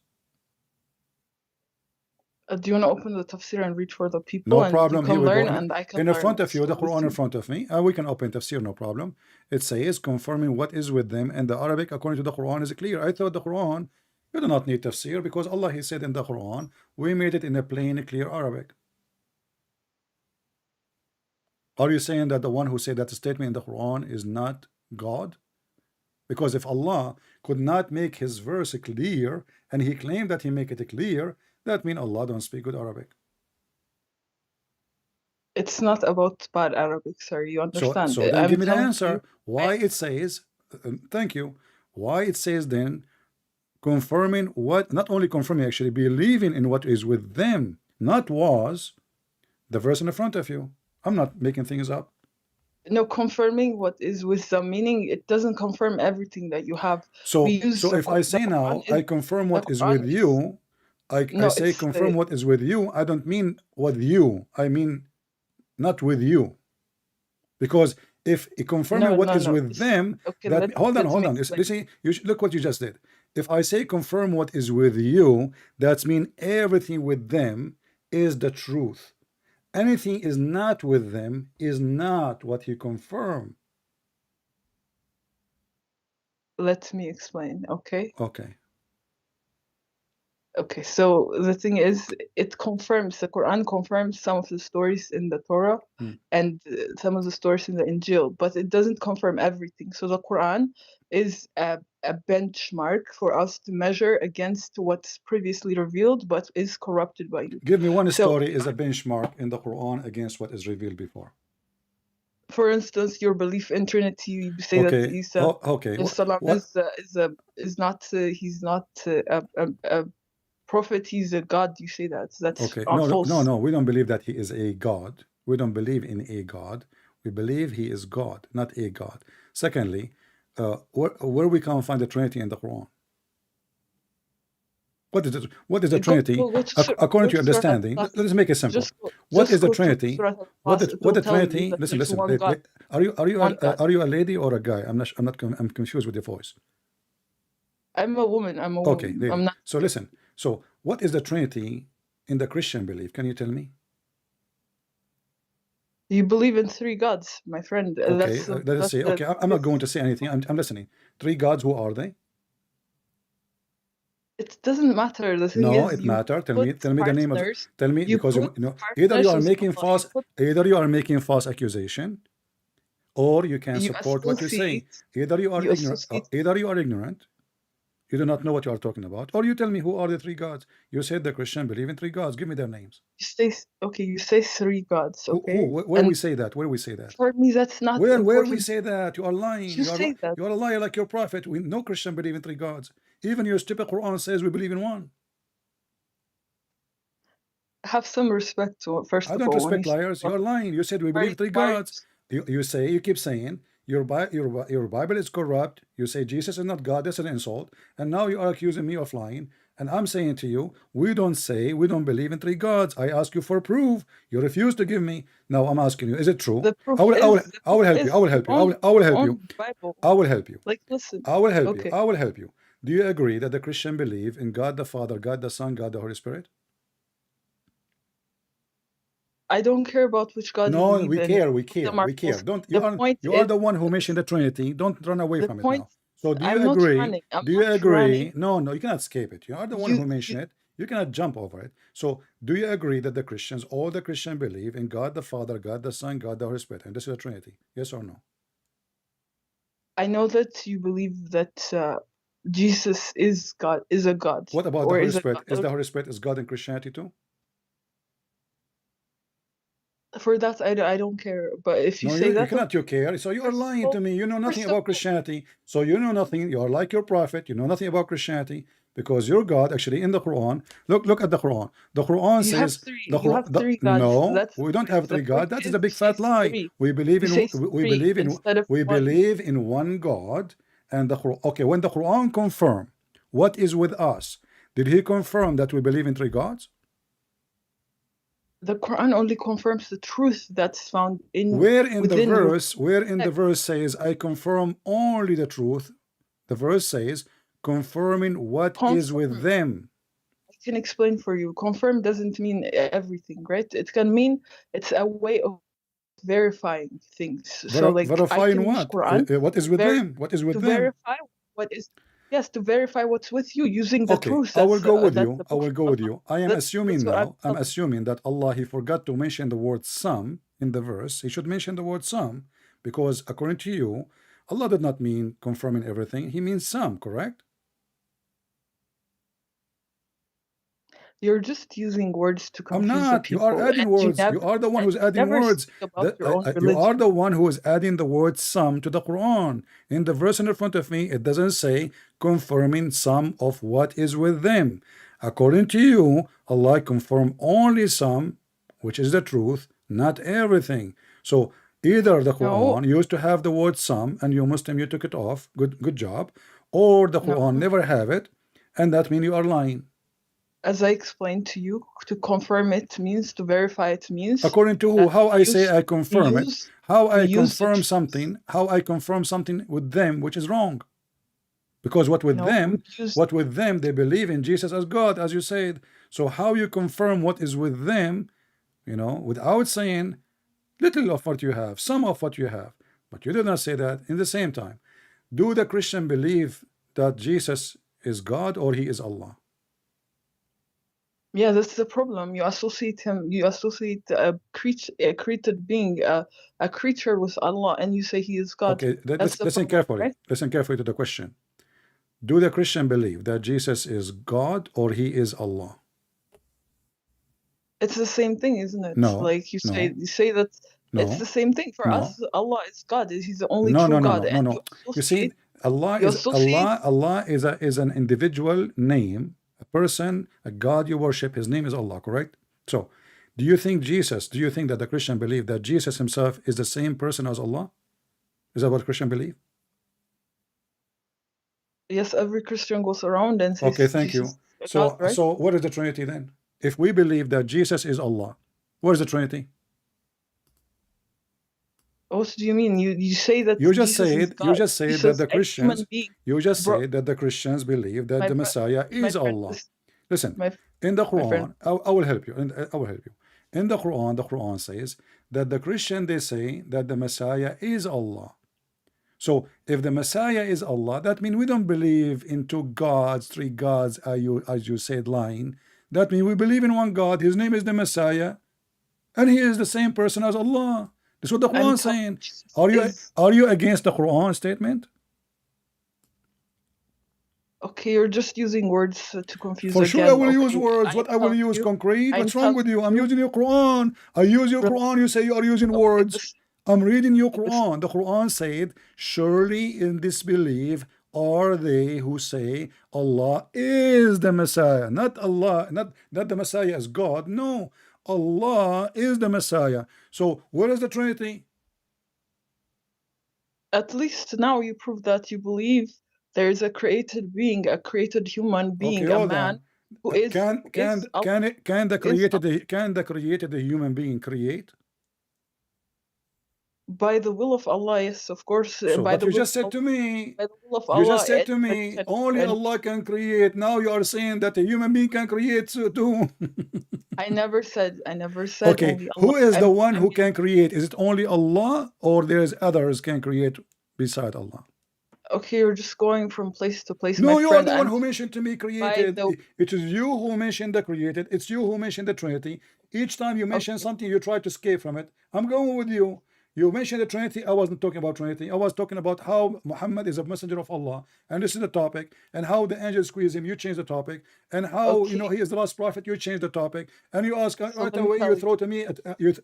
do you want to open the tafsir and read for the people, No and you problem. Here can we go. learn and I can In learn front of you, the also with Quran in you. front of me, and we can open tafsir, no problem. It says confirming what is with them, and the Arabic according to the Quran is clear. I thought the Quran you do not need tafsir because Allah he said in the Quran we made it in a plain, clear Arabic. Are you saying that the one who said that statement in the Quran is not God? Because if Allah could not make his verse clear and he claimed that he make it clear, that means Allah don't speak good Arabic. It's not about bad Arabic, sir. You understand? So then I'm give me the telling answer. you. Why it says, thank you. Why it says then confirming what, not only confirming, actually believing in what is with them, not was, the verse in the front of you. I'm not making things up. No, confirming what is with the meaning, it doesn't confirm everything that you have. So We use if I say the Quran now, I confirm what is with is you, I no, say it's confirm what is with you, I don't mean with you, I mean not with you. Because if confirming what is with them, okay, that hold on, listen, look what you just did. If I say confirm what is with you, that means everything with them is the truth. Anything is not with them is not what he confirmed. Let me explain, okay? Okay. Okay, so the thing is, it confirms, the Quran confirms some of the stories in the Torah and some of the stories in the Injil, but it doesn't confirm everything. So the Quran is a benchmark for us to measure against what's previously revealed but is corrupted by you. Give me one story is a benchmark in the Quran against what is revealed before. For instance, your belief in Trinity, you say that Okay. Isa Oh, okay. salam What? is not he's not a prophet, he's a god. You say that that's Okay. No, no, no, false. no. We don't believe that he is a God. We don't believe in a God. We believe he is God, not a God. Secondly, where we can find the Trinity in the Quran? What is it? What is the Trinity? Go to According to your Surah understanding, Al-Ikhlas. let's make it simple. What is Just the go to Trinity? Surah Al-Ikhlas. It What will the tell you Trinity? that Listen, there's listen. one God. One God. Are you a lady or a guy? I'm not. I'm confused with your voice. I'm a woman. Okay, lady. I'm not. So listen. So what is the Trinity in the Christian belief? Can you tell me? You believe in three gods, my friend. Okay, let us say. Okay, I'm not going to say anything. I'm listening. Three gods. Who are they? It doesn't matter. The thing No, is, it you matter. Tell put me the name of. partners. Tell me, You because put you know partners with Allah. either you are making false accusation, or you can You support what you say. associate. Either you are You ignorant. associate. Either you are ignorant. You do not know what you are talking about, or you tell me who are the three gods. You said the Christian believe in three gods. Give me their names. You say okay. You say three gods. Okay. Where we say that? Where we say that? For me, that's not Where we important. say that? You are lying. You say that. You are a liar like your prophet. No Christian believe in three gods. Even your stupid Quran says we believe in one. Have some respect to first I of don't all when respect liars. You're lying. You said we believe three gods. You keep saying your Bible is corrupt. You say Jesus is not God. That's an insult. And now you are accusing me of lying. And I'm saying to you, we don't believe in three gods. I ask you for proof. You refuse to give me. Now I'm asking you, is it true? The proof I will help you. I will help you. I will help you. Bible. I will help you. Like, listen. I will help you. Okay. I will help you. Do you agree that the Christian believe in God the Father, God the Son, God the Holy Spirit? I don't care about which God you No, believe in. we care. Don't you are is the one who mentioned the Trinity. Don't run away the from it point. now. So do I'm you not agree? running. I'm Do you not agree? running. No, no, you cannot escape it. You are the one who mentioned it. You cannot jump over it. So do you agree that the Christians, all the Christian believe in God the Father, God the Son, God the Holy Spirit, and this is the Trinity? Yes or no? I know that you believe that Jesus is God, is a God, What about the or Holy is a Spirit? Is God. the Holy Spirit is God in Christianity too? For that, I don't care. But if you No, say you that, cannot. You care. So you are lying to me. You know nothing first of about Christianity. So you know nothing. You are like your prophet. You know nothing about Christianity because your God actually in the Quran. Look at the Quran. The Quran you have says three. the You have Quran. three gods. No, That's the we don't point. have three The point gods. That is is a big you say fat lie. three. We believe You in say three instead of we one. believe in one God and the Quran. Okay, when the Quran confirm what is with us, did he confirm that we believe in three gods? The Quran only confirms the truth that's found Where in within the verse says I confirm only the truth? The verse says confirming what is with them. I can explain for you. Confirm doesn't mean everything, right? It can mean it's a way of verifying things. So like I Verifying can use what? Quran What is with them? What is with to them? verify what is to verify what's with you using the Okay, truth. I will go with That's you. the I book will of go with Allah. you. I am assuming That's what now. I'm telling. assuming that Allah he forgot to mention the word some in the verse. He should mention the word some because according to you, Allah did not mean confirming everything. He means some, correct? You're just using words to I'm confuse the not. You are people, adding and words. You are the one who's adding never words. speak about your own You are religion. the one who is adding the word some to the Quran. In the verse in front of me, it doesn't say confirming some of what is with them. According to you, Allah confirm only some, which is the truth, not everything. So either the No, Quran used to have the word some, and you Muslim you took it off. Good job. Or the no. Quran never have it, and that means you are lying. As I explained to you, to confirm it means to verify it means According to who? that How I say I confirm it? How I use the confirm truth. something? How I confirm something with them, which is wrong? Because what with No, them, they believe in Jesus as God, as you said. So how you confirm what is with them, without saying little of what you have, some of what you have, but you did not say that. In the same time, do the Christian believe that Jesus is God or he is Allah? Yeah, that's the problem. You associate a created being, a creature with Allah, and you say he is God. Okay, That's the listen problem, carefully. right? Listen carefully to the question. Do the Christian believe that Jesus is God or he is Allah? It's the same thing, isn't it? No, Like you no. say that It's the No, same thing for us. no, Allah is God. He's the only no, true no, no, God, no, no, and no. You see, you associate. Allah is an individual name, a person, a God you worship. His name is Allah, correct? So, do you think that the Christian believe that Jesus himself is the same person as Allah? Is that what Christian believe? Yes, every Christian goes around and Okay, says thank Jesus you. is God, right? So what is the Trinity then? If we believe that Jesus is Allah, what is the Trinity? What do you mean? You say that You just Jesus is said God. that Jesus, the a human Christians being, you just bro. said that the Christians believe that My the friend, Messiah my is friend, Allah. listen, Listen, my in the my friend. Quran, I will help you. I will help you. In the Quran says that the Christian they say that the Messiah is Allah. So if the Messiah is Allah, that means we don't believe in two gods, three gods, as you said, lying. That means we believe in one God. His name is the Messiah, and he is the same person as Allah. That's what the I'm Quran is telling saying. you, Jesus is Are you against the Quran statement? okay. You're just using words to confuse For sure I again. will use Okay, words. What I will use concrete? I'm What's wrong telling with you? I'm you, using your Quran. I use your relax. Quran. You say you are using Okay, words. I'm reading your listen. Quran. The Quran said, surely in disbelief are they who say Allah is the Messiah. Not Allah, not the Messiah as God. No, Allah is the Messiah. So where is the Trinity? At least now you prove that you believe there is a created being, a created human Okay, being, a hold man on. who is Allah, Can the is created human being create? by the will of Allah. Yes, of course, So, by but the you will just said of to me, by the will of you just Allah, said to anybody me, can do only anything. Allah can create. Now you are saying that a human being can create too. I never said Okay, only Allah. who is the one I who mean, can create? Is it only Allah or there's others can create beside Allah? okay, you're just going from place to place, my No, you are friend. the one I'm who mentioned to me by created. the It is you who mentioned the created. It's you who mentioned the Trinity. Each time you mention okay, something, you try to escape from it. I'm going with you. You mentioned the Trinity. I wasn't talking about Trinity. I was talking about how Muhammad is a messenger of Allah, and this is the topic, and how the angels squeeze him. You change the topic, and how okay. he is the last prophet. You change the topic, and you ask So right let me away. tell You you. throw to me.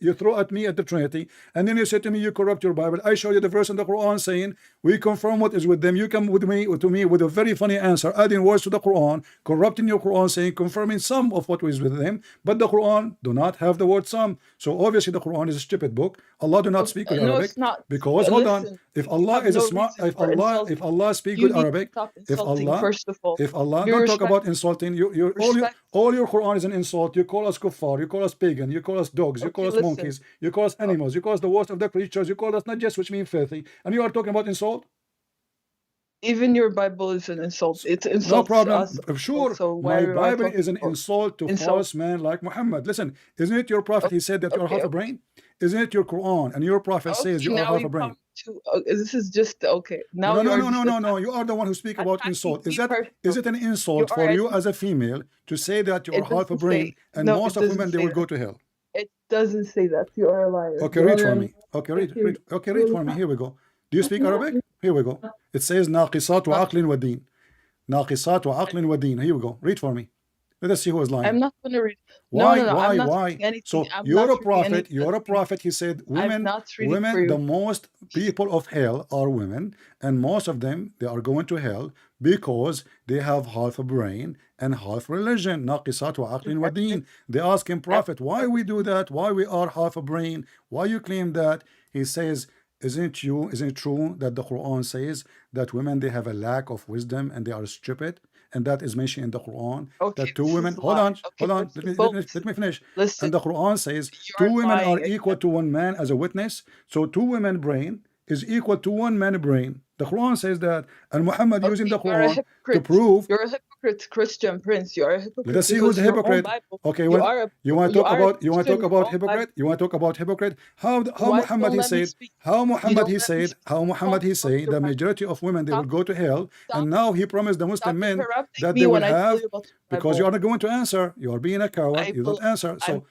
You throw at me at the Trinity, and then you say to me, you corrupt your Bible. I show you the verse in the Quran saying we confirm what is with them. You come with me to me with a very funny answer, adding words to the Quran, corrupting your Quran, saying confirming some of what is with them, but the Quran do not have the word some. So obviously the Quran is a stupid book. Allah do not speak good No, Arabic it's not. because hold on. Listen, If you Allah have is a no smart, reason for if insulting. Allah speak You good need to Arabic, stop insulting, first of all. if Allah Be don't talk about respectful. insulting, Respect. all your Quran is an insult. You call us kuffar, you call us pagan, you call us dogs, you call Okay, us listen. monkeys, you call us animals, you call us the worst of the creatures, you call us not just which mean filthy, and you are talking about insult. Even your Bible is an insult. It No insults problem. us. Sure, So why my are you Bible talking is an about insult to insult? false man like Muhammad. Listen, isn't it your prophet? He said that you are Okay, half a brain. Isn't it your Quran and your prophet says okay. you are Now half a you come brain? to. This is just okay. No, Now no, you no, are no, no, just no, no. You are the one who speak about attacking insult. me Is personally. it an You insult are for you as a female to say that you are It half a doesn't brain say. and No, most it of doesn't women they say will that. go to hell? It doesn't say that. You are a liar. Okay, read for me. Okay, Zakir, Okay, read for me. Here we go. Do you speak Arabic? Here we go. It says ناقصات وعقل ودين. ناقصات وعقل ودين. Here we go. Read for me. Let us see who is lying. I'm not gonna read. No, no, no. I'm not Why? reading anything. So I'm you're not a reading any of prophet. that You're a thing. prophet. He said, I'm not reading for the you. most people of hell are women, and most of them they are going to hell because they have half a brain and half religion. ناقصات وعقل ودين. They ask him, prophet, why we do that? Why we are half a brain? Why you claim that? He says, isn't it true that the Quran says that women they have a lack of wisdom and they are stupid? And that is mentioned in the Quran Okay, that two this women, is a lie. Okay, hold on, first of all, listen. let me finish. Listen, And the Quran says you two are women are lying equal again. to one man as a witness. So two women brain is equal to one man brain. The Quran says that, and Muhammad using the Okay, you're a Quran to hypocrite. prove. You're a hypocrite, Christian Prince. You are a Let hypocrite us see who's because the your own hypocrite. Bible. Okay, you want to You talk are a about Christian. Your own Bible. hypocrite? You want to talk about hypocrite? How Why you Muhammad don't he let me said speak? You don't let me speak. how Muhammad he Stop said your the Bible. majority of women they will Stop. go to hell, Stop. and now he promised the Stop Muslim men interrupting that they me will when I tell have, you about your because you Bible. are not going to answer. You are being a coward. I You don't will. answer. So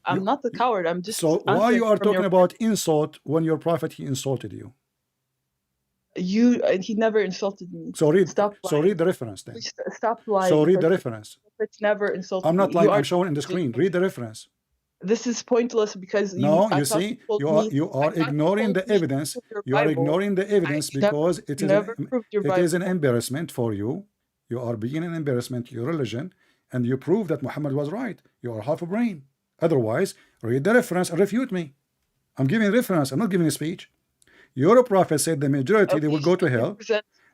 I'm not a coward. I'm just so why answering you are from your talking about insult when your prophet he insulted you? He never insulted me. So Stop lying. read the reference then. Please stop lying. So read the First, reference. it's never insulted I'm not me. You lying. I'm are showing in the screen. Read the reference. This is pointless because No, I you thought see, told you me, are I thought ignoring told the me evidence. prove your You are Bible. ignoring the evidence You never, because you never proved your it is an Bible. embarrassment for you. You are being an embarrassment to your religion, and you prove that Muhammad was right. You are half a brain. Otherwise, read the reference and refute me. I'm giving reference. I'm not giving a speech. Your prophet said the majority they Okay, will go to so you hell,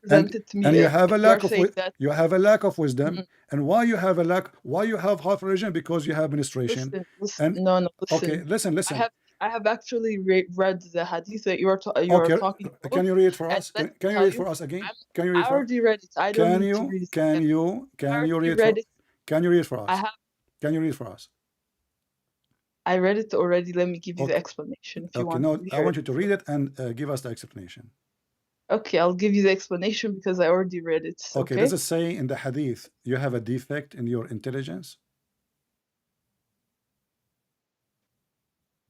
present it to me. you have a You are lack of saying that. you have a lack of wisdom. Mm, And why you have a lack? Why you have half religion? Because you have ministration. listen. And No, okay, listen. listen. I have actually read the hadith that you are Okay, talking about, can you read for and us? let me Can you tell read you, for us again? I'm, Can you read I for? already read it. I don't Can need to you? read it again. I Can you already read read for? it. Can you read for I us? have. Can you read for us? I read it already. Let me give you the Okay. explanation if you Okay. want No, to I hear want it. you to read it and give us the explanation. Okay, I'll give you the explanation because I already read it. Okay. Okay. Does it say in the hadith you have a defect in your intelligence?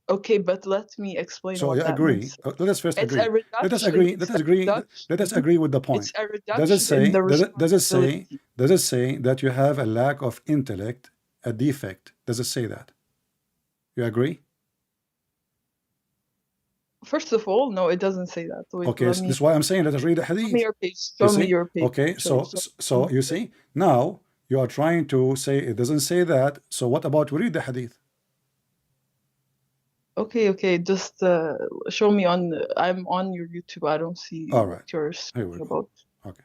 Okay, but let me explain So what you that agree. means. Let us first It's a agree. Let us reduction. agree. It's Let a us agree. Let us reduction. agree with the It's point. a Does it reduction in say? the Does it say? responsibility. Does it say that you have a lack of intellect, a defect? Does it say that? You agree? First of all, no, it doesn't say that. Wait, Okay, this is why I'm saying let us read the show me hadith. your page. You Show me see? your page. Okay, Actually, so you see now you are trying to say it doesn't say that. So what about we read the hadith? okay. Just show me on. I'm on your YouTube. I don't see All what right, you're here we speaking go. about. Okay,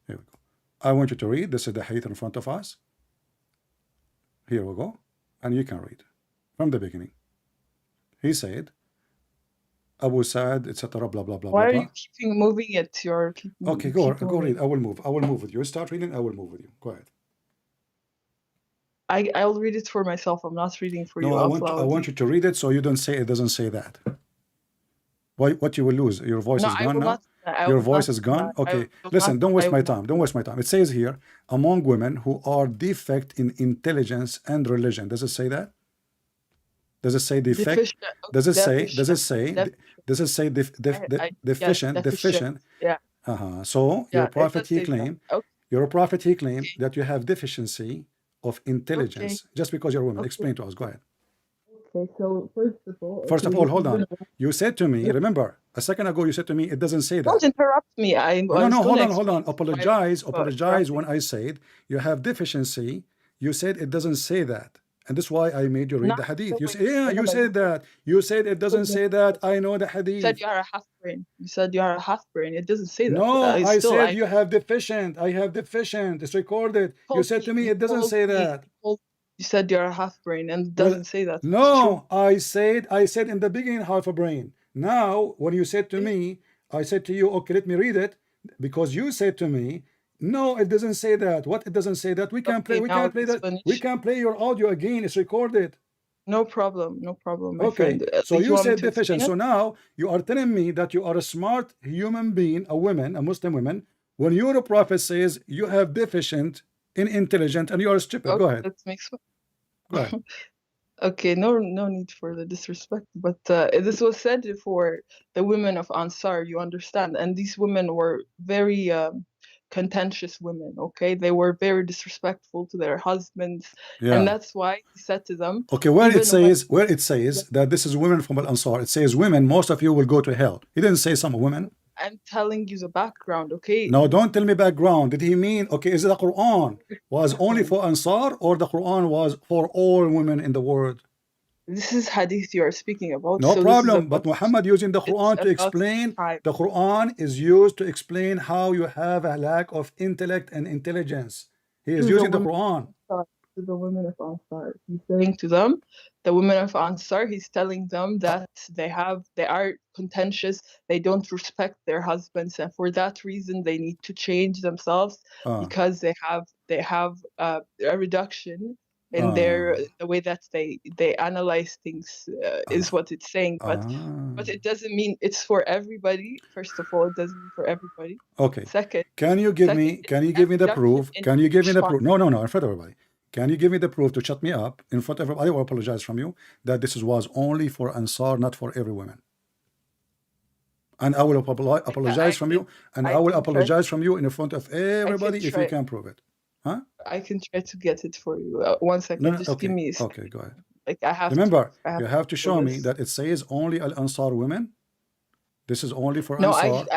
here we go. I want you to read. This is the hadith in front of us. Here we go, and you can read from the beginning. He said, Abu Sa'd, etc. Blah blah blah Why blah are blah. you keeping moving it? Okay, You go keep go read. moving. I will move. I will move with you. Start reading. I will move with you. Go ahead. I'll read it for myself. I'm not reading for No, you out I loud. want you to read it so you don't say it doesn't say that. What you will lose? Your voice No, is I gone will now. not. I Your will voice not is do gone. that. I Okay, will listen. not. Don't waste I my will not time. Don't do waste my time. It says here among women who are defect in intelligence and religion. Does it say that? Does it say that. defect? Deficient. Does it say? Does it Deficient. say? Deficient. Does it say Yes, deficient? deficient. Deficient. Yeah, So your yeah. It prophet does he say that. claimed. Your prophet he claimed Okay. that you have deficiency of Okay. intelligence just because you're a woman. Okay. Explain to us. Go ahead. Okay. So first of all, First of okay, all, this hold is on. gonna. You said to me, remember, a second ago you said to me, it doesn't say Don't that. interrupt me. I No, was no, gonna hold explain on. to you why you keep Apologize when interrupting. I said you have deficiency. You said it doesn't say that. And that's why I made you read Not the hadith. the You way say, you yeah, said you it. said that. You said it doesn't You say that. I know the said hadith. you are a half brain. You said you are a half brain. It doesn't say that. No, I I still. said you have deficient. I have deficient. It's recorded. You Told said me. to me You it doesn't told say me. that. You said you're a half brain, and it Well, doesn't say that. It's true. no, I said in the beginning half a brain. Now, when you said to me, I said to you, okay, let me read it, because you said to me, no, it doesn't say that. What it doesn't say that? We can play. Okay, We now can't the play that. We explanation. can play your audio again. It's recorded. No problem. No problem, my Okay. friend. So You you want me said to explain deficient. it? So now you are telling me that you are a smart human being, a woman, a Muslim woman, when your prophet says you have deficient in intelligence and you are stupid. Go Okay, ahead. let's make some. Go ahead. Okay, no need for the disrespect, but this was said for the women of Ansar, you understand, and these women were very contentious women, okay? They were very disrespectful to their husbands, and Yeah. that's why he said to them, Okay, even when where it says that this is women from Al Ansar, it says women, most of you will go to hell. He didn't say some women. I'm telling you the background, okay? No, don't tell me background. Did he mean, okay, is it the Quran was only Background. for Ansar or the Quran was for all women in the world? This is hadith you are speaking about, No so this is problem. But about Muhammad using the it's Quran to about explain, time. the Quran is used to explain how you have a lack of intellect and intelligence. He is To the using the women Quran. of Ansar, to the women of Ansar. He's saying to them, the women of Ansar, he's telling them that they are contentious, they don't respect their husbands, and for that reason they need to change themselves Uh, because they have a reduction in uh, the way that they analyze things is uh, what it's saying, but uh. it doesn't mean it's for everybody. First of all, it doesn't mean for everybody. Okay. Second, Can you give me it's a the reduction proof? in Can you give me the proof? No, responsibility. no, no, in front of everybody. Can you give me the proof to shut me up in front of everybody? I will apologize from you that was only for Ansar, not for every woman. And I will apologize from you, and I I will can try apologize from you in front of I can everybody if you try can prove it. Huh? I can try to get it for you. One No, second, no, just give okay. me a second. Okay, go ahead. Like I have Remember, I have you to have to show show me this. that it says only Al-Ansar women. This is only for No, Ansar.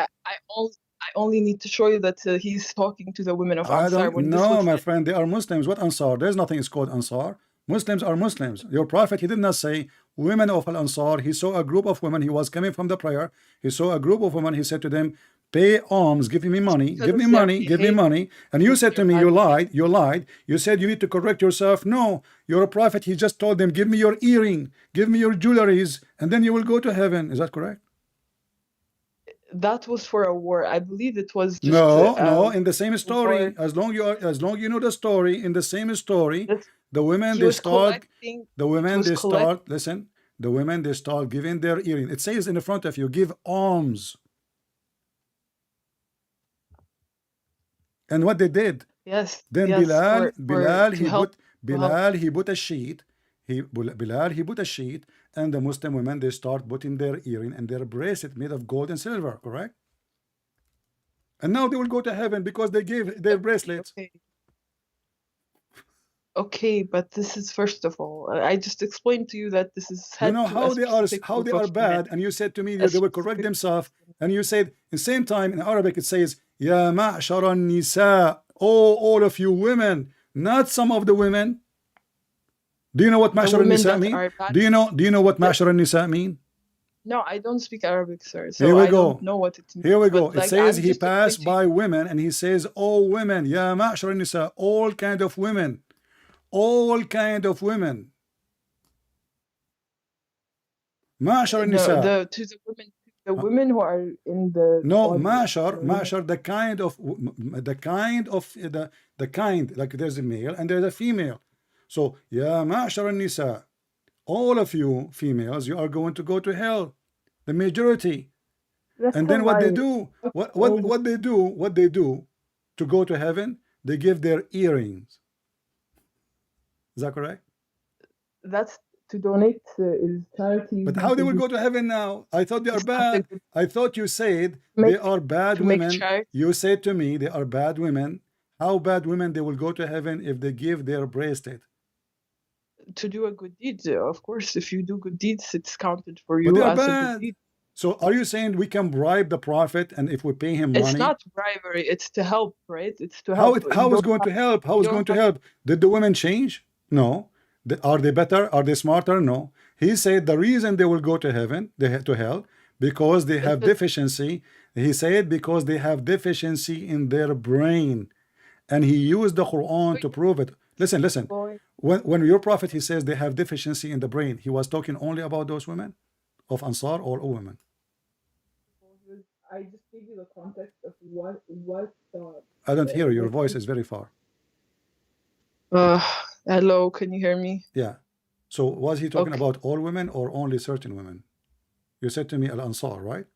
I only need to show you that he's talking to the women of I Ansar don't when this know, looks my like. friend. They are Muslims. What Ansar? There's nothing is called Ansar. Muslims are Muslims. Your prophet, he did not say women of Al Ansar. He saw a group of women. He was coming from the prayer. He saw a group of women. He said to them, pay alms, give me money, Because give me of their money, give me behavior, money. And you because said of to their me, bad you behavior. lied, you lied. You said you need to correct yourself. No, you're a prophet. He just told them, give me your earring, give me your jewelries, and then you will go to heaven. Is that correct? That was for a war. I believe it was just No, a no, in the same war. story. As long you know the story, in the same story, That the women he they was start collecting. the It women was they collect. start listen, the women they start giving their earring. It says in the front of you, give alms. And what they did, Yes, then yes, Bilal, for Bilal, to help to help. He put a sheet. Bilal, he put a sheet, and the Muslim women they start putting their earring and their bracelet made of gold and silver, correct? And now they will go to heaven because they gave their Okay, bracelets. okay. Okay, but this is first of all, I just explained to you that this is You said know to a specific how group they are of women. bad, and you said to me A they will correct specific group themselves, of women. and you said the same time in Arabic it says Ya ma'shara nisa, oh all of you women, not some of the women. Do you know what The ma'shara women nisa that mean? are bad. Do you know what The, ma'shara nisa mean? no, I don't speak Arabic, sir, Here so we I don't go. know what it Here means. we But go. It like, says I'm he just explaining passed to you. by women and he says, oh women, Ya ma'shara nisa, all kind of women, all kind of women. Ma'shara No, nisa. the women who are in the No, audience, mashar, the women. the kind, like there's a male and there's a female. So, yeah, mashar nisa, all of you females, you are going to go to hell, the majority. That's And a then what they lie. do, All the what they do to go to heaven, they give their earrings. Is that correct? that's to donate is charities But and how they to will do go to heaven now? I thought they are it's not a bad. good I thought you said they make are bad to make women. charity You said to me they are bad women. How bad women they will go to heaven if they give their bracelet? to do a good deed. Of course, if you do good deeds, it's counted for But they you are as a good bad. deed. So are you saying we can bribe the prophet and if we pay him It's money? not bribery. It's to help, right? It's to help. You How is don't going have to help? How you is don't going to have help? Did the women change? No. Are they better? Are they smarter? No. He said the reason they will go to heaven, they to hell, because they have because deficiency. He said because they have deficiency in their brain, and he used the Quran to prove it. Listen, listen. going. When your prophet he says they have deficiency in the brain, he was talking only about those women of Ansar or all women. I just gave you the context of what I don't hear you. Your what voice is very far. uh hello, can you hear me? Yeah. So was he talking Okay. about all women or only certain women? You said to me Al Ansar, right?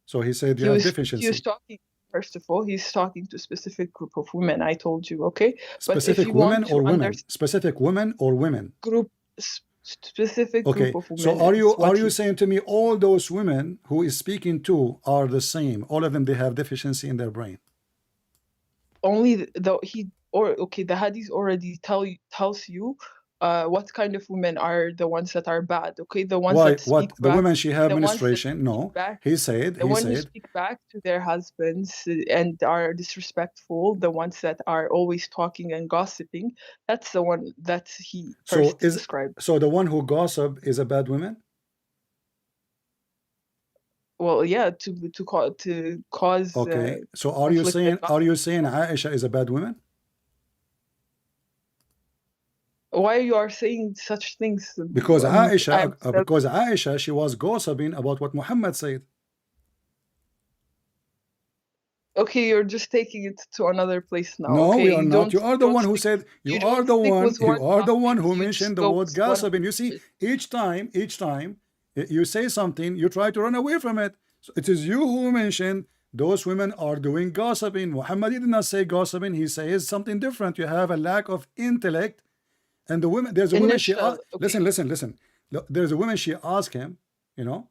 So he said you He have was deficiency. talking first of all, he's talking to a specific group of women, I told you, okay? But if Specific you women want or to women? understand Specific women or women? specific group Okay. of So women is are what you he saying to me all those women who is speaking to are the same? All of them they have deficiency in their brain. only though he or okay, the hadith already tells you what kind of women are the ones that are bad, okay? The ones Why? that What? speak The back, women she have the ones that menstruation? speak No. back He the one who said, speak back to their husbands and are disrespectful, the ones that are always talking and gossiping, that's the one that he so first described. the one who gossip is a bad woman? Well, yeah, to cause Okay. So conflict and are gossip. you saying Aisha is a bad woman? Why you are saying such things? Because I'm Aisha she was gossiping about what Muhammad said. okay. You're just taking it to another place now. No, we Okay, are not. You are the one who said you don't stick with you one are the one topic. who You mentioned just the go word with one. gossiping. You see, each time you say something, you try to run away from it. So it is you who mentioned those women are doing gossiping. Muhammad did not say gossiping, he says something different. You have a lack of intellect. And the women, there's a woman she Initial. Okay. listen. There's a woman she asked him, you know,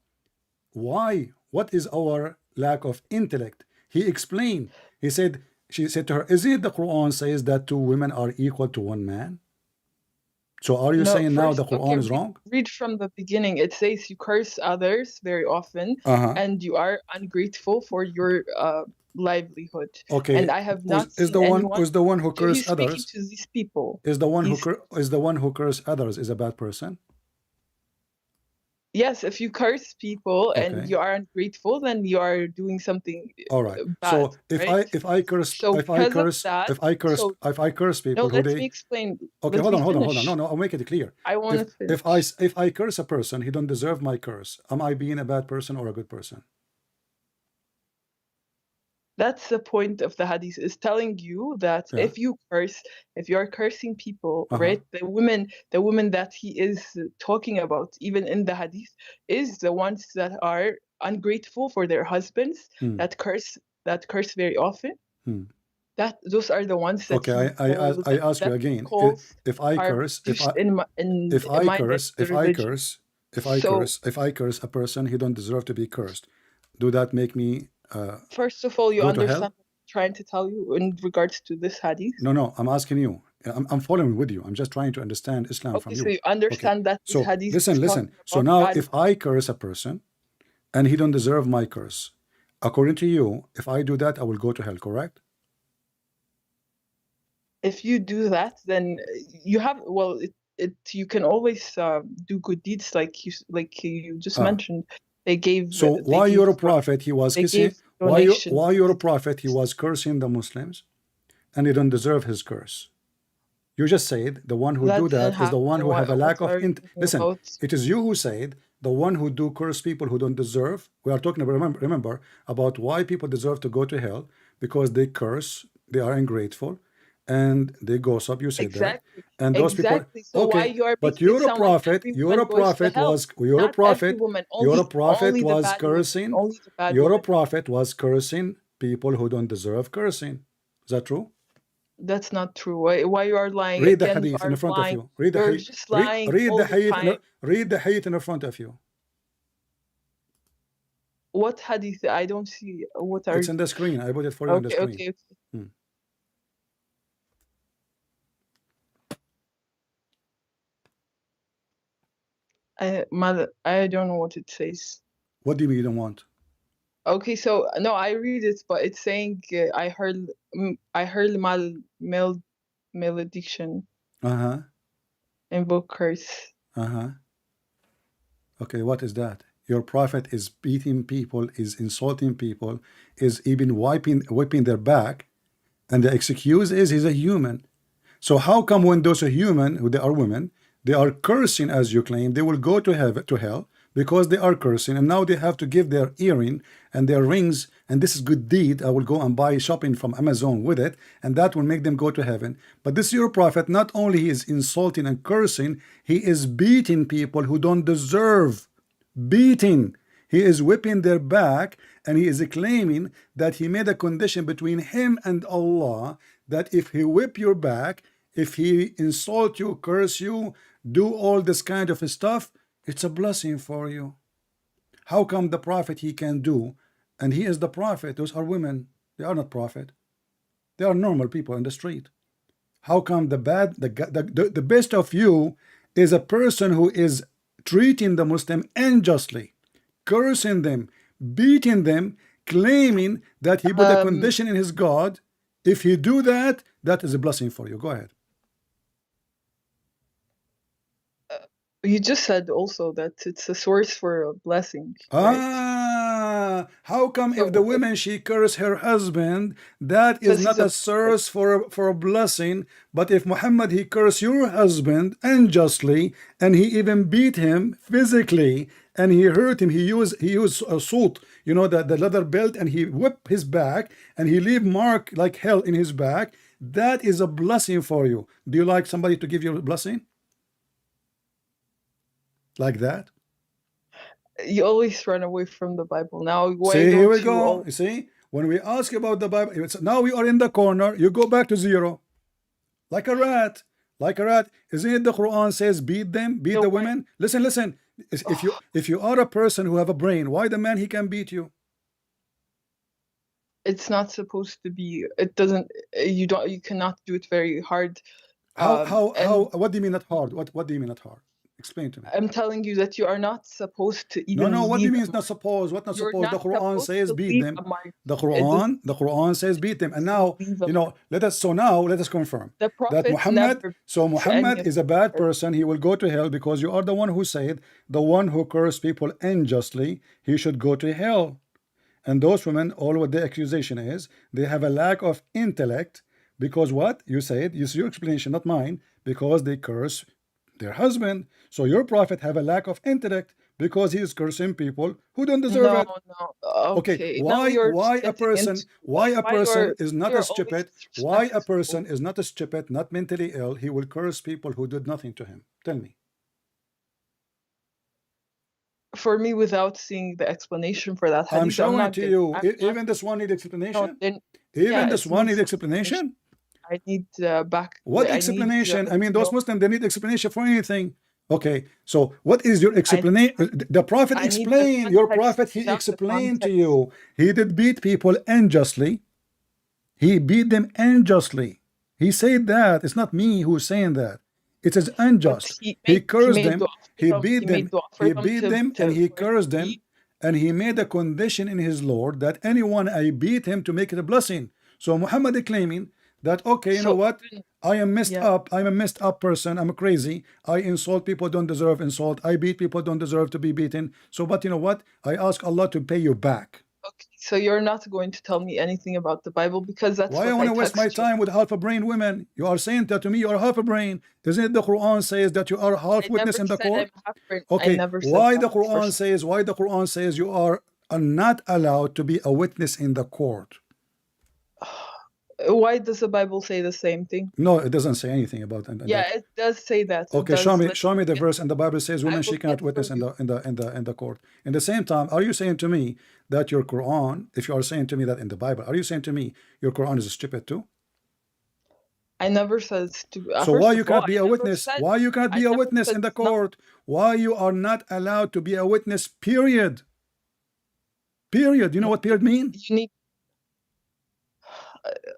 why? What is our lack of intellect? He explained. He said, she said to her, is it the Quran says that two women are equal to one man? So are you No, saying now the first, okay, Quran is wrong? read from the beginning. It says you curse others very often, and you are ungrateful for your livelihood. Okay. And I have not Is seen the one anyone. is the one who So curse he's speaking others? to these people. Is the one who He's is the one who curse others is a bad person? yes, if you curse people and Okay. you are ungrateful, then you are doing something All right. bad, So if right? I curse So because of that, so if I curse no, people who let me they explain. okay, Let hold me on, hold on, hold on. finish. No, I'll make it clear. I want to finish. If I curse a person, he don't deserve my curse. Am I being a bad person or a good person? That's the point of the hadith, is telling you that Yeah. if you curse, if you are cursing people, Uh-huh. right, the women that he is talking about, even in the hadith, is the ones that are ungrateful for their husbands, that curse very often. That those are the ones that Okay, I ask you again. calls If I are curse, in if I mind curse, the if I religion. curse, if I curse a person, he don't deserve to be cursed. Do that make me First of all, you go to hell? understand what I'm trying to tell you in regards to this hadith? No, I'm asking you. I'm following with you. I'm just trying to understand Islam Okay, from so you. you understand that this So hadith listen, is listen. talking So about now bad. if I curse a person and he don't deserve my curse, according to you, if I do that, I will go to hell, correct? If you do that, then you have, well, you can always do good deeds, like you just mentioned. So why your prophet he was kissing? Why your prophet he was cursing the Muslims, and he don't deserve his curse? You just said the one who that do that is the one who have a lack of listen. about? It is you who said the one who do curse people who don't deserve. We are talking about remember about why people deserve to go to hell, because they curse, they are ungrateful, and they gossip. You said Exactly, that, and those people. so why Okay, you are but making it sound like every woman goes to hell? Not every woman, your only prophet the was bad women, cursing. only the bad Your women. prophet was cursing people who don't deserve cursing. Is that true? That's not true. Why you are lying? Read the Again, hadith in front of you. Read the You're hadith. just lying Read all the the hadith. time. Read the hadith in front of you. What hadith? I don't see. What are It's on the screen. I put it for you on the screen. Okay. I don't know what it says. What do you mean you don't want? Okay, so no, I read it, but it's saying I heard malediction. Invoke curse. Okay, what is that? Your prophet is beating people, is insulting people, is even whipping their back, and the excuse is he's a human. So how come when those are human, who they are women, they are cursing as you claim, they will go to hell because they are cursing, and now they have to give their earring and their rings, and this is good deed. I will go and buy shopping from Amazon with it, and that will make them go to heaven. But this your prophet, not only he is insulting and cursing, he is beating people who don't deserve beating. He is whipping their back, and he is claiming that he made a condition between him and Allah, that if he whip your back, if he insult you, curse you, do all this kind of stuff, it's a blessing for you. How come the prophet he can do, and he is the prophet? Those are women. They are not prophet. They are normal people in the street. How come the best of you is a person who is treating the Muslim unjustly, cursing them, beating them, claiming that he put a condition in his God? If he do that, that is a blessing for you. Go ahead. You just said also that it's a source for a blessing, right? How come if the woman she curse her husband, that is not a source for a blessing? But if Muhammad he curse your husband unjustly, and he even beat him physically, and he hurt him, he used a suit, you know, the leather belt, and he whipped his back, and he leave mark like hell in his back, that is a blessing for you. Do you like somebody to give you a blessing like that? You always run away from the Bible. Now, why see, don't here we you go. You see, when we ask about the Bible, now we are in the corner. You go back to zero, like a rat, like a rat. Isn't it the Quran says beat them, beat the women? Listen. If you are a person who have a brain, why the man he can beat you? It's not supposed to be. It doesn't. You cannot do it very hard. What do you mean not hard? What do you mean not hard? Explain to me. I'm telling you that you are not supposed to even No, what do you leave mean a it's not supposed? What not You're supposed? The not Quran supposed says to beat leave them. a mark. The It Quran says beat them. And doesn't now, leave a you know, mark. let us confirm The that Prophet Muhammad, never so beat any Muhammad of is a bad person. He will go to hell because you are the one who said the one who cursed people unjustly, he should go to hell. And those women, all what the accusation is, they have a lack of intellect because what? You said, it's your explanation, not mine, because they curse their husband. So your prophet have a lack of intellect because he is cursing people who don't deserve No, it. no. Okay, Okay. Now you're why a getting person into why a why person is not you're as always stupid? Why a disrespectful. person is not as stupid, not mentally ill? He will curse people who did nothing to him. Tell me. For me, without seeing the explanation for that I'm hadith, I'm showing it not to gonna. you. I'm not. Even this one need No, explanation. then Even yeah, this it one needs need explanation. explanation. I need What I need explanation? I mean, those no. Muslims, they need explanation for anything. Okay, so what is your I explanation? The prophet I need the explained. Your context. prophet, he Without the explained to context, you. He did beat people unjustly. He beat them unjustly. He said that. It's not me who's saying that. It is but unjust. he He cursed made them. dua for He them. He beat made them. dua for He them beat them and to he for it to cursed them. be. And he made a condition in his Lord that anyone I beat him to make it a blessing. So Muhammad is claiming that, okay, you know So what? even I am messed yeah. up. I'm a messed up person. I'm crazy. I insult people don't deserve insult. I beat people don't deserve to be beaten. So, but you know what? I ask Allah to pay you back. Okay, so you're not going to tell me anything about the Bible because that's Why I what want I to waste my text you. time with half a brain women? You are saying that to me, you are half a brain. Isn't it the Quran says that you are half I witness never in the said I'm court? half brain. I Okay, never said that. First, Why the Quran says you are not allowed to be a witness in the court? why does the Bible say the same thing? No, it doesn't say anything about Yeah, that. it does say that. It Okay, does. show me the verse, and the Bible says I women will she get cannot for witness in you. the court. In the same time, are you saying to me that your Quran, if you are saying to me that in the Bible, are you saying to me your Quran is stupid too? I never said stupid. So why First you of all, cannot be a witness? Why you cannot I be a never witness said in the it's not. court? Why you are not allowed to be a witness? Period. Period. You know what period mean? You need.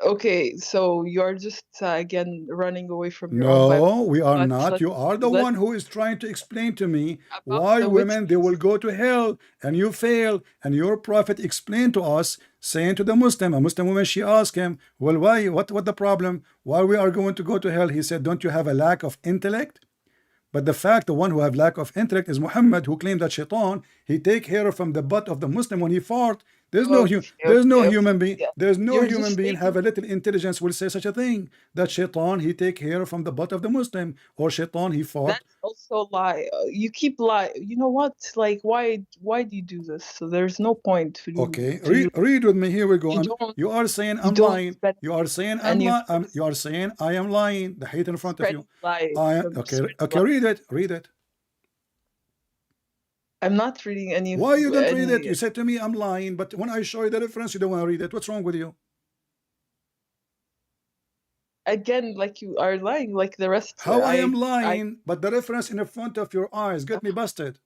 Okay, so you're just again running away from your own Bible. No, we are But not. You are the one who is trying to explain to me about why the women they will witness. go to hell and you fail. And your prophet explained to us, saying to the Muslim, a Muslim woman, she asked him, well, why? What the problem? Why we are going to go to hell? He said, don't you have a lack of intellect? But the fact, the one who have lack of intellect is Muhammad, who claimed that shaitan, he take hair from the butt of the Muslim when he fart. There's no human being. Yeah. There's no You're human just being have stating a little intelligence will say such a thing. That shaitan he take hair from the butt of the Muslim, or shaitan he fart. that's also a lie. You keep lie. You know what? Like, why do you do this? So there's no point for you. Okay, To you. read with me. Here we go. You don't. You are saying You I'm don't lying. spread You are saying I'm any of lying. this. You are saying I am lying. The hate in front of you. Lies. Okay. Read it. Read it. I'm not reading any of Why you don't read it? You said to me I'm lying, but when I show you the reference, you don't want to read it. What's wrong with you? Again, like you are lying, like the rest. How I am lying, but the reference in the front of your eyes get me busted.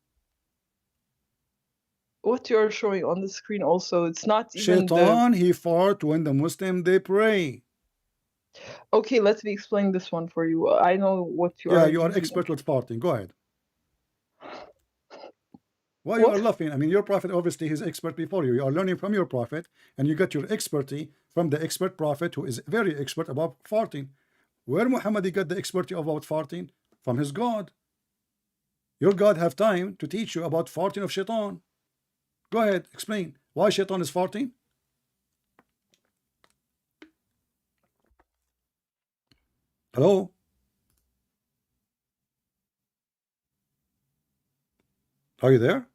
What you're showing on the screen also, it's not even Shaitan, he fart when the Muslim they pray. Okay, let me explain this one for you. I know what you are. Yeah, you are expert with farting. Go ahead. Why you are laughing? I mean, your prophet, obviously, he's expert before you. You are learning from your prophet, and you got your expertise from the expert prophet who is very expert about farting. Where Muhammad got the expertise about farting? From his God. Your God have time to teach you about farting of shaitan. Go ahead, explain. Why shaitan is farting? Hello? Are you there?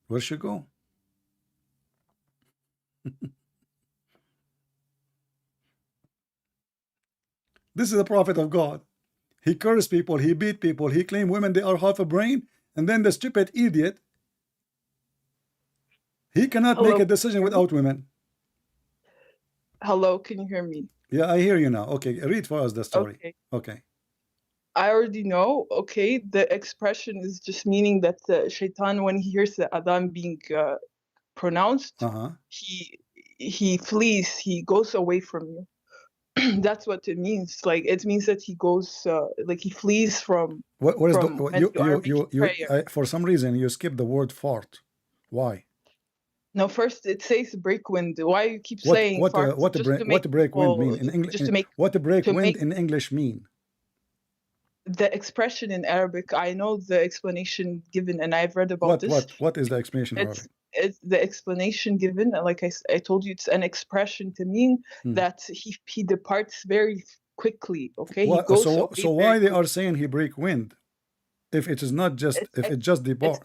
Where'd she go? This is the prophet of God. He cursed people, he beat people, he claimed women they are half a brain, and then the stupid idiot, he cannot make a decision without women. Hello, can you hear me? Yeah, I hear you now. Okay, read for us the story. Okay. I already know. Okay, the expression is just meaning that shaitan, when he hears the adhan being pronounced, he flees, he goes away from you. That's what it means. Like it means that he goes, like he flees from What is the when you are making prayer. for some reason you skip the word fart. Why? No, first it says break wind. Why you keep saying fart? Just to make what break wind mean people, in English? just to make What break to wind make in English mean? the expression in Arabic. I know the explanation given, and I've read about this. What is the explanation in Arabic? It's the explanation given, like I told you, it's an expression to mean that he departs very quickly. Okay, he goes away so why they are saying he break wind if it is not just if it just depart?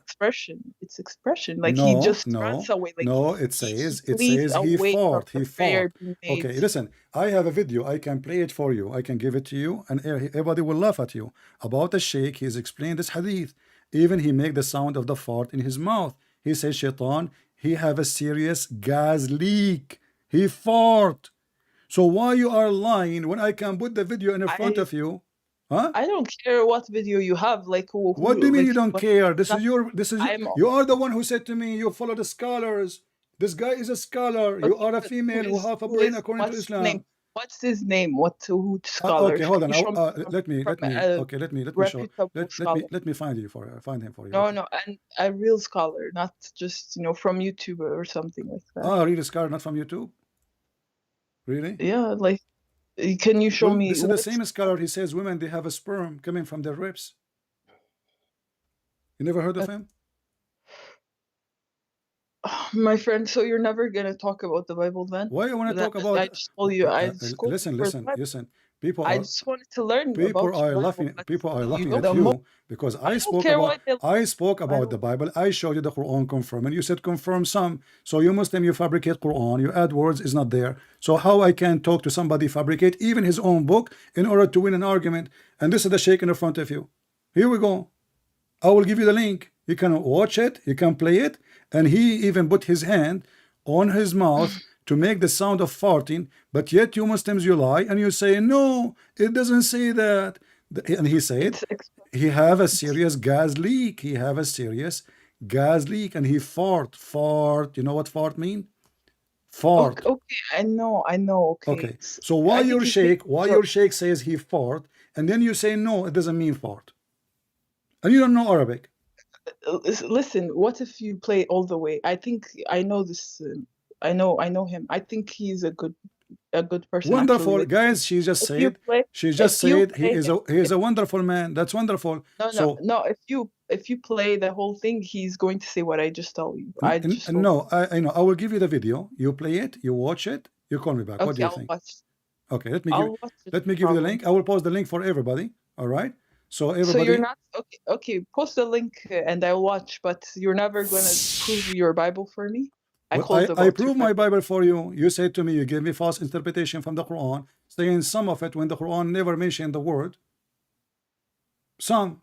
It's expression. Like he just runs away. Like it says he fought. He fought. Okay, listen, I have a video. I can play it for you. I can give it to you, and everybody will laugh at you. About a sheikh, he's explained this hadith. Even he make the sound of the fart in his mouth. He says, Shaitan, he have a serious gas leak. He fart. So why you are lying when I can put the video in front of you? Huh? I don't care what video you have. Like what do you mean you don't care? This is you are the one who said to me you follow the scholars. This guy is a scholar. Okay, you are a female who have a brain according to Islam. What's his name? Who scholar? Okay, hold on. Let me find him for you. No, no, and a real scholar, not just from YouTube or something like that. Oh, a real scholar, not from YouTube. Really? Yeah, like. Can you show me? This is the same scholar. He says women, they have a sperm coming from their ribs. You never heard of him? My friend, so you're never gonna talk about the Bible then? Why you want to talk about? I just told you. Listen. People I just wanted to learn. People are laughing at you because I spoke about the Bible. I showed you the Quran confirm, and you said confirm some. So you Muslim, you fabricate Quran, you add words is not there. So how I can talk to somebody fabricate even his own book in order to win an argument? And this is the sheikh in front of you. Here we go. I will give you the link. You can watch it. You can play it. And he even put his hand on his mouth to make the sound of farting, but yet you Muslims, you lie and you say, no, it doesn't say that. And he said, he have a serious gas leak. He have a serious gas leak and he fart. You know what fart mean? Fart. Okay, I know. Okay. So why your sheikh says he fart, and then you say, no, it doesn't mean fart. And you don't know Arabic. Listen, what if you play all the way? I think I know this. I know him. I think he's a good person. Wonderful, actually. Guys. She just said he is a wonderful man. That's wonderful. No. If you play the whole thing, he's going to say what I just told you. I know. I will give you the video. You play it. You watch it. You call me back. Okay, what do you think? Okay, let me give you the link. I will post the link for everybody. All right. So everybody. So you're not okay. Post the link and I'll watch. But you're never going to prove your Bible for me. I prove my Bible for you. You said to me, you gave me false interpretation from the Quran, saying some of it when the Quran never mentioned the word. Some.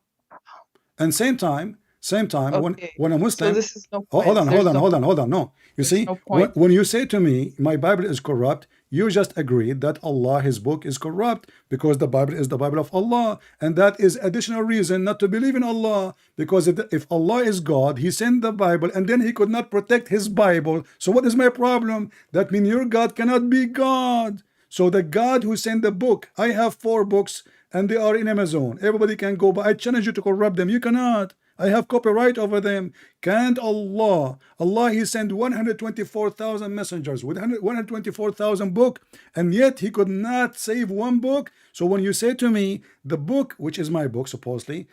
And same time, okay. when a Muslim. So this is no point. Hold on. No. You see, when you say to me, my Bible is corrupt, you just agreed that Allah, his book, is corrupt because the Bible is the Bible of Allah. And that is additional reason not to believe in Allah. Because if Allah is God, he sent the Bible and then he could not protect his Bible. So what is my problem? That means your God cannot be God. So the God who sent the book, I have 4 books and they are in Amazon. Everybody can go, but I challenge you to corrupt them. You cannot. I have copyright over them. Can't Allah, he sent 124,000 messengers with 124,000 book, and yet he could not save one book. So when you say to me, the book, which is my book supposedly,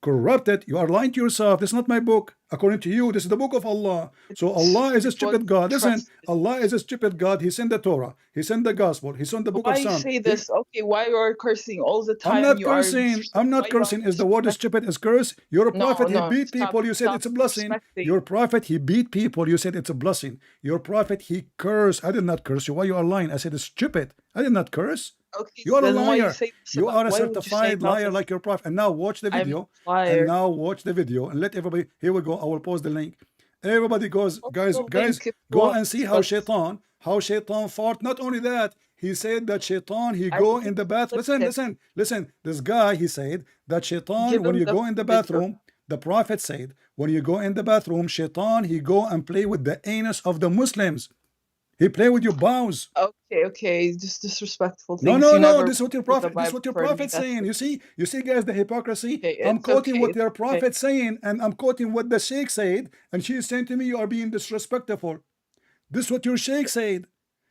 corrupted, you are lying to yourself. This is not my book. According to you, this is the book of Allah. So Allah is a stupid God. Listen, Allah is a stupid God. He sent the Torah. He sent the gospel. He sent the book of Psalm. Why you say this? Okay, why you are cursing all the time? I'm not cursing. Is the word stupid is curse? You're a prophet. He beat people. You said it's a blessing. Your prophet, he beat people. You said it's a blessing. Your prophet, he cursed. I did not curse you. Why you are lying? I said it's stupid. I did not curse. Okay, you are a liar. You are a certified liar like your prophet. And now watch the video. And let everybody. Here we go. I will post the link. Everybody goes, guys, go and see how Shaitan fought. Not only that, he said that Shaitan, he go in the bathroom. Listen. This guy, he said that Shaitan, when you go in the bathroom, the Prophet said, when you go in the bathroom, Shaitan, he go and play with the anus of the Muslims. He play with your bows. Okay, just disrespectful No, things. no, You no. never This is what your quote the prophet. This is Bible what your for me. prophet's That's saying. You see, guys, the hypocrisy. okay. I'm It's quoting okay. what It's their okay. prophet's saying, and I'm quoting what the sheikh said, and she's saying to me, "You are being disrespectful." This is what your sheikh said.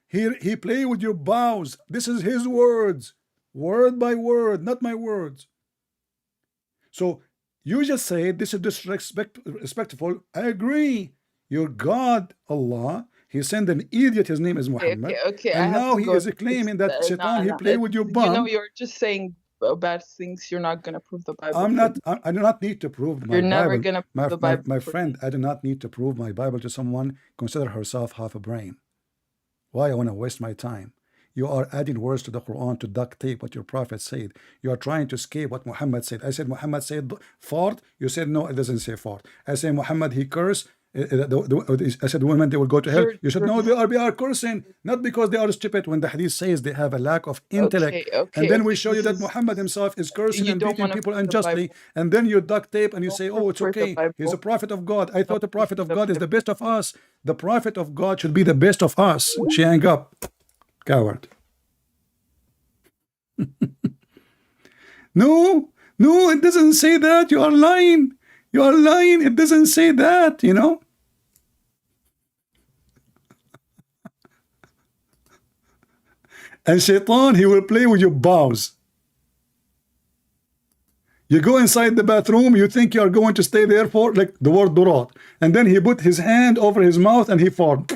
He play with your bows. This is his words, word by word, not my words. So you just say this is disrespectful. I agree. Your God, Allah, He sent an idiot. His name is Muhammad, Okay. I and have now to he go. is claiming that Shaitan he Nah. play with your You know, bum. you're just saying bad things. You're not gonna prove the Bible I'm for me. not. I do not need to prove You're my never Bible, gonna prove the Bible my for friend. me. I do not need to prove my Bible to someone consider herself half a brain. Why I want to waste my time? You are adding words to the Quran to duct tape what your prophet said. You are trying to escape what Muhammad said. I said Muhammad said fart. You said no, it doesn't say fart. I said Muhammad he cursed. I said women they will go to hell. You said You're no, they are cursing not because they are stupid. When the hadith says they have a lack of intellect, and okay. then we show you This that is Muhammad himself is cursing you and don't beating want to people prove the unjustly, Bible. and then you duct tape and you Don't say, oh, it's prove the okay. He's a Bible. prophet of God. I thought the Don't prophet of prove God the is the Bible. best of us. The prophet of God should be the best of us. She hang up. Coward. No, no, it doesn't say that. You are lying. You are lying. It doesn't say that, you know. And Shaitan, he will play with your bows. You go inside the bathroom, you think you are going to stay there for, like the word durat. And then he put his hand over his mouth and he fart.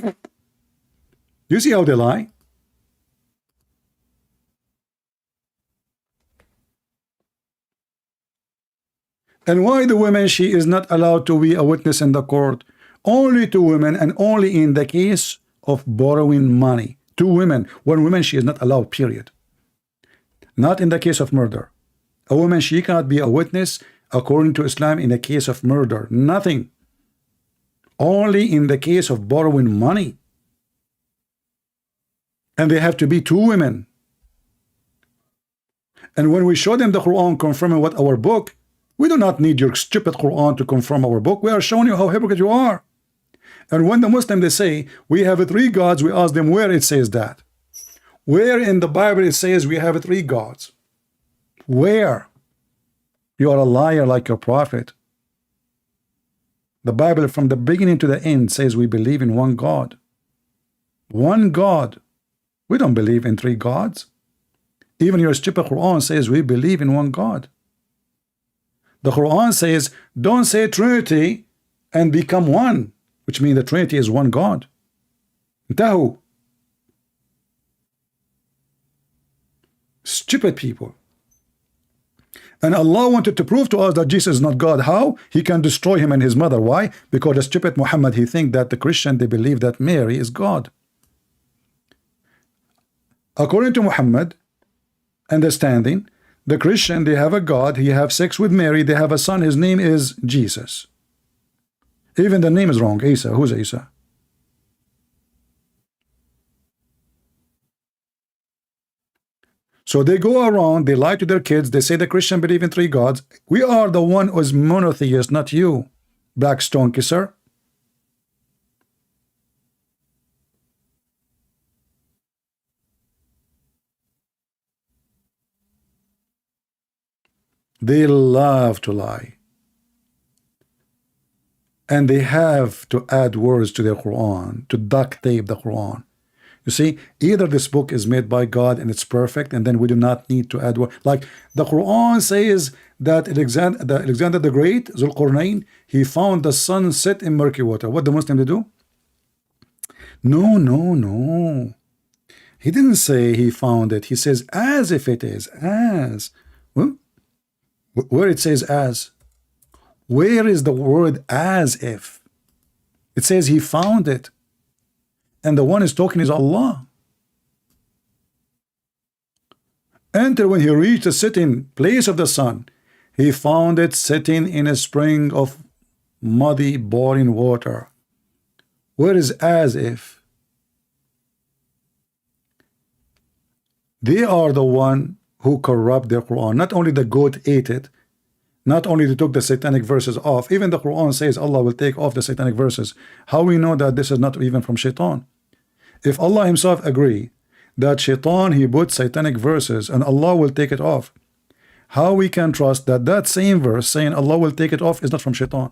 You see how they lie? And why the women, she is not allowed to be a witness in the court? Only to women and only in the case of borrowing money. To women. One woman, she is not allowed, period. Not in the case of murder. A woman, she cannot be a witness according to Islam in a case of murder. Nothing. Only in the case of borrowing money. And they have to be two women. And when we show them the Quran confirming what our book, we do not need your stupid Quran to confirm our book. We are showing you how hypocrite you are. And when the Muslim they say we have three gods, we ask them where it says that. Where in the Bible it says we have three gods? Where? You are a liar like your prophet. The Bible from the beginning to the end says we believe in one God. One God. We don't believe in three gods. Even your stupid Quran says we believe in one God. The Quran says don't say Trinity and become one, which means the Trinity is one God. Intahu. Stupid people. And Allah wanted to prove to us that Jesus is not God. How? He can destroy him and his mother. Why? Because the stupid Muhammad, he think that the Christian, they believe that Mary is God. According to Muhammad understanding, the Christian, they have a God, he have sex with Mary, they have a son, his name is Jesus. Even the name is wrong. Isa. Who's Isa? So they go around, they lie to their kids, they say the Christian believe in three gods. We are the one who is monotheist, not you, black stone kisser. They love to lie. And they have to add words to their Quran, to duct tape the Quran. You see, either this book is made by God and it's perfect, and then we do not need to add words. Like the Quran says that Alexander the Great, Zulqarnain, he found the sun set in murky water. What the Muslim they do? No, no, no. He didn't say he found it. He says as if it is. As. Well, where it says as. Where is the word as if? It says he found it. And the one is talking is Allah. Until when he reached the sitting place of the sun, he found it sitting in a spring of muddy, boring water. Where is as if? They are the one who corrupt their Quran. Not only the goat ate it, not only they took the satanic verses off, even the Quran says Allah will take off the satanic verses. How we know that this is not even from Shaitan? If Allah himself agree that shaitan, he put satanic verses and Allah will take it off, how we can trust that that same verse saying Allah will take it off is not from shaitan?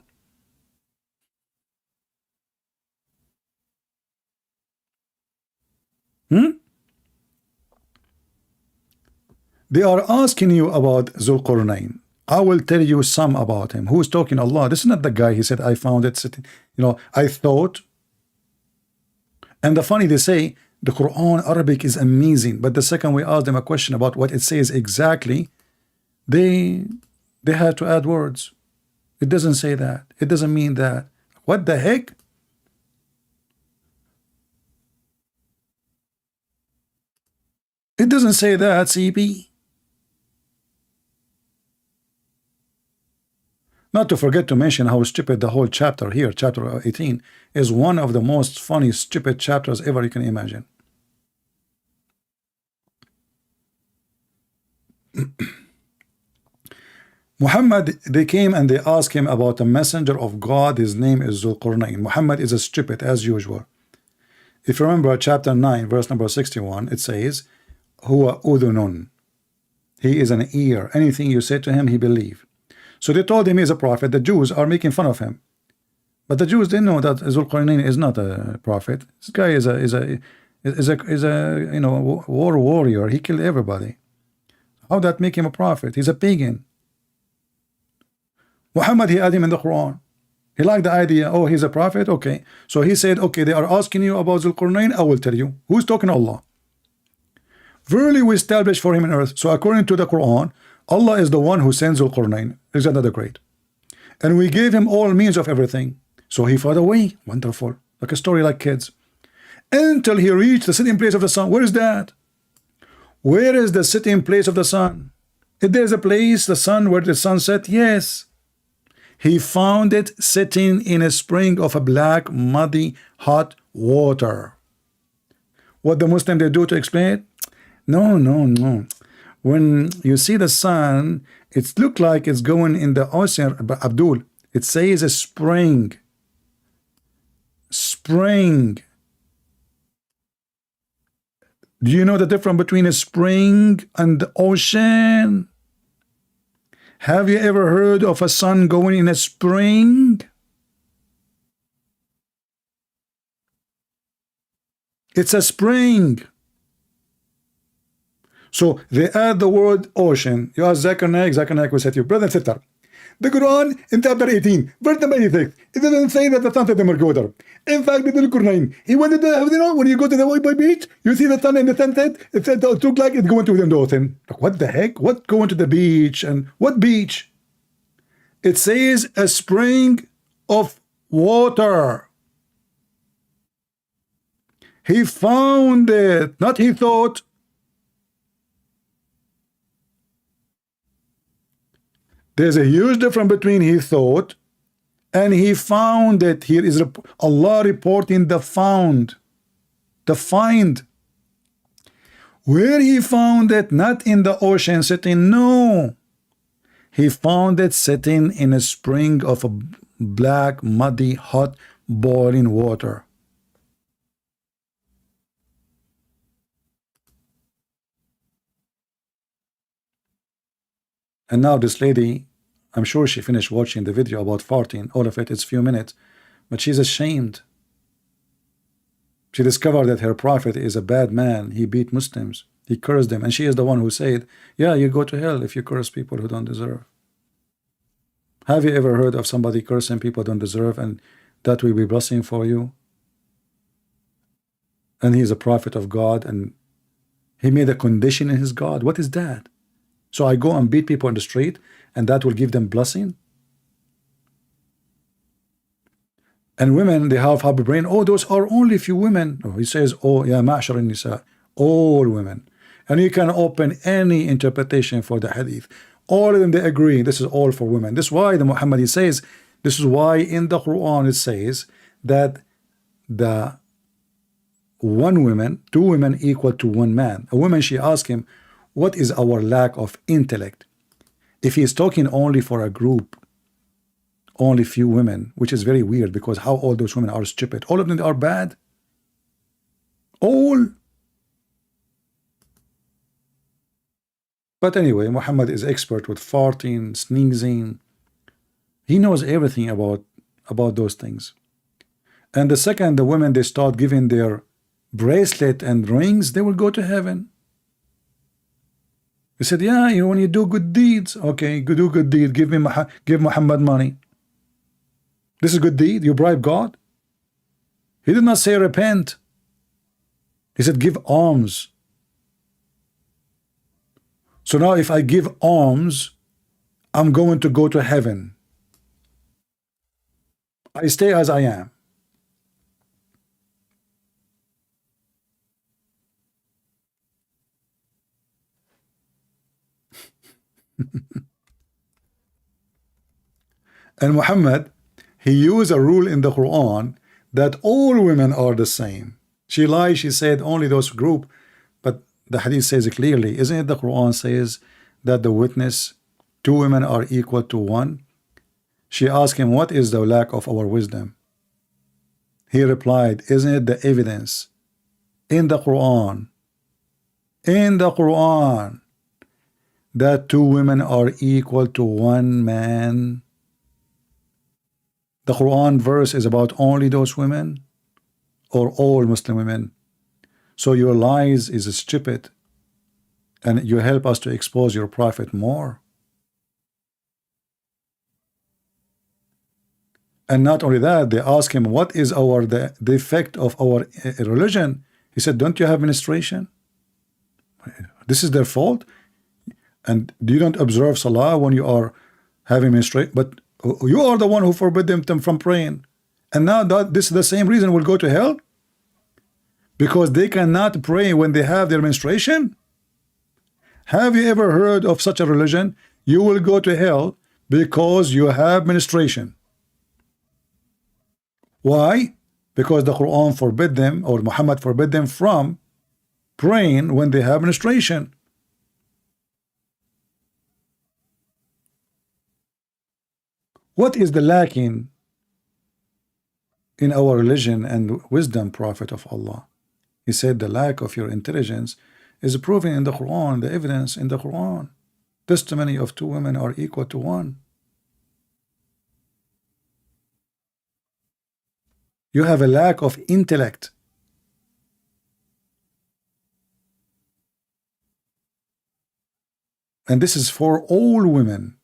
They are asking you about Zulqarnain. I will tell you some about him. Who is talking? Allah. This is not the guy. He said, I found it sitting. You know, I thought. And the funny, they say the Quran Arabic is amazing. But the second we ask them a question about what it says exactly, they had to add words. It doesn't say that. It doesn't mean that. What the heck? It doesn't say that, CP. Not to forget to mention how stupid the whole chapter here, chapter 18, is one of the most funny, stupid chapters ever you can imagine. Muhammad, they came and they asked him about a messenger of God. His name is Zulqarnain. Muhammad is a stupid as usual. If you remember chapter 9, verse number 61, it says, Huwa udhunun. He is an ear. Anything you say to him, he believes. So they told him he's a prophet. The Jews are making fun of him. But the Jews didn't know that Zulqarnain is not a prophet. This guy is a you know, war warrior. He killed everybody. How that make him a prophet? He's a pagan. Muhammad, he had him in the Quran. He liked the idea. Oh, he's a prophet. Okay. So he said, okay, they are asking you about Zulqarnain. I will tell you. Who's talking to Allah? Verily we established for him in earth. So according to the Quran, Allah is the one who sends Zulqarnain. Is another great. And we gave him all means of everything. So he fought away. Wonderful. Like a story like kids. Until he reached the sitting place of the sun. Where is that? Where is the sitting place of the sun? If there's a place, the sun, where the sun set, yes. He found it sitting in a spring of a black, muddy, hot water. What the Muslim they do to explain it? No, no, no. When you see the sun, it looks like it's going in the ocean. But Abdul, it says a spring. Spring. Do you know the difference between a spring and the ocean? Have you ever heard of a sun going in a spring? It's a spring. So they add the word ocean. You ask Zakir Naik will say to you, brother and sister, the Quran in chapter 18, verse number 86, it doesn't say that the sun set in water. In fact, the Zulqarnain, he wanted to, you know, when you go to the White beach, you see the sun in the sunset, it looked like it's going to the ocean. Like, what the heck? What going to the beach? And what beach? It says a spring of water. He found it, not he thought. There's a huge difference between he thought and he found it. Here is Allah reporting the found, the find. Where he found it, not in the ocean sitting, no. He found it sitting in a spring of a black, muddy, hot, boiling water. And now this lady, I'm sure she finished watching the video about farting. All of it is few minutes. But she's ashamed. She discovered that her prophet is a bad man. He beat Muslims. He cursed them. And she is the one who said, yeah, you go to hell if you curse people who don't deserve. Have you ever heard of somebody cursing people who don't deserve and that will be blessing for you? And he's a prophet of God and he made a condition in his God. What is that? So I go and beat people in the street and that will give them blessing? And women, they have a brain. Oh, those are only few women. Oh, he says, oh, yeah, ma'ashar nisa, all women. And you can open any interpretation for the hadith. All of them, they agree. This is all for women. This is why the Muhammad, he says, this is why in the Quran it says that the one woman, two women equal to one man. A woman, she asked him, what is our lack of intellect? If he is talking only for a group, only few women, which is very weird because how all those women are stupid. All of them are bad. All. But anyway, Muhammad is expert with farting, sneezing. He knows everything about those things. And the second the women they start giving their bracelet and rings, they will go to heaven. He said, yeah, you know, when you do good deeds, okay, do good deed, give Muhammad money. This is good deed. You bribe God. He did not say repent. He said give alms. So now if I give alms, I'm going to go to heaven. I stay as I am. And Muhammad, he used a rule in the Quran that all women are the same. She lied, she said only those group, but the hadith says it clearly. Isn't it the Quran says that the witness, two women are equal to one? She asked him, what is the lack of our wisdom? He replied, isn't it the evidence in the Quran, that two women are equal to one man? The Quran verse is about only those women or all Muslim women. So your lies is stupid, and you help us to expose your prophet more. And not only that, they ask him, what is the effect of our religion? He said, don't you have menstruation? This is their fault. And you don't observe Salah when you are having menstruation, but you are the one who forbid them from praying. And now this is the same reason we'll go to hell? Because they cannot pray when they have their menstruation? Have you ever heard of such a religion? You will go to hell because you have menstruation. Why? Because the Quran forbid them, or Muhammad forbid them from praying when they have menstruation. What is the lacking in our religion and wisdom, Prophet of Allah? He said the lack of your intelligence is proven in the Quran, the evidence in the Quran. Testimony of two women are equal to one. You have a lack of intellect. And this is for all women.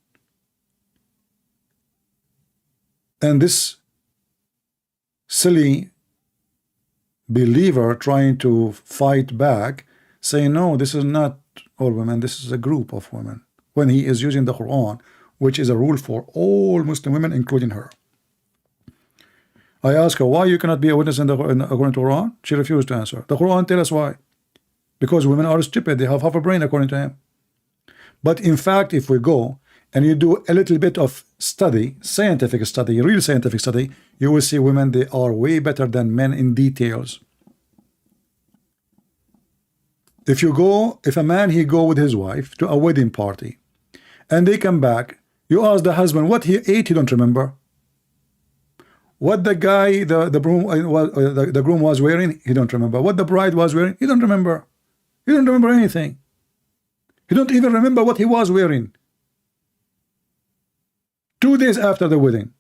And this silly believer trying to fight back, saying, no, this is not all women, this is a group of women, when he is using the Quran, which is a rule for all Muslim women, including her. I asked her, why you cannot be a witness according to Quran? She refused to answer. The Quran tells us why. Because women are stupid, they have half a brain according to him. But in fact, if we go and you do a little bit of study, scientific study, real scientific study, you will see women, they are way better than men in details. If a man, he go with his wife to a wedding party, and they come back, you ask the husband what he ate, he don't remember. What the guy, the groom was wearing, he don't remember. What the bride was wearing, he don't remember. He don't remember anything. He don't even remember what he was wearing. 2 days after the wedding,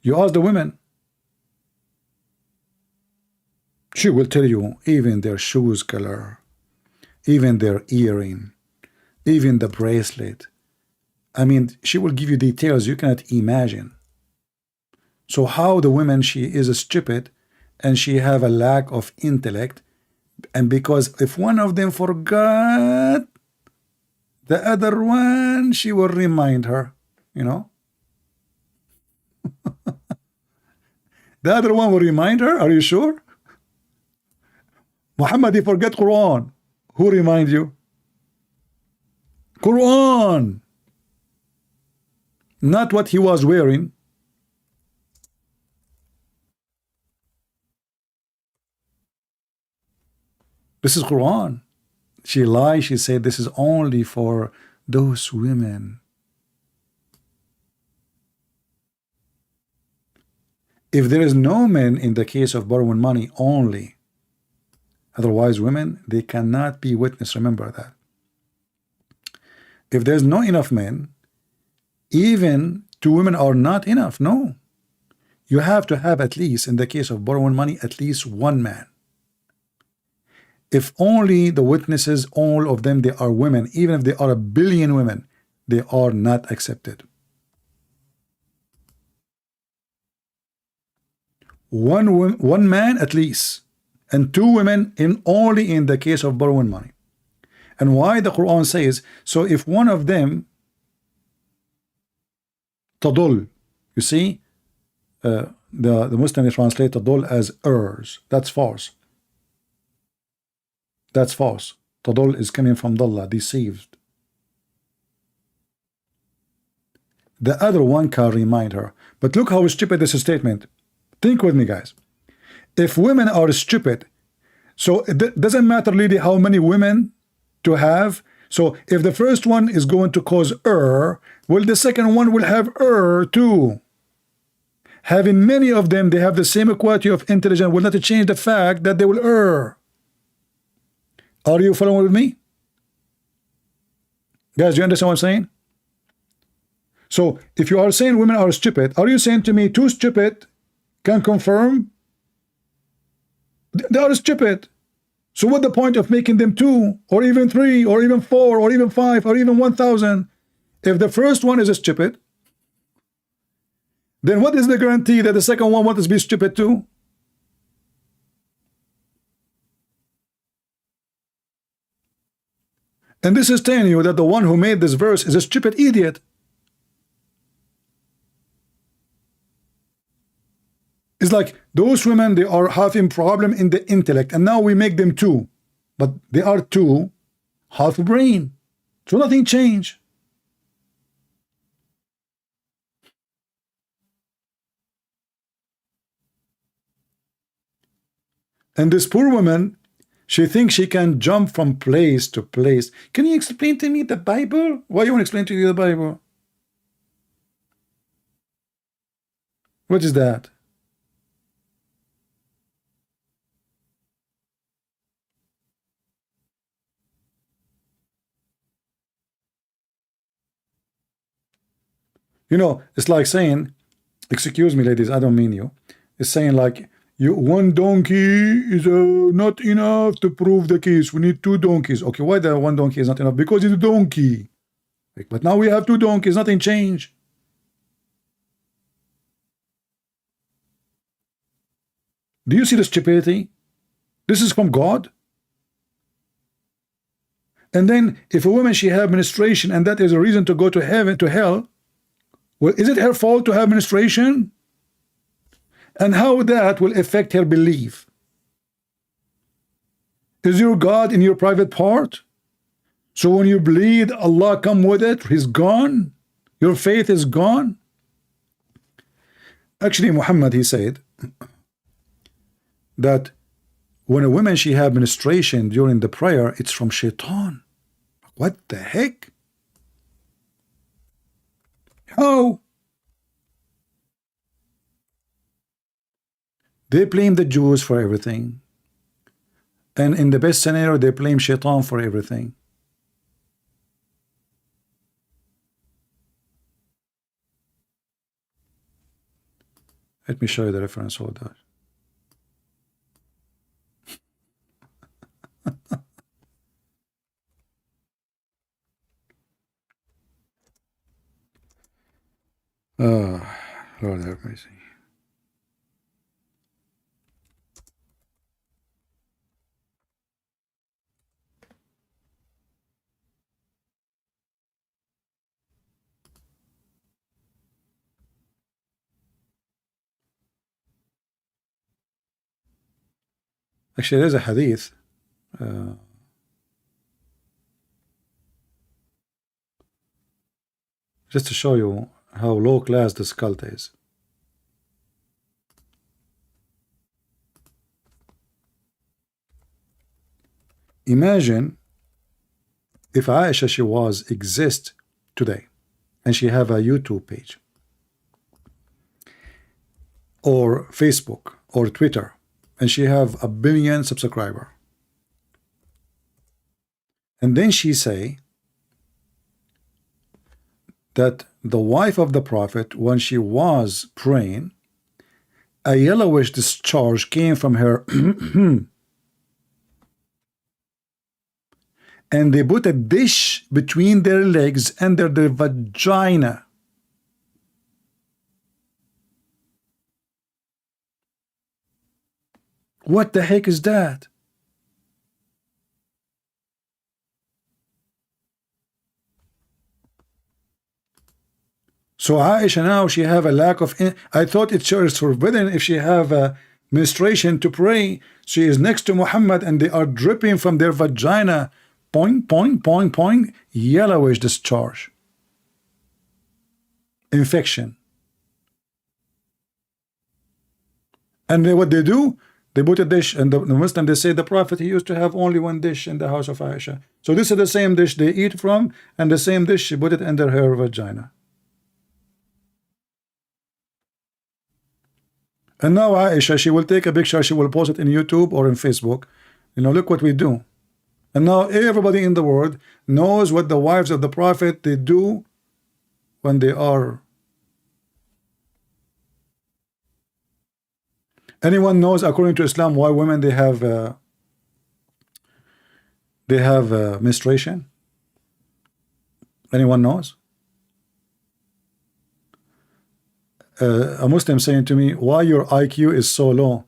you ask the women, she will tell you even their shoes color, even their earring, even the bracelet. I mean, she will give you details you cannot imagine. So how the woman, she is stupid and she have a lack of intellect, and because if one of them forgot, the other one, she will remind her, you know. The other one will remind her. Are you sure? Muhammad, he forget Quran. Who remind you? Quran. Not what he was wearing. This is Quran. She lied. She said this is only for those women. If there is no men in the case of borrowing money only, Otherwise, women, they cannot be witness. Remember that. If there's not enough men, even 2 women are not enough. No. You have to have at least, in the case of borrowing money, at least 1 man. If only the witnesses, all of them, they are women, even if they are 1 billion women, they are not accepted. 1 man at least, and 2 women in only in the case of borrowing money. And why the Quran says, so if one of them tadul, you see, the Muslims translate tadul as errs. That's false. That's false. Tadul is coming from dalla, deceived. The other one can remind her. But look how stupid this statement. Think with me, guys. If women are stupid, so it doesn't matter really how many women to have. So if the first one is going to cause error, well, the second one will have error too. Having many of them, they have the same quality of intelligence will not change the fact that they will err. Are you following with me? Guys, do you understand what I'm saying? So if you are saying women are stupid, are you saying to me 2 stupid can confirm? They are stupid. So what's the point of making them 2 or even 3 or even 4 or even 5 or even 1,000? If the first one is stupid, then what is the guarantee that the second one wants to be stupid too? And this is telling you that the one who made this verse is a stupid idiot. It's like those women, they are having problem in the intellect, and now we make them 2, but they are 2 half brain, so nothing changed. And this poor woman, she thinks she can jump from place to place. Can you explain to me the Bible? Why you want to explain to you the Bible? What is that? You know, it's like saying, excuse me, ladies, I don't mean you. It's saying like, one donkey is not enough to prove the case. We need 2 donkeys. Okay, why the 1 donkey is not enough? Because it's a donkey. But now we have 2 donkeys. Nothing changed. Do you see the stupidity? This is from God. And then if a woman, she have menstruation and that is a reason to go to heaven, to hell, well, is it her fault to have menstruation? And how that will affect her belief? Is your God in your private part? So when you bleed, Allah come with it, He's gone? Your faith is gone? Actually, Muhammad, he said that when a woman, she have menstruation during the prayer, it's from shaitan. What the heck? How? They blame the Jews for everything. And in the best scenario, they blame shaitan for everything. Let me show you the reference of that. Oh, Lord have mercy. Actually, there's a hadith. Just to show you how low class this cult is. Imagine if Aisha, she was exist today and she have a YouTube page or Facebook or Twitter and she have 1 billion subscriber. And then she say that the wife of the Prophet, when she was praying, a yellowish discharge came from her and they put a dish between their legs under their vagina. What the heck is that? So Aisha now, she have a lack of, I thought it is forbidden if she have a menstruation to pray. She is next to Muhammad and they are dripping from their vagina. Point, point, point, point, yellowish discharge. Infection. And then what they do? They put a dish, and the Muslim, they say the Prophet, he used to have only one dish in the house of Aisha. So this is the same dish they eat from, and the same dish she put it under her vagina. And now Aisha, she will take a picture, she will post it in YouTube or in Facebook. You know, look what we do. And now everybody in the world knows what the wives of the Prophet, they do when they are. Anyone knows, according to Islam, why women they have menstruation? Anyone knows? A Muslim saying to me, why your IQ is so low?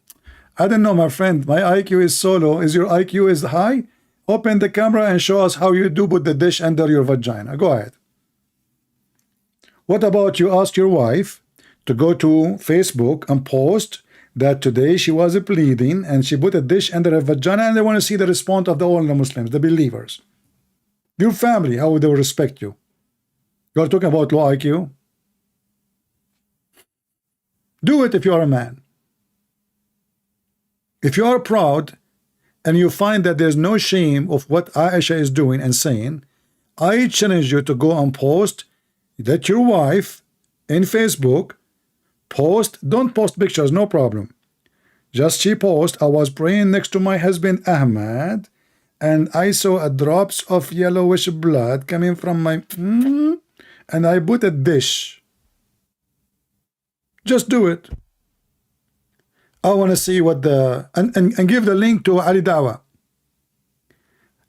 I don't know, my friend. My IQ is so low. Is your IQ is high? Open the camera and show us how you do put the dish under your vagina. Go ahead. What about you ask your wife to go to Facebook and post that today she was bleeding and she put a dish under her vagina, and they want to see the response of all the Muslims, the believers. Your family, how would they respect you? You're talking about low IQ? Do it if you are a man. If you are proud and you find that there's no shame of what Aisha is doing and saying, I challenge you to go and post that your wife in Facebook post, don't post pictures, no problem. Just she post, I was praying next to my husband Ahmad and I saw a drops of yellowish blood coming from my and I put a dish. Just do it. I want to see what the and give the link to Ali Dawa.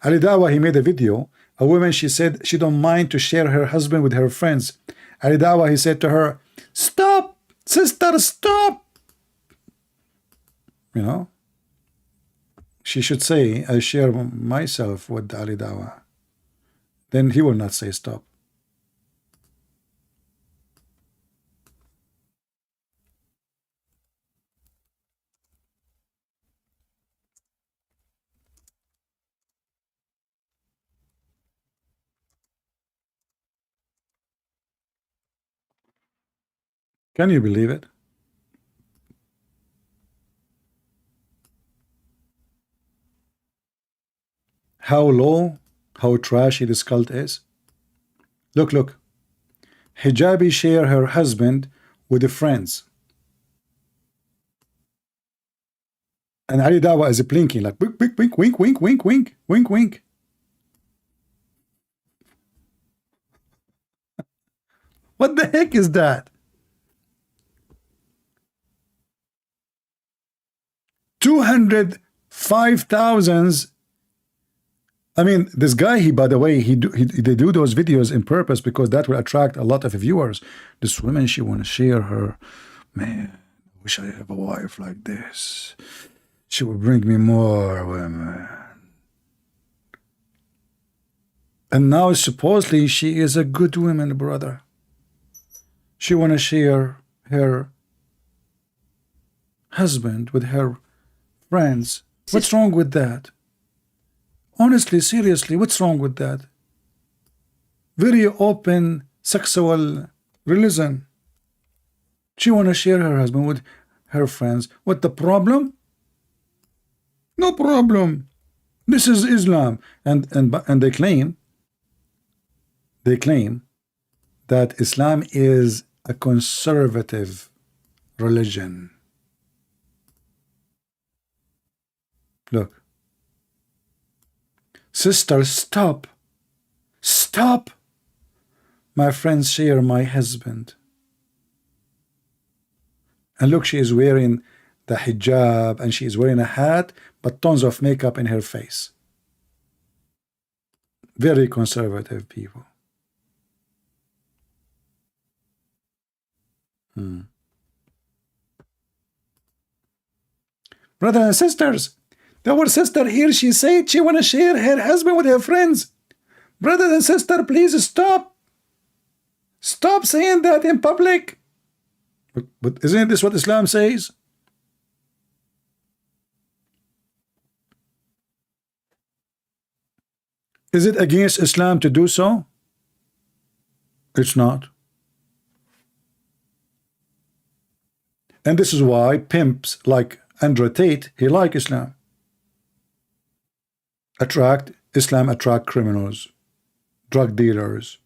Ali Dawa, he made a video. A woman, she said she don't mind to share her husband with her friends. Ali Dawa, he said to her, stop, sister, stop. You know, she should say, I share myself with Ali Dawa. Then he will not say stop. Can you believe it? How low, how trashy this cult is. Look, look. Hijabi share her husband with the friends. And Ali Dawa is blinking like wink, wink, wink, wink, wink, wink, wink, wink, wink. What the heck is that? 205,000. I mean, this guy, he, by the way, they do those videos in purpose because that will attract a lot of viewers. This woman, she want to share her, man, I wish I have a wife like this. She will bring me more women. And now supposedly she is a good woman, brother. She want to share her husband with her friends. What's wrong with that? Honestly, seriously, what's wrong with that? Very open sexual religion. She want to share her husband with her friends. What the problem? No problem. This is Islam. And they claim that Islam is a conservative religion. Look. Sister, stop. Stop. My friends share my husband. And look, she is wearing the hijab and she is wearing a hat, but tons of makeup in her face. Very conservative people. Brothers and sisters, our sister here, she said she want to share her husband with her friends. Brothers and sisters, please stop. Stop saying that in public. But isn't this what Islam says? Is it against Islam to do so? It's not. And this is why pimps like Andrew Tate, he like Islam. Islam attract criminals, drug dealers,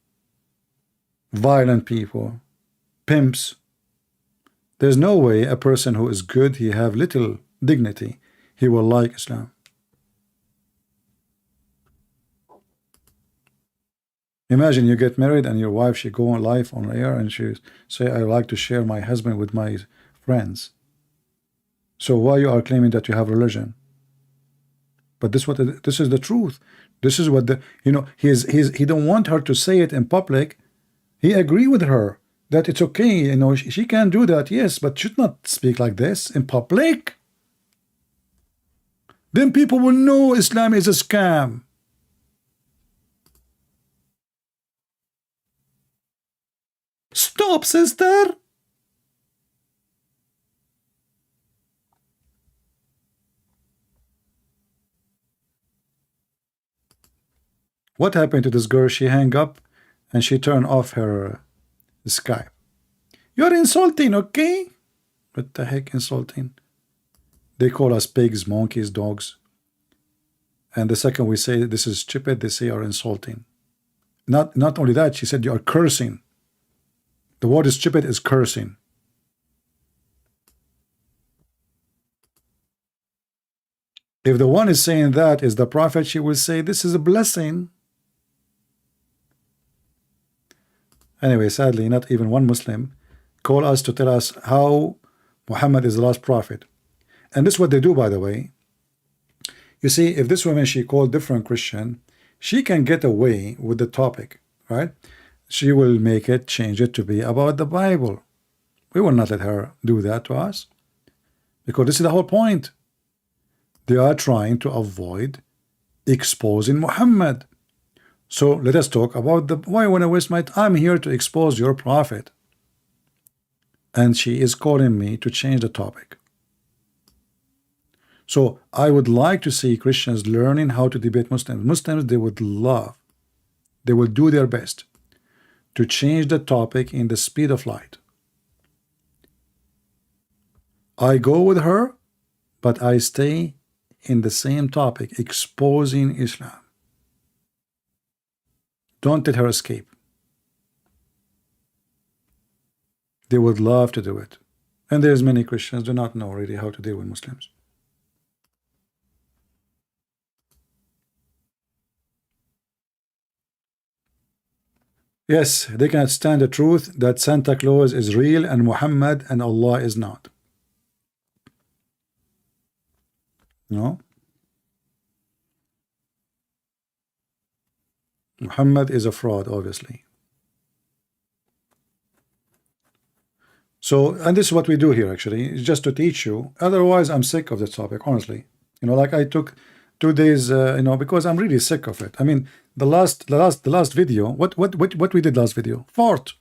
violent people, pimps. There's no way a person who is good, he have little dignity, he will like Islam. Imagine you get married and your wife, she go on live on air and she say, I like to share my husband with my friends. So why you are claiming that you have religion? But this is the truth. This is what he don't want her to say it in public. He agree with her that it's okay, she can do that, yes, but should not speak like this in public. Then people will know Islam is a scam. Stop, sister. What happened to this girl? She hang up and she turned off her Skype. You're insulting, okay? What the heck insulting? They call us pigs, monkeys, dogs. And the second we say this is stupid, they say you're insulting. Not only that, she said you are cursing. The word stupid is cursing. If the one is saying that is the prophet, she will say this is a blessing. Anyway, sadly, not even one Muslim call us to tell us how Muhammad is the last prophet. And this is what they do, by the way. You see, if this woman, she called different Christian, she can get away with the topic, right? She will change it to be about the Bible. We will not let her do that to us, because this is the whole point. They are trying to avoid exposing Muhammad. So let us talk about why I want to waste my time. I'm here to expose your prophet. And she is calling me to change the topic. So I would like to see Christians learning how to debate Muslims. Muslims, they would love, they will do their best to change the topic in the speed of light. I go with her, but I stay in the same topic, exposing Islam. Don't let her escape. They would love to do it. And there's many Christians do not know really how to deal with Muslims. Yes, they cannot stand the truth that Santa Claus is real and Muhammad and Allah is not. No? Muhammad is a fraud, obviously. So, and this is what we do here actually, just to teach you. Otherwise, I'm sick of this topic, honestly. Like I took 2 days, because I'm really sick of it. I mean, the last video, what we did last video? Fart.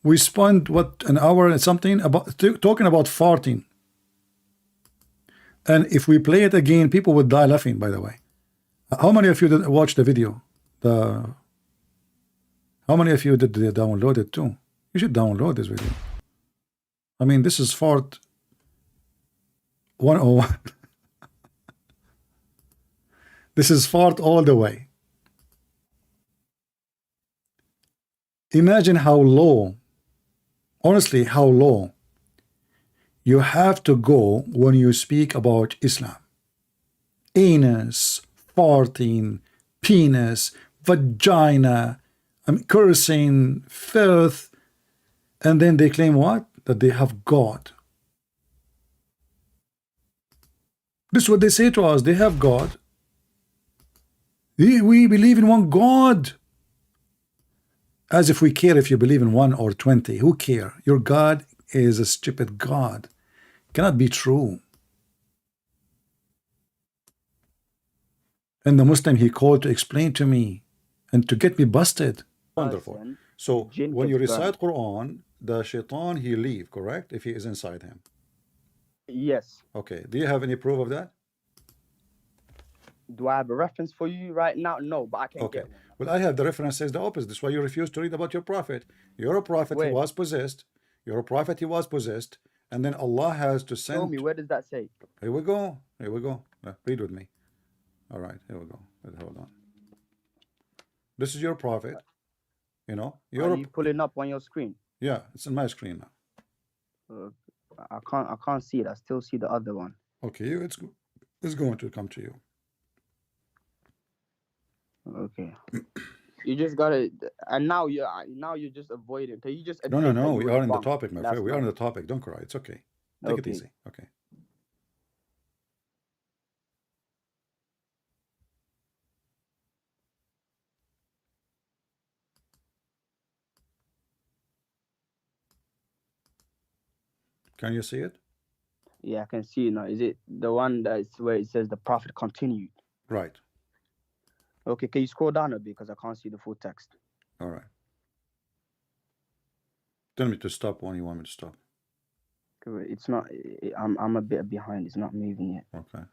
We spent an hour and something about talking about farting. And if we play it again, people would die laughing, by the way. How many of you did watch the video? How many of you did download it too? You should download this video. I mean, this is fart 101. This is fart all the way. Imagine how low, honestly, how low you have to go when you speak about Islam. Anus, farting, penis, vagina, cursing, filth, and then they claim what? That they have God. This is what they say to us. They have God. We believe in one God. As if we care if you believe in 1 or 20. Who care? Your God is a stupid God. Cannot be true. And the Muslim he called to explain to me and to get me busted. Wonderful. So when you recite Quran, the shaitan he leave, correct? If he is inside him. Yes. Okay. Do you have any proof of that? Do I have a reference for you right now? No, but I can Okay. get one. Well, I have the reference says the opposite. That's why you refuse to read about your prophet. You're a prophet, he Where? was possessed. You're a prophet, he was possessed. And then Allah has to Show me, send. where does that say? Here we go. Here we go. Read with me. All right, here we go. Hold on. This is your prophet. You know, Are you pulling up on your screen? Yeah, it's on my screen now. I can't see it. I still see the other one. Okay, it's going to come to you. Okay. You just gotta, and now you're just avoiding. Can you just No, admit that we you are were in the wrong topic, my last friend. We are in time? the topic. Don't cry. It's okay. Take it Okay. easy. Okay. Can you see it? Yeah, I can see it now. Is it the one that's where it says the prophet continued? Right. Okay, can you scroll down a bit because I can't see the full text? All right. Tell me to stop when you want me to stop. It's not. I'm a bit behind. It's not moving yet. Okay.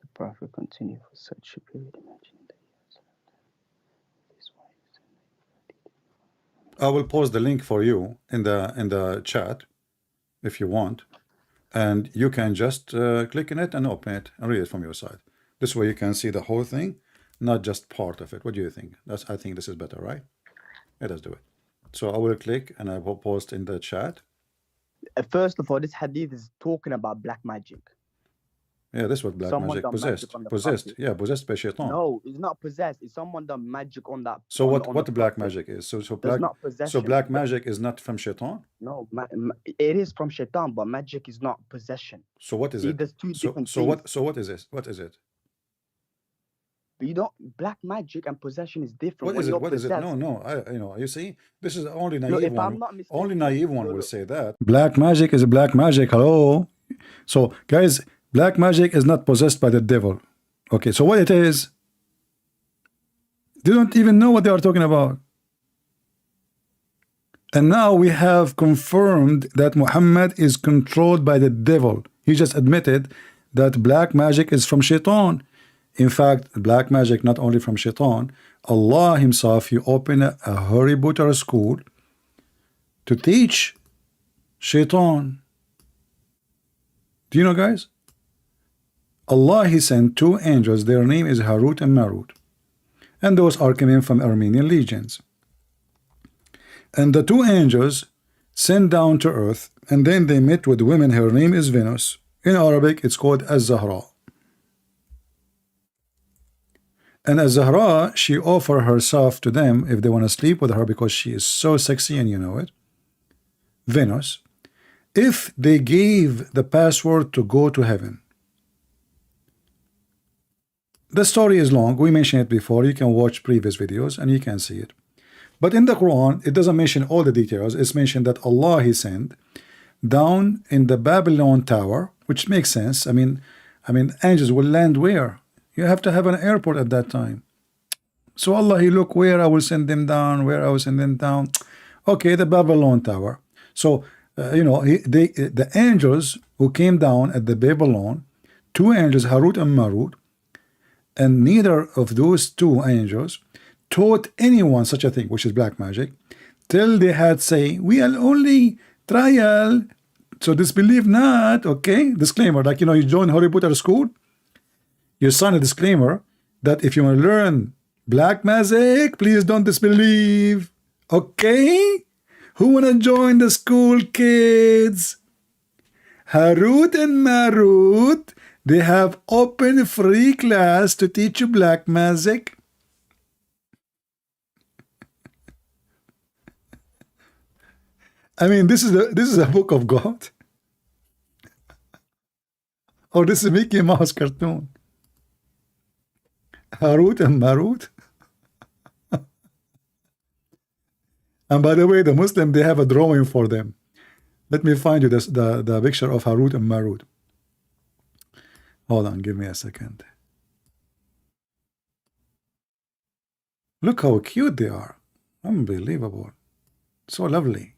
The prophet continued for such a period. Imagining that this I will post the link for you in the chat if you want, and you can just click in it and open it and read it from your side. This way you can see the whole thing, not just part of it. What do you think? I think this is better, right? Let us do it. So I will click and I will post in the chat. First of all, this hadith is talking about black magic. Yeah, this was black Someone magic. done Possessed. magic on the Possessed. prophet. Yeah, possessed by shaitan. No, it's not possessed. It's someone done magic on that. So on what the black prophet. magic is? So That's black. not possession. So black magic is not from shaitan. No, it is from shaitan, but magic is not possession. So what is See, it? there's two different So things. what is this? What is it? You don't. Black magic and possession is different. What is it? What is it? No. You see, this is only naive Look, if one. I'm not mistaken, Only naive one will look. say that. Black magic is black magic. Hello. So guys, black magic is not possessed by the devil. Okay. So what it is? They don't even know what they are talking about. And now we have confirmed that Muhammad is controlled by the devil. He just admitted that black magic is from shaitan. In fact, black magic not only from shaitan, Allah himself, he opened a Harry Potter school to teach shaitan. Do you know, guys? Allah, he sent 2 angels. Their name is Harut and Marut. And those are coming from Armenian legions. And the 2 angels sent down to earth, and then they met with women. Her name is Venus. In Arabic, it's called Az-Zahra. And Az-Zahra, she offered herself to them if they want to sleep with her because she is so sexy and you know it. Venus. If they gave the password to go to heaven. The story is long. We mentioned it before. You can watch previous videos and you can see it. But in the Quran, it doesn't mention all the details. It's mentioned that Allah, he sent down in the Babylon tower, which makes sense. I mean, angels will land where? You have to have an airport at that time. So Allah, he look where I will send them down, where I will send them down. Okay, the Babylon tower. So, the angels who came down at the Babylon, 2 angels, Harut and Marut, and neither of those 2 angels taught anyone such a thing, which is black magic, till they had say, we are only trial, so disbelieve not. Okay, disclaimer, like you join Harry Potter school, you sign a disclaimer that if you want to learn black magic, please don't disbelieve. Okay, who want to join the school, kids? Harut and Marut, they have open free class to teach you black magic. I mean, this is a book of God. Or this is a Mickey Mouse cartoon. Harut and Marut. And by the way, the Muslim, they have a drawing for them. Let me find you the picture of Harut and Marut. Hold on, give me a second. Look how cute they are. Unbelievable. So lovely.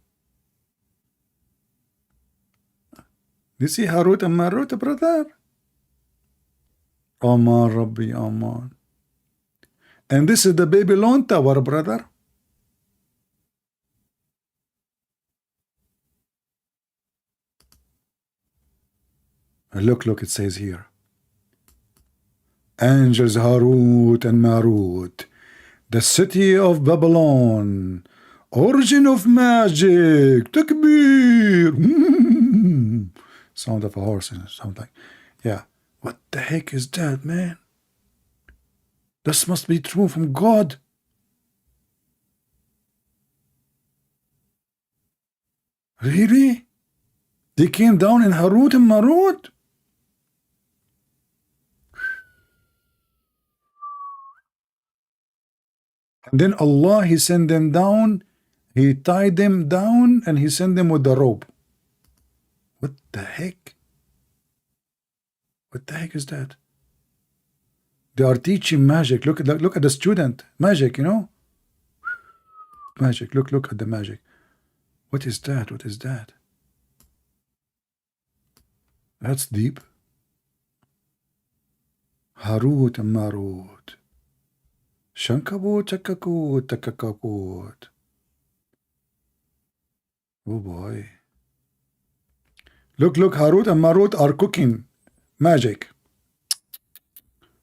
You see Harut and Marut, brother? Aman Rabbi Aman. And this is the Babylon Tower, brother. Look, it says here. Angels Harut and Marut. The city of Babylon. Origin of magic. Takbir. Sound of a horse. Sound like, yeah. What the heck is that, man? This must be true from God. Really? They came down in Harut and Marut? And then Allah, He sent them down, He tied them down, and He sent them with the rope. What the heck? What the heck is that? They are teaching magic. Look at the student. Magic, you know? Magic. Look at the magic. What is that? What is that? That's deep. Harut and Marut. Shankabut, Takakut, Takakakut. Oh boy. Look, Harut and Marut are cooking magic.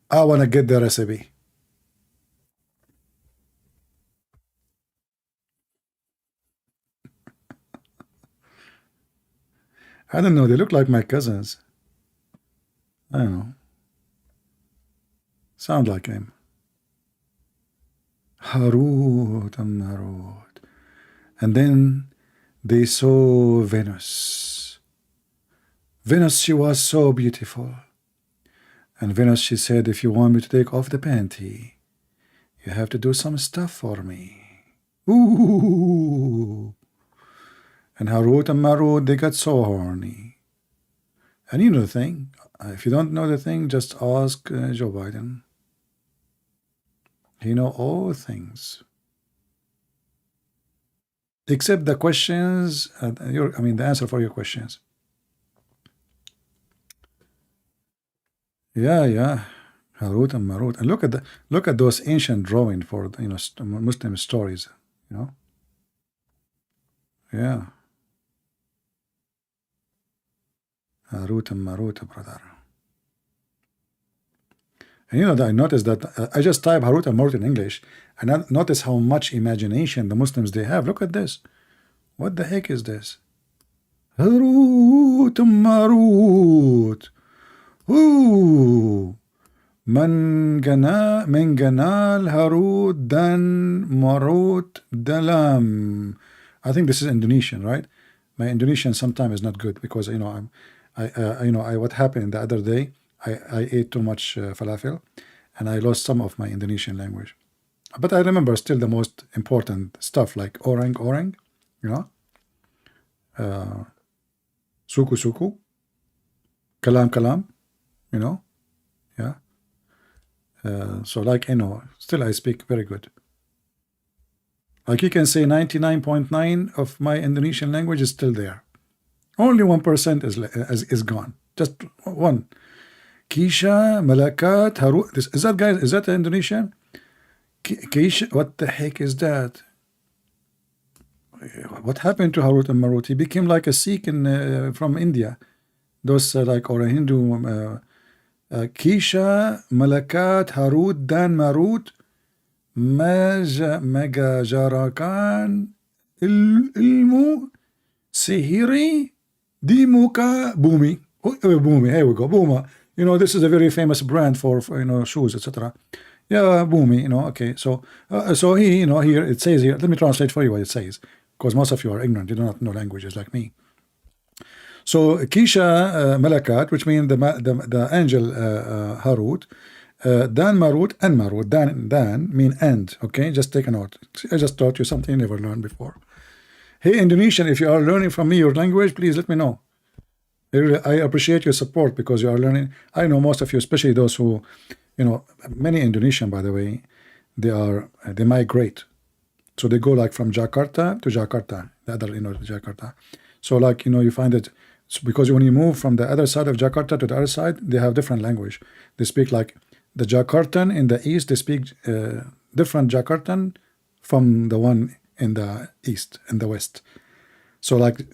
I want to get the recipe. I don't know. They look like my cousins. I don't know. Sound like him. Harut and Marut. And then they saw Venus. Venus, she was so beautiful. And Venus, she said, if you want me to take off the panty, you have to do some stuff for me. Ooh. And Harut and Marut, they got so horny. And you know the thing. If you don't know the thing, just ask Joe Biden. He know all things. Except the questions, the answer for your questions. Yeah. Harut and Marut. And look at those ancient drawing for Muslim stories, you know. Yeah. Harut and Marut, brother. And you know, I noticed that I just type Harut and Marut in English, and I notice how much imagination the Muslims they have. Look at this. What the heck is this? Harut and Marut. Ooh. من جنال هاروت dan Marut dalam. I think this is Indonesian, right? My Indonesian sometimes is not good because what happened the other day. I ate too much falafel, and I lost some of my Indonesian language. But I remember still the most important stuff like orang, you know, suku, kalam, you know, yeah. So like, still I speak very good. Like you can say 99.9 of my Indonesian language is still there. Only 1% is gone. Just one. Kisha, Malakat, Harut. Is that Indonesian? Kisha, what the heck is that? What happened to Harut and Marut? He became like a Sikh from India. Those or a Hindu. Kisha, Malakat, Harut, Dan Marut, Magajarakan, Ilmu, Sihiri, Dimuka Bumi. Bumi, here we go. Buma. You know, this is a very famous brand for you know, shoes, etc. Yeah, Bumi, you know, okay. So he, you know, here it says here, let me translate for you what it says, because most of you are ignorant, you do not know languages like me. So Kisha Malakat, which means the angel Harut, Dan Marut and Marut. Dan mean end. Okay, just take a note. I just taught you something you never learned before. Hey, Indonesian, if you are learning from me your language, please let me know. I appreciate your support because you are learning. I know most of you, especially those who, you know, many Indonesian, by the way, they migrate. So they go like from Jakarta to Jakarta, the other, you know, Jakarta. So like, you know, you find it because when you move from the other side of Jakarta to the other side, they have different language. They speak like the Jakartan in the east, they speak different Jakartan from the one in the east and the west. So like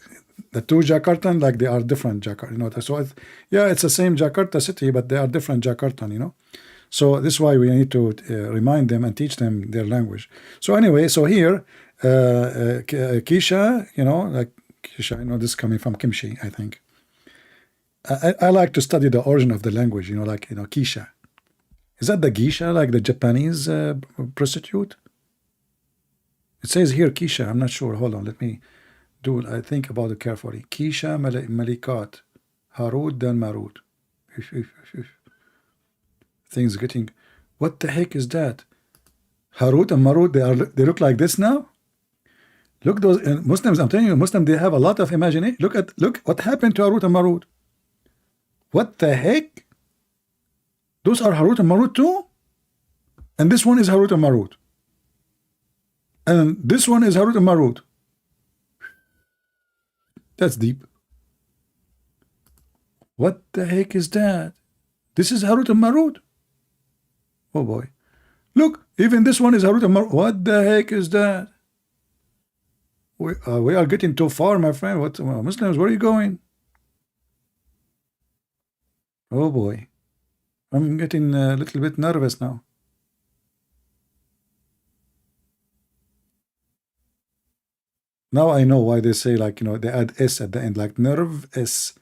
the two Jakartan, like they are different Jakarta, you know. So yeah, it's the same Jakarta city, but they are different Jakartan, you know. So this is why we need to remind them and teach them their language. So anyway, so here, Kisha, you know, like Kisha, you know, this is coming from Kimchi, I think. I like to study the origin of the language, you know, like, you know, Kisha. Is that the Geisha, like the Japanese prostitute? It says here Kisha, I'm not sure. Hold on, let me do it. I think about it carefully. Kisha Malikat, Harut dan Marut. Things getting, what the heck is that? Harut and Marut, they look like this now. Look, those Muslims, I'm telling you, Muslims, they have a lot of imagination. Look what happened to Harut and Marut. What the heck? Those are Harut and Marut too? And this one is Harut and Marut. And this one is Harut and Marut. That's deep. What the heck is that? This is Harut and Marut. Oh boy. Look, even this one is Harut and Marut. What the heck is that? We are getting too far, my friend. What, Muslims, where are you going? Oh boy. I'm getting a little bit nervous now. Now I know why they say, like, you know, they add S at the end, like nervous,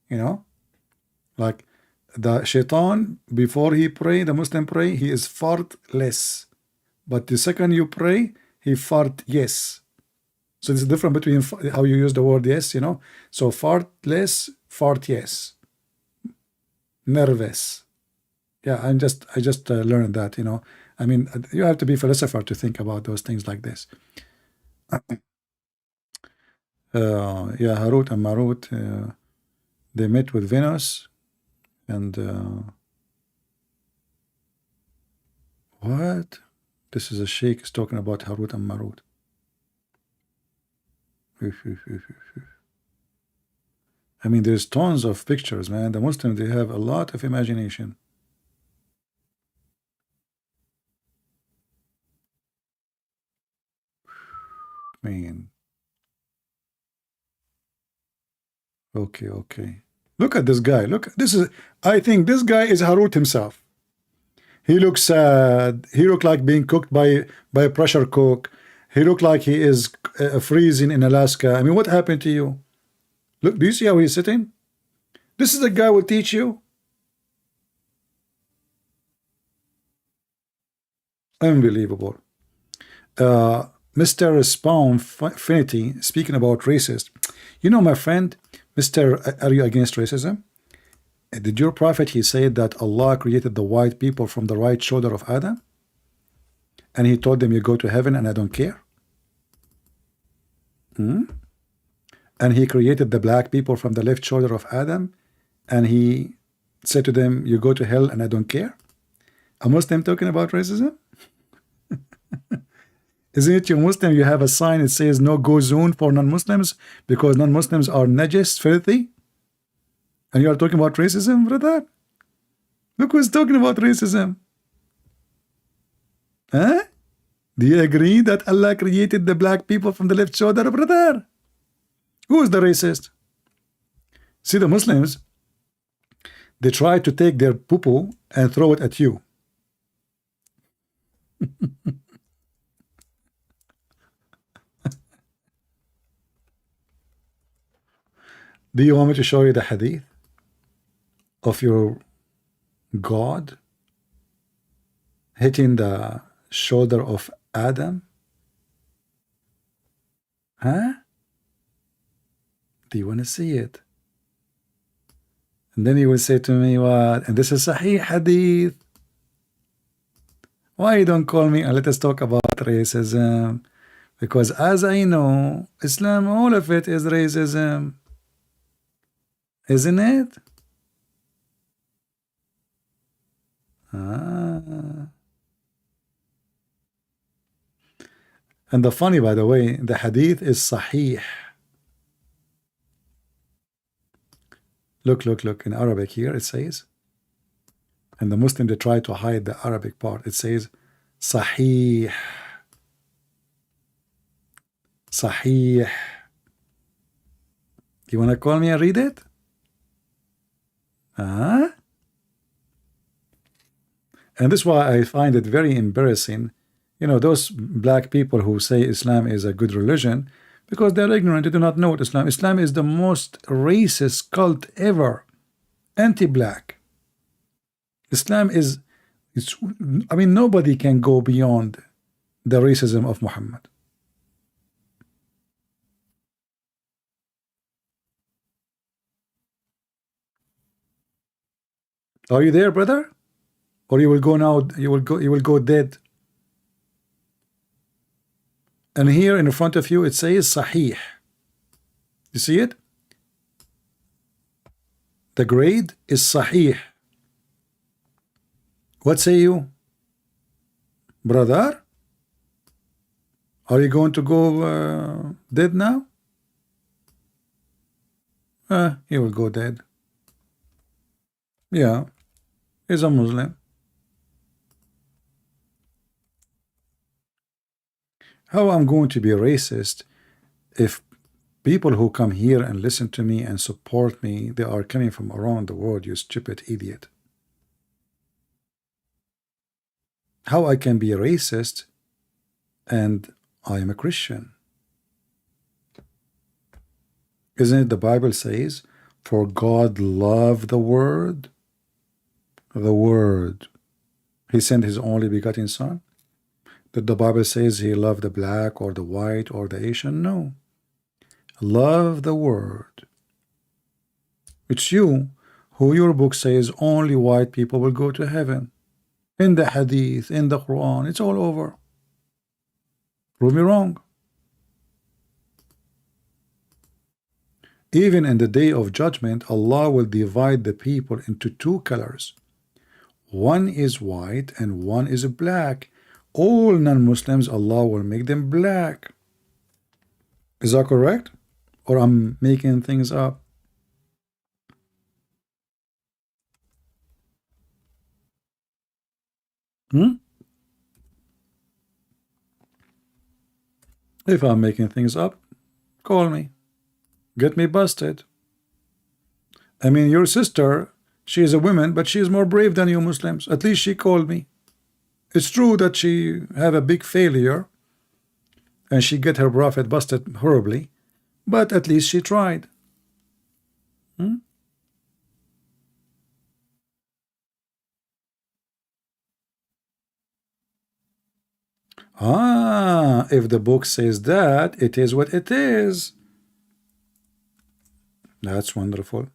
you know? Like the shaitan, before he pray, the Muslim pray, he is fartless. But the second you pray, he fart yes. So there's a difference between how you use the word yes, you know? So fartless, fart yes. Nervous. Yeah, I just learned that, you know. I mean, you have to be a philosopher to think about those things like this. Yeah, Harut and Marut, they met with Venus, and what? This is a sheikh is talking about Harut and Marut. I mean, there's tons of pictures, man. The Muslims, they have a lot of imagination. Man. Okay. Look at this guy. Look, I think this guy is Harut himself. He looks sad. He looks like being cooked by a pressure cook. He looks like he is freezing in Alaska. I mean, what happened to you? Look, do you see how he's sitting? This is the guy who will teach you. Unbelievable. Mr. Spawn Finity, speaking about racist. You know, my friend, are you against racism? Did your prophet, he said that Allah created the white people from the right shoulder of Adam? And he told them, you go to heaven and I don't care? And he created the black people from the left shoulder of Adam, and he said to them, you go to hell and I don't care? A Muslim talking about racism? Isn't it, you Muslim, you have a sign that says no go zone for non-Muslims because non-Muslims are najis, filthy? And you are talking about racism, brother? Look who's talking about racism. Huh? Do you agree that Allah created the black people from the left shoulder, brother? Who is the racist? See, the Muslims, they try to take their poo-poo and throw it at you. Do you want me to show you the hadith of your God hitting the shoulder of Adam? Huh? Do you want to see it? And then you will say to me, what? And this is Sahih Hadith. Why you don't call me and let us talk about racism? Because as I know, Islam, all of it is racism. Isn't it? Ah. And the funny, by the way, the hadith is Sahih. Look, look, look. In Arabic here it says, and the Muslim, they try to hide the Arabic part. It says Sahih. Sahih. You want to call me and read it? Huh? And this is why I find it very embarrassing. You know, those black people who say Islam is a good religion, because they're ignorant, they do not know what Islam. Islam is the most racist cult ever. Anti-black. Islam is, I mean, nobody can go beyond the racism of Muhammad. Are you there, brother? Or you will go now, you will go dead. And here in front of you it says Sahih. You see it? The grade is Sahih. What say you, brother? Are you going to go dead now? He will go dead. Yeah, he's a Muslim. How I'm going to be racist if people who come here and listen to me and support me, they are coming from around the world, you stupid idiot. How I can be a racist and I am a Christian? Isn't it the Bible says, for God loved the world? The word. He sent his only begotten son. Did the Bible says he loved the black or the white or the Asian? No. Love the word. It's you who your book says only white people will go to heaven. In the hadith, in the Quran, it's all over. Prove me wrong. Even in the day of judgment, Allah will divide the people into two colors. One is white and one is black. All non-Muslims, Allah will make them black. Is that correct? Or I'm making things up? If I'm making things up, call me. Get me busted. I mean, your sister, she is a woman, but she is more brave than you Muslims. At least she called me. It's true that she have a big failure and she get her prophet busted horribly, but at least she tried. If the book says that, it is what it is. That's wonderful.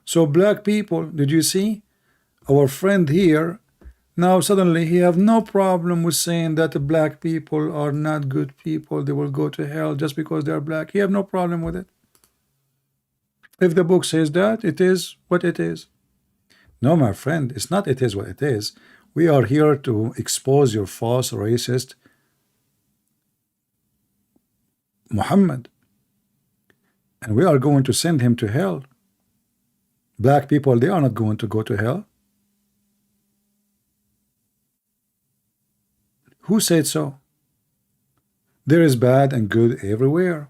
So black people, did you see? Our friend here, now suddenly he have no problem with saying that the black people are not good people. They will go to hell just because they are black. He have no problem with it. If the book says that, it is what it is. No, my friend, it's not it is what it is. We are here to expose your false racist Muhammad. And we are going to send him to hell. Black people, they are not going to go to hell. Who said so? There is bad and good everywhere.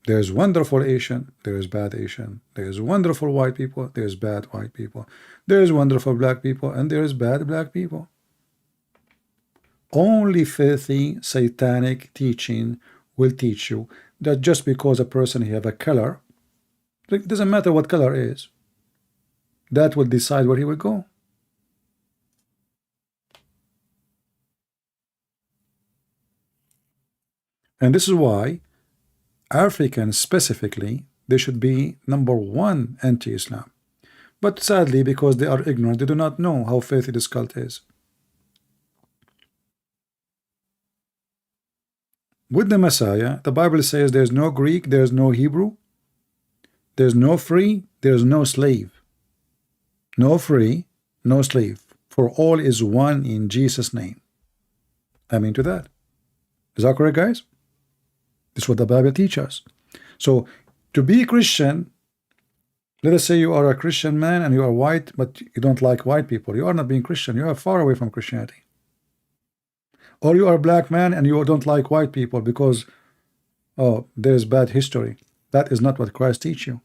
There is wonderful Asian, there is bad Asian. There is wonderful white people, there is bad white people. There is wonderful black people, and there is bad black people. Only filthy, satanic teaching will teach you that just because a person have a color, It doesn't matter what color is. That will decide where he will go. And this is why Africans specifically, they should be #1 anti-Islam. But sadly, because they are ignorant, they do not know how filthy this cult is. With the Messiah, the Bible says there's no Greek, there's no Hebrew, there's no free, there's no slave. No free, no slave. For all is one in Jesus' name. Amen to that. Is that correct, guys? This is what the Bible teaches us. So, to be Christian, let us say you are a Christian man and you are white, but you don't like white people. You are not being Christian. You are far away from Christianity. Or you are a black man and you don't like white people because, oh, there's bad history. That is not what Christ teaches you.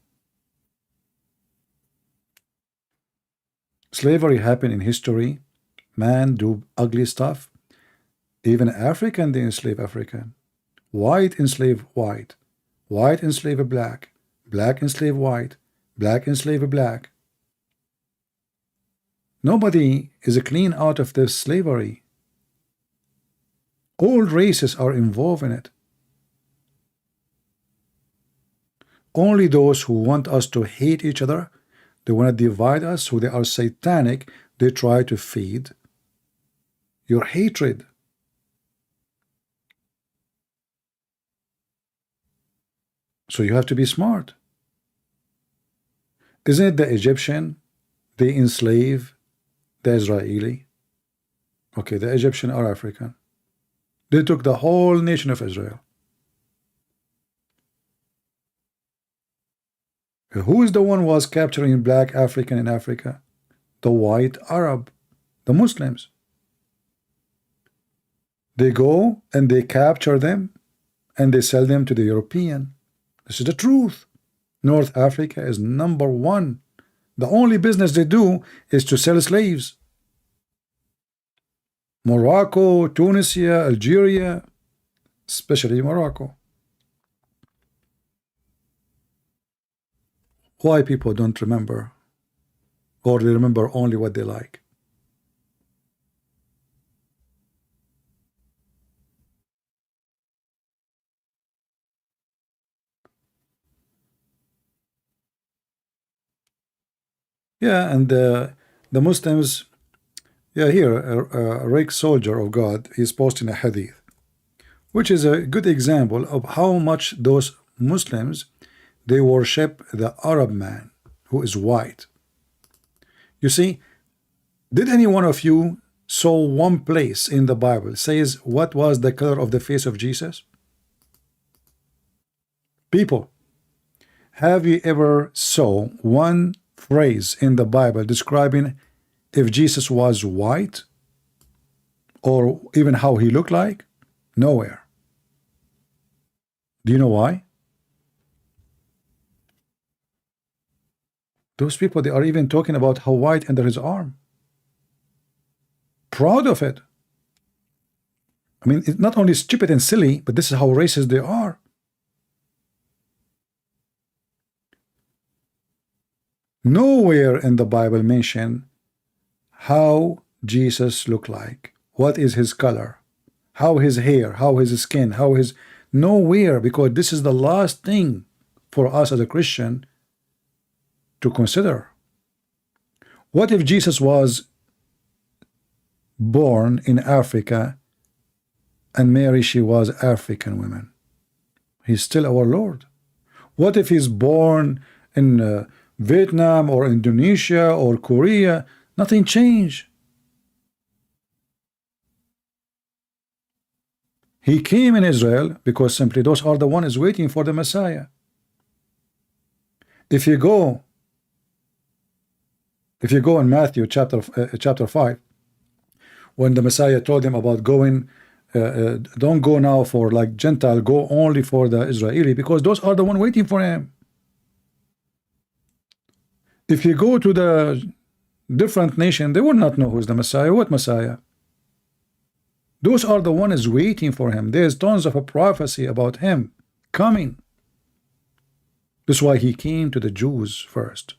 Slavery happened in history. Man do ugly stuff. Even African, they enslave African. White enslave white. White enslave black. Black enslave white. Black enslave black. Nobody is clean out of this slavery. All races are involved in it. Only those who want us to hate each other, they want to divide us, who they are satanic, they try to feed your hatred. So you have to be smart. Isn't it the Egyptian? They enslave the Israeli. Okay, the Egyptian are African. They took the whole nation of Israel. Who is the one who was capturing black African in Africa? The white Arab, the Muslims. They go and they capture them and they sell them to the European. This is the truth. North Africa is #1. The only business they do is to sell slaves. Morocco, Tunisia, Algeria, especially Morocco. Why people don't remember, or they remember only what they like? Yeah, and the Muslims, yeah, here a rake soldier of God is posting a hadith, which is a good example of how much those Muslims, they worship the Arab man who is white. You see, did any one of you saw one place in the Bible says what was the color of the face of Jesus? People, have you ever saw one phrase in the Bible describing if Jesus was white or even how he looked like? Nowhere. Do you know why? Those people, they are even talking about how white under his arm. Proud of it. I mean, it's not only stupid and silly, but this is how racist they are. Nowhere in the Bible mention how Jesus looked like, what is his color, how his hair, how his skin, how his... Nowhere, because this is the last thing for us as a Christian to consider. What if Jesus was born in Africa and Mary, she was African woman? He's still our Lord. What if he's born in Vietnam or Indonesia or Korea? Nothing changed. He came in Israel because simply those are the ones waiting for the Messiah. If you go in Matthew chapter 5, when the Messiah told them about going, don't go now for like Gentile, go only for the Israeli, because those are the ones waiting for him. If you go to the different nation, they will not know who is the Messiah. What Messiah? Those are the ones waiting for him. There's tons of a prophecy about him coming. That's why he came to the Jews first.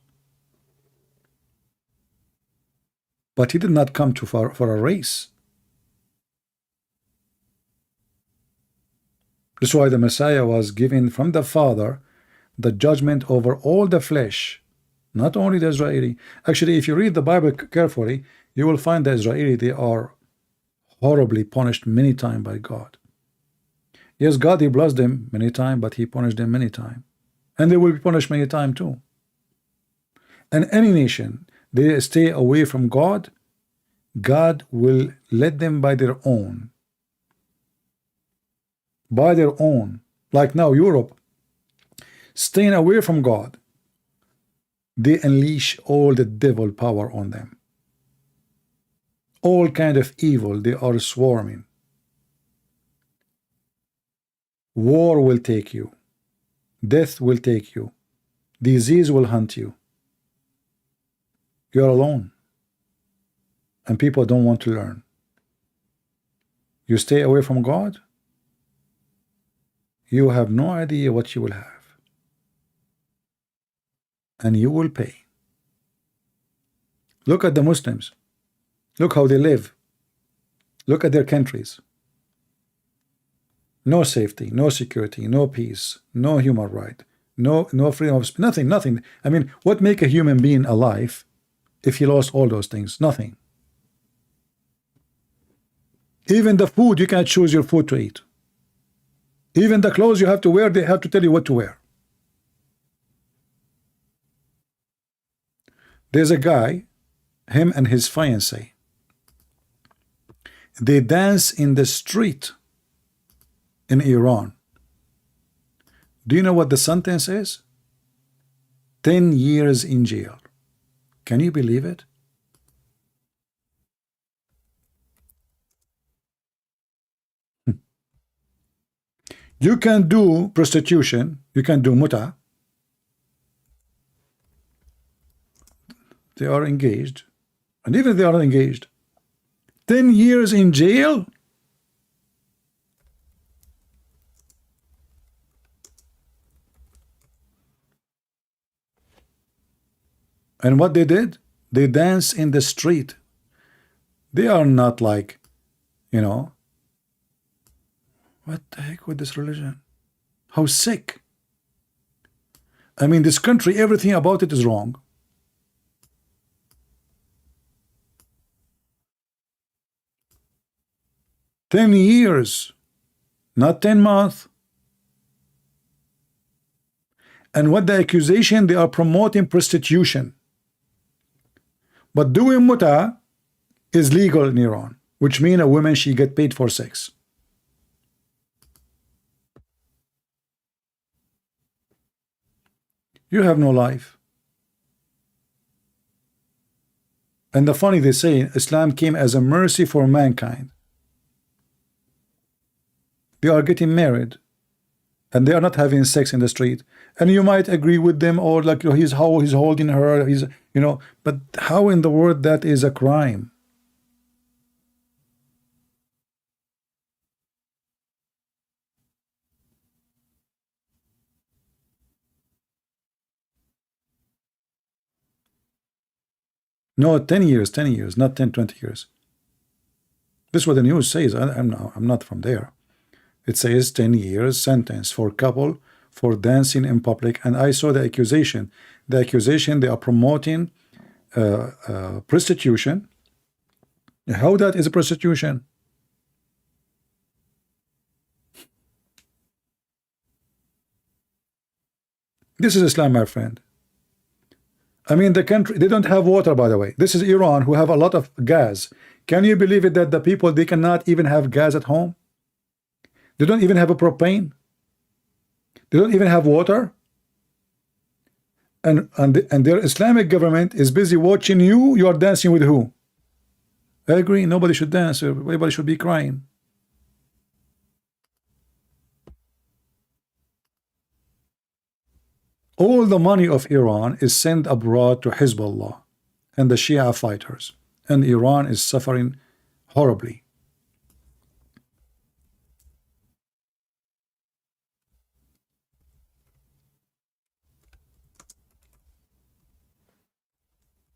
But he did not come for a race. That's why the Messiah was given from the Father the judgment over all the flesh, not only the Israeli. Actually, if you read the Bible carefully, you will find the Israeli, they are horribly punished many times by God. Yes, God, he blessed them many times, but he punished them many times. And they will be punished many times too. And any nation, they stay away from God, God will let them by their own. By their own. Like now, Europe, staying away from God, they unleash all the devil power on them. All kind of evil, they are swarming. War will take you. Death will take you. Disease will hunt you. You're alone. And people don't want to learn. You stay away from God, you have no idea what you will have. And you will pay. Look at the Muslims. Look how they live. Look at their countries. No safety, no security, no peace, no human right, no freedom of speech, nothing. I mean, what make a human being alive if he lost all those things? Nothing. Even the food, you can't choose your food to eat. Even the clothes you have to wear, they have to tell you what to wear. There's a guy, him and his fiancée, they dance in the street in Iran. Do you know what the sentence is? 10 years in jail. Can you believe it? You can do prostitution, you can do muta. They are engaged, and even if they are not engaged, 10 years in jail. And what they did, they dance in the street. They are not like, you know, what the heck with this religion? How sick. I mean, this country, everything about it is wrong. "10 years, not 10 months." And what the accusation, they are promoting prostitution. But doing muta is legal in Iran, which means a woman, she get paid for sex. You have no life. And the funny, they say Islam came as a mercy for mankind. They are getting married and they are not having sex in the street. And you might agree with them, or like, you know, he's holding her, he's, you know, but how in the world that is a crime? No, 10 years, not 10, 20 years. This is what the news says. I'm not from there. It says 10 years sentence for couple for dancing in public. And I saw the accusation. The accusation, they are promoting prostitution. How that is a prostitution? This is Islam, my friend. I mean, the country, they don't have water, by the way. This is Iran, who have a lot of gas. Can you believe it that the people, they cannot even have gas at home? They don't even have a propane. They don't even have water. And their Islamic government is busy watching you. You are dancing with who? I agree. Nobody should dance. Everybody should be crying. All the money of Iran is sent abroad to Hezbollah and the Shia fighters. And Iran is suffering horribly.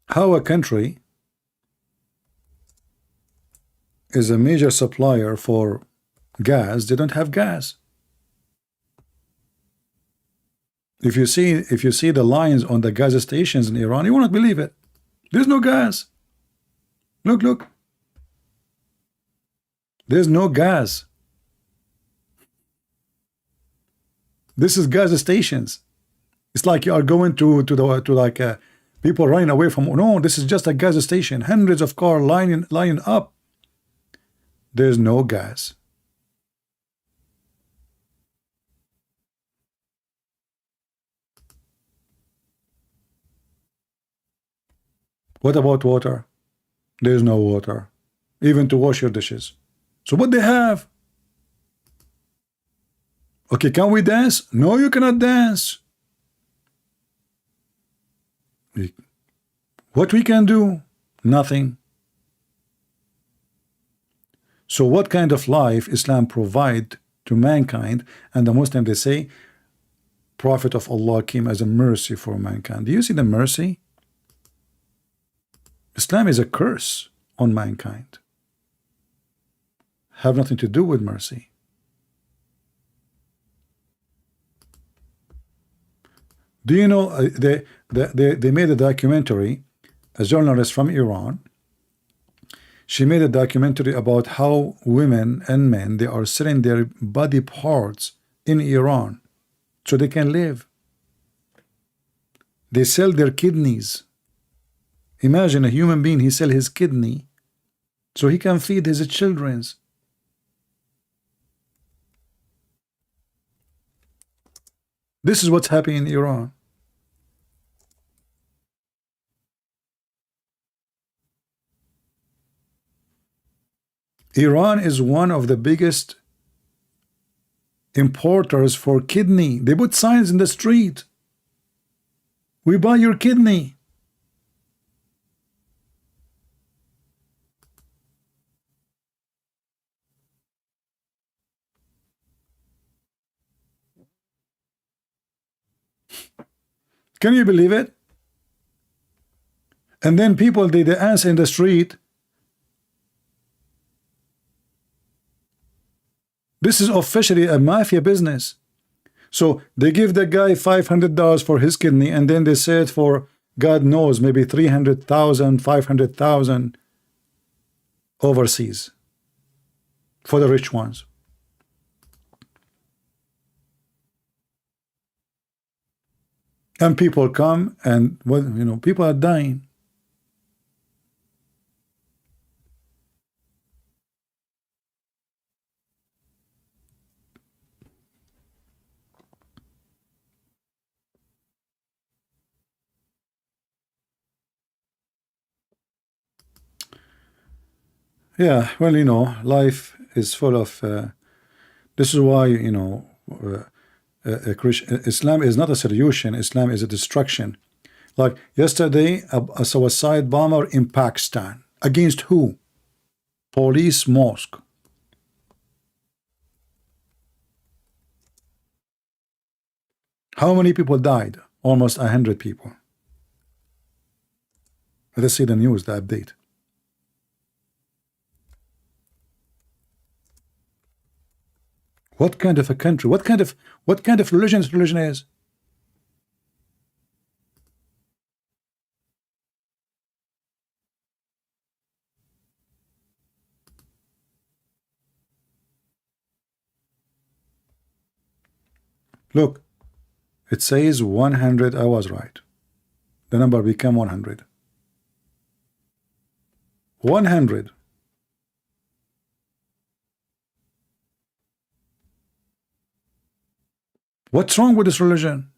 How a country is a major supplier for gas, they don't have gas. If you see the lines on the gas stations in Iran, you won't believe it. There's no gas. Look. There's no gas. This is gas stations. It's like you are going to like people running away from. No, this is just a gas station. Hundreds of cars lining up. There's no gas. What about water? There's no water, even to wash your dishes. So what they have? Okay, can we dance? No, you cannot dance. What we can do? Nothing. So what kind of life Islam provide to mankind? And the Muslim, they say, Prophet of Allah came as a mercy for mankind. Do you see the mercy? Islam is a curse on mankind. Have nothing to do with mercy. Do you know they made a documentary, a journalist from Iran. She made a documentary about how women and men, they are selling their body parts in Iran so they can live. They sell their kidneys. Imagine a human being, he sell his kidney so he can feed his children. This is what's happening in Iran. Iran is one of the biggest importers for kidney. They put signs in the street. We buy your kidney. Can you believe it? And then people, they answer in the street. This is officially a mafia business. So they give the guy $500 for his kidney, and then they sell it for, God knows, maybe 300,000, 500,000 overseas for the rich ones. And people come, and well, you know, people are dying. Yeah, well, you know, life is full of. This is why, you know, Islam is not a solution. Islam is a destruction. Like yesterday, a suicide bomber in Pakistan. Against who? Police mosque. How many people died? Almost 100 people. Let's see the news, the update. What kind of a country? What kind of religion this religion is? Look, it says 100. I was right. The number became 100. 100. What's wrong with this religion?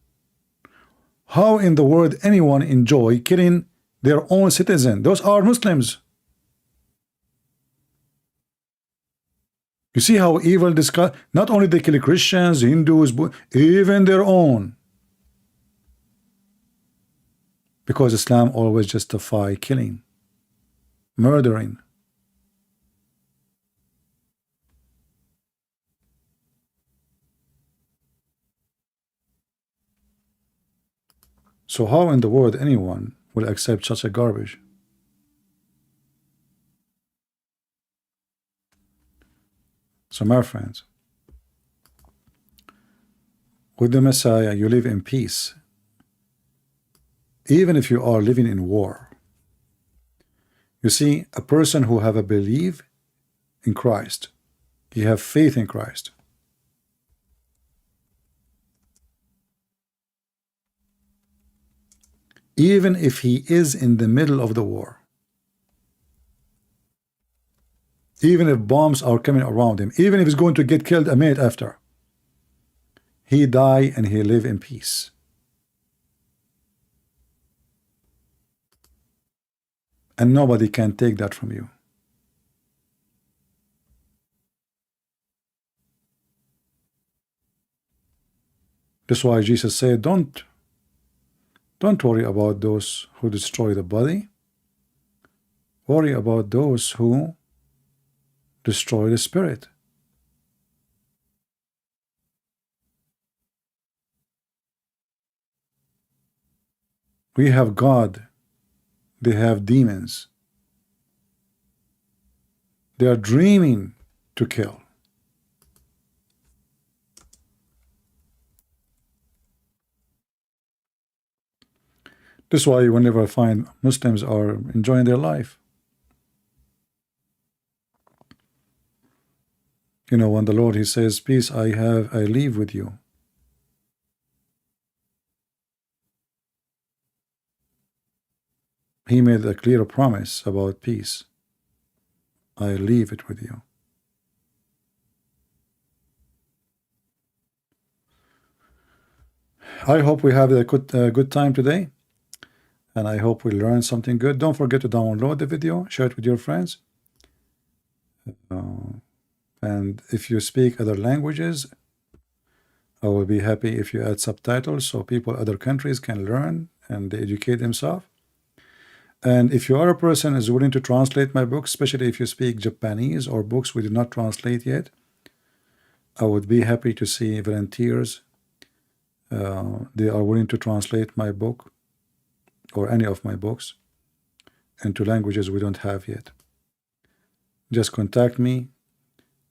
How in the world anyone enjoy killing their own citizen? Those are Muslims. You see how evil this guy, not only they kill Christians, Hindus, but even their own. Because Islam always justify killing, murdering. So how in the world anyone will accept such a garbage? So my friends, with the Messiah you live in peace, even if you are living in war. You see, a person who have a belief in Christ, he have faith in Christ, even if he is in the middle of the war, even if bombs are coming around him, even if he's going to get killed a minute after, he die and he live in peace. And nobody can take that from you. That's why Jesus said, don't worry about those who destroy the body. Worry about those who destroy the spirit. We have God. They have demons. They are dreaming to kill. That's why whenever I find Muslims are enjoying their life, you know, when the Lord, he says, peace I leave with you. He made a clear promise about peace. I leave it with you. I hope we have a good time today, and I hope we learn something good. Don't forget to download the video, share it with your friends, and if you speak other languages, I will be happy if you add subtitles so people other countries can learn and educate themselves. And if you are a person who is willing to translate my books, especially if you speak Japanese or books we did not translate yet, I would be happy to see volunteers. They are willing to translate my book or any of my books into languages we don't have yet. Just contact me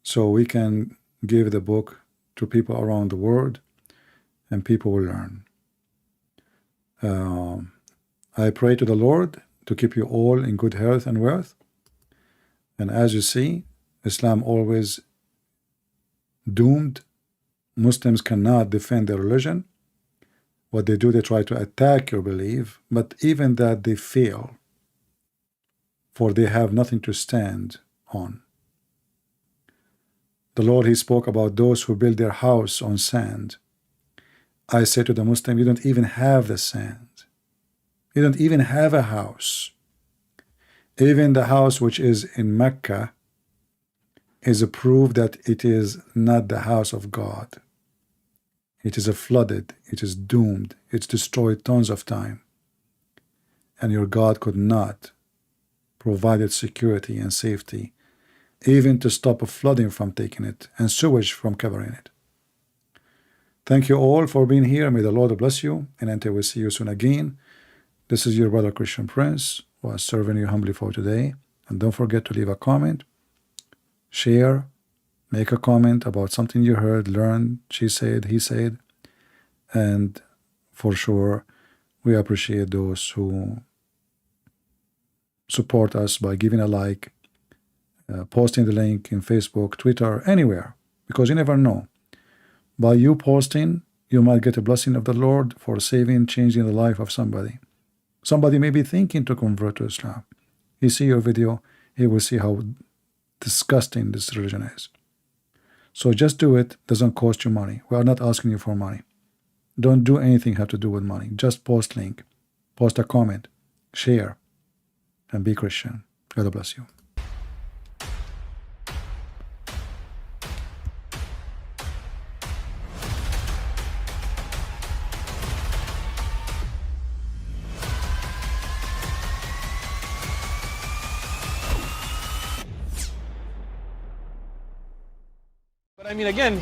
so we can give the book to people around the world and people will learn. I pray to the Lord to keep you all in good health and wealth. And as you see, Islam always doomed. Muslims cannot defend their religion. What they do, they try to attack your belief, but even that they fail, for they have nothing to stand on. The Lord, he spoke about those who build their house on sand. I say to the Muslim, you don't even have the sand. You don't even have a house. Even the house which is in Mecca is a proof that it is not the house of God. It is a flooded, it is doomed, it's destroyed tons of time. And your God could not provide it security and safety, even to stop a flooding from taking it and sewage from covering it. Thank you all for being here. May the Lord bless you, and until we see you soon again, this is your brother Christian Prince, who is serving you humbly for today. And don't forget to leave a comment, share, make a comment about something you heard, learned, she said, he said, and for sure, we appreciate those who support us by giving a like, posting the link in Facebook, Twitter, anywhere, because you never know. By you posting, you might get a blessing of the Lord for saving, changing the life of somebody. Somebody may be thinking to convert to Islam. He see your video, he will see how disgusting this religion is. So just do it. Doesn't cost you money. We are not asking you for money. Don't do anything have to do with money. Just post link, post a comment, share, and be Christian. God bless you. But I mean, again,